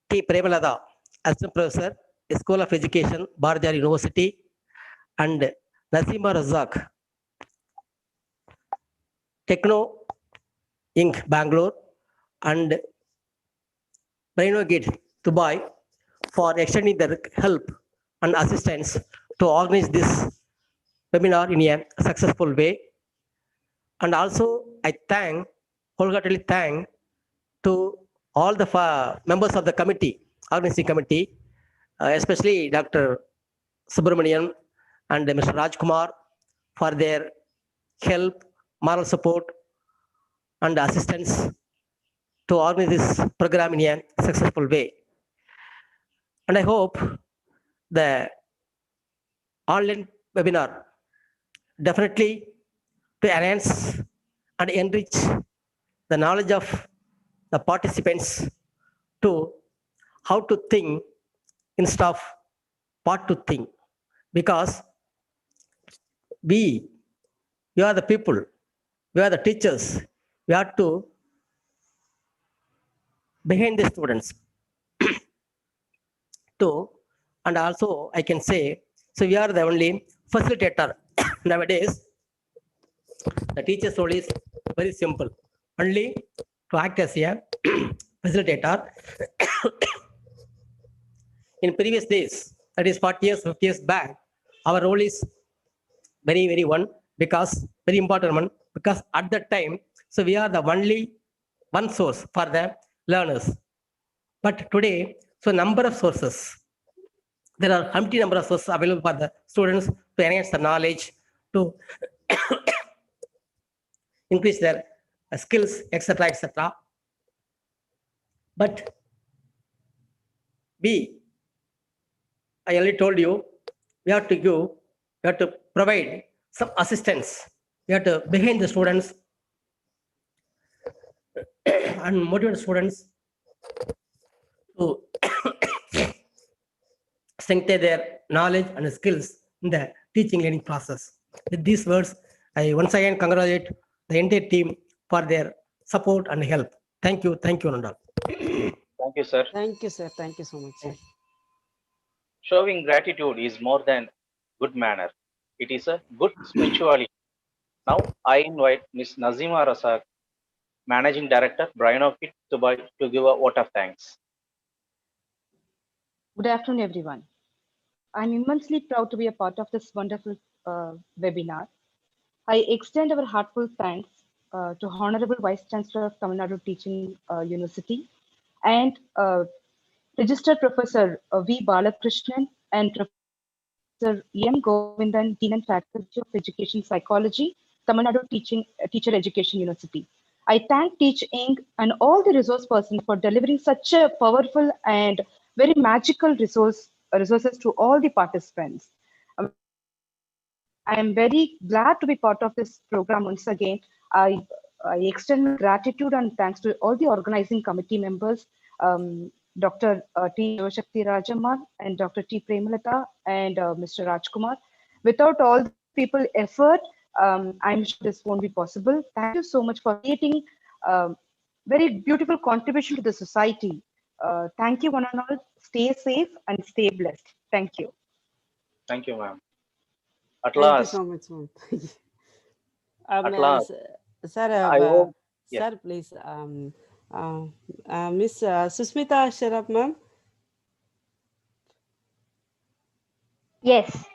T. Premalada, Assistant Professor, School of Education, Bharadwaj University, and Nasima Razak, Techno Inc., Bangalore, and Brainogate, Dubai, for extending their help and assistance to organize this webinar in a successful way. And also, I wholeheartedly thank to all the members of the committee, organizing committee, especially Dr. Subramanian and Mr. Rajkumar, for their help, moral support, and assistance to organize this program in a successful way. And I hope the online webinar definitely to enhance and enrich the knowledge of the participants to how to think instead of what to think. Because we are the people, we are the teachers, we have to behind the students too. And also I can say, so we are the only facilitator. Nowadays, the teacher's role is very simple, only to act as a facilitator. In previous days, that is 40 years, 50 years back, our role is very, very very important one, because at that time, so we are the only one source for the learners. But today, so number of sources, there are empty number of sources available for the students to enhance the knowledge, to increase their skills, etc., etc. But I already told you, we have to provide some assistance. We have to behind the students and motivate students to strengthen their knowledge and skills in the teaching learning process. With these words, I once again congratulate the entire team for their support and help. Thank you, Nandal. Thank you, sir. Thank you, sir. Thank you so much, sir. Showing gratitude is more than good manner. It is a good spirituality. Now I invite Ms. Nazima Rasak, Managing Director, Brian of It, Dubai, to give a vote of thanks. Good afternoon, everyone. I'm immensely proud to be a part of this wonderful webinar. I extend our heartfelt thanks to Honorable Vice Chancellor of Tamil Nadu Teaching University and Registered Professor V. Balakrishnan and Professor M. Govindan, Dean and Faculty of Education Psychology, Tamil Nadu Teacher Education University. I thank Teach Inc. and all the resource persons for delivering such a powerful and very magical resources to all the participants. I am very glad to be part of this program once again. I extend my gratitude and thanks to all the organizing committee members, Dr. T. Shivashakti Rajamal and Dr. T. Premalata and Mr. Rajkumar. Without all the people effort, I'm sure this won't be possible. Thank you so much for creating very beautiful contribution to the society. Thank you one and all. Stay safe and stay blessed. Thank you. Thank you, ma'am. At Thank last, you so much, ma'am. At last, Sir, yeah. sir, please, Miss Susmita Sharaf, ma'am. Yes.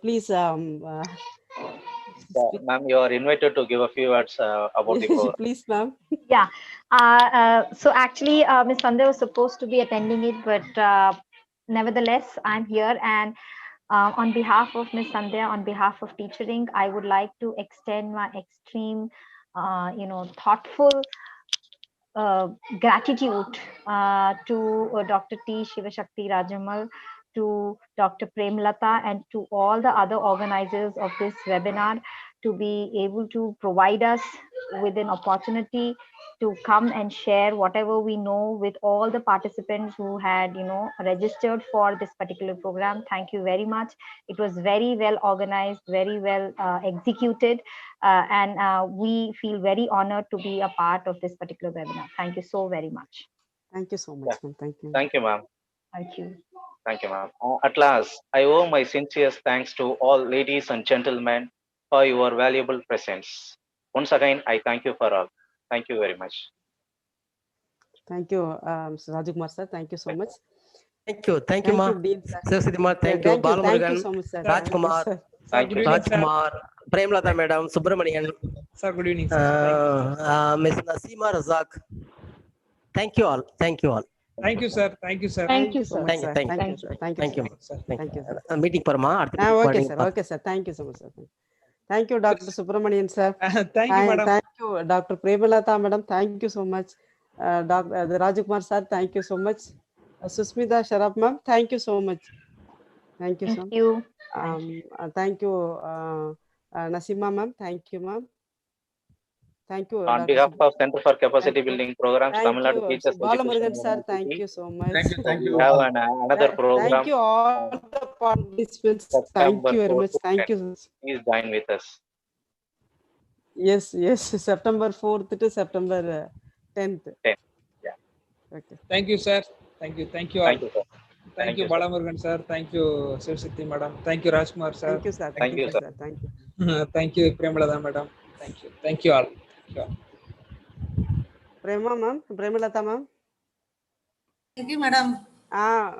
Please, Ma'am, you are invited to give a few words about the program. please, ma'am. Yeah. So actually, Ms. Sandhya was supposed to be attending it, but nevertheless, I'm here. And on behalf of Ms. Sandhya, on behalf of Teachering, I would like to extend my extreme, thoughtful gratitude to Dr. T. Shivashakti Rajamal, to Dr. Premalata, and to all the other organizers of this webinar to be able to provide us with an opportunity to come and share whatever we know with all the participants who had, registered for this particular program. Thank you very much. It was very well organized, very well executed, and we feel very honored to be a part of this particular webinar. Thank you so very much. Thank you so much, ma'am. Thank you. Thank you, ma'am. Thank you. Thank you, ma'am. At last, I owe my sincerest thanks to all ladies and gentlemen for your valuable presence. Once again, I thank you for all. Thank you very much. Thank you, Mr. Rajkumar, sir. Thank you so much. Thank you, ma. Dean, sir. Saraswati, thank you, Thank you Balamurugan, so much, sir. Rajkumar, Thank you, sir. Thank you. Rajkumar, Premalata Madam, Subramanian, Sir, good evening, sir. Ms. Nasima Razak. Thank you all. Thank you all. Thank you, sir. Thank you, sir. Thank you, so sir. much, Thank you, sir. thank you. Thank you, sir. Thank you, Thank you, sir. ma. Thank you, sir. Meeting for ma. Okay, sir. Okay, sir. Thank you so much, sir. Thank you, Dr. Subramanian, sir. Thank you, madam. Thank you, Dr. Premalata, madam. Thank you so much. Dr. Rajkumar, sir. Thank you so much. Susmita Sharaf, ma'am. Thank you so much. Thank you, sir. Thank you. Thank you, Nasima, ma'am. Thank you, ma'am. Thank you, On Dr. behalf Subbu. of Center for Capacity Thank you. Building Programs, Thank Tamil Nadu you, Teachers Balamurugan Education sir. Thank University, you so much. Thank we you have all. another program Thank you all the participants. Thank September you very 4 much. to Thank 10. you. Please join with us. Yes, yes. September 4th to September 10th. 10. Yeah. Okay. Thank you, sir. Thank you. Thank you all. Thank you, sir. Thank you, sir. Balamurugan sir. Thank you, Sivasakti madam. Thank you, Rajkumar sir. Thank you, sir. Thank you, sir. Thank you. Thank you, Premlata madam. Thank you. Thank you all. Thank you all. Prema ma'am, Premalata ma'am. Thank you, madam.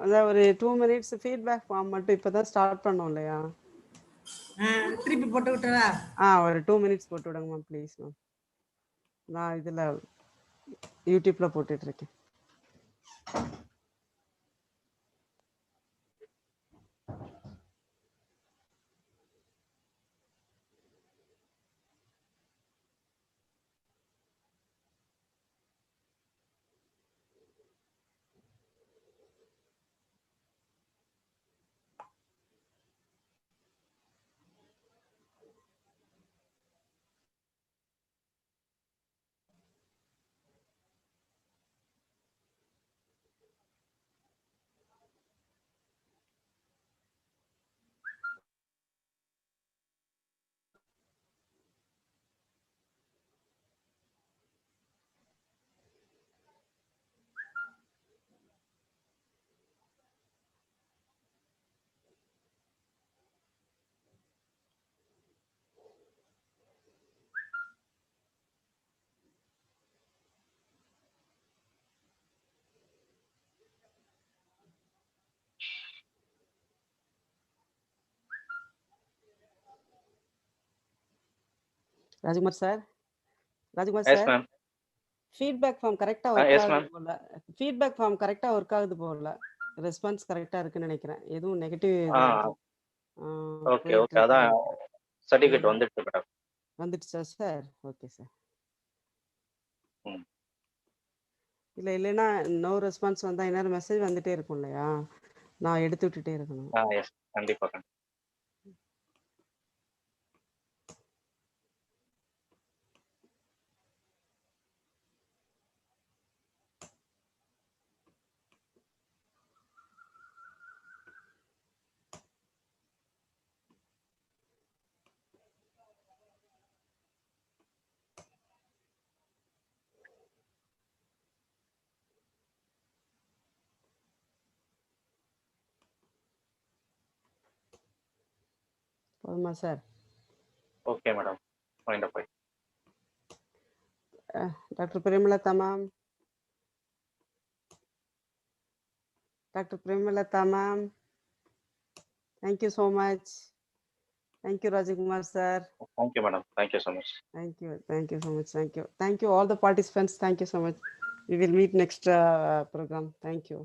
அதான் ஒரு 2 minutes feedback form மட்டும் இப்பதான் start பண்ணோம் இல்லையா? திருப்பி போட்டு விட்டுறா? ஒரு 2 minutes போட்டு விடுங்க மேம் ப்ளீஸ் மேம். நான் இதுல யூடியூப்ல போட்டுட்டு இருக்கேன். Rajkumar sir. Yes, ma'am. Feedback form கரெக்டா ஒர்க் Yes, ஆகுது ma'am. போல. ஃபீட்பேக் ஃபார்ம் கரெக்டா ஒர்க் ஆகுது போல. ரெஸ்பான்ஸ் கரெக்டா இருக்குன்னு நினைக்கிறேன். எதுவும் நெகட்டிவ் ஓகே, ஓகே. அதான் சர்டிஃபிகேட் வந்துட்டு மேடம். வந்துடுச்சா சார்? Okay sir. ம். இல்லைன்னா நோ ரெஸ்பான்ஸ் வந்தா இன்னொரு மெசேஜ் வந்துட்டே இருக்கும் இல்லையா? நான் எடுத்து விட்டுட்டே இருக்கணும். எஸ், கண்டிப்பா. போதுமா சார்? Okay madam. மைண்ட் போய். Doctor Premalatha ma'am. Dr. Premalata ma'am. Thank you so much. Thank you, Rajakumar sir. Thank you, madam. Thank you so much. Thank you. Thank you so much. Thank you. Thank you, all the participants. Thank you so much. We will meet next program. Thank you.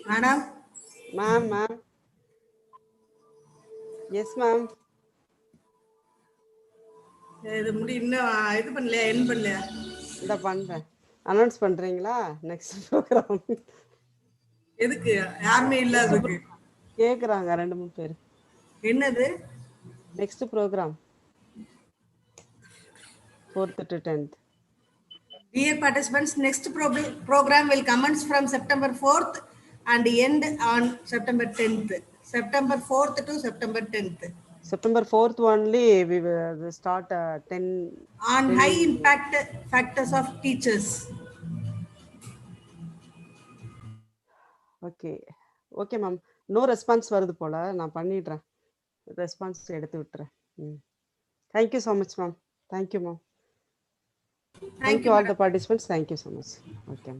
Madam. Ma'am. Yes, ma'am. இது முடி இன்னும் இது பண்ணலையா? என் பண்ணலையா? இந்த பண்றேன். Announce பண்றீங்களா next program? எதுக்கு? யாருமே இல்ல அதுக்கு. கேக்குறாங்க 2-3 பேர். என்னது? Next program 4th to 10th. Dear participants, next program will commence from September 4th and end on September 10th. September 4th to September 10th. September 4th only we will start 10 on 10 high impact factors of teachers. Okay ma'am. No response வருது போல. நான் பண்ணிடுறேன். Response எடுத்து விட்டுறேன். Thank you so much ma'am. Thank you ma'am. Thank you all the participants. Thank you so much. Okay.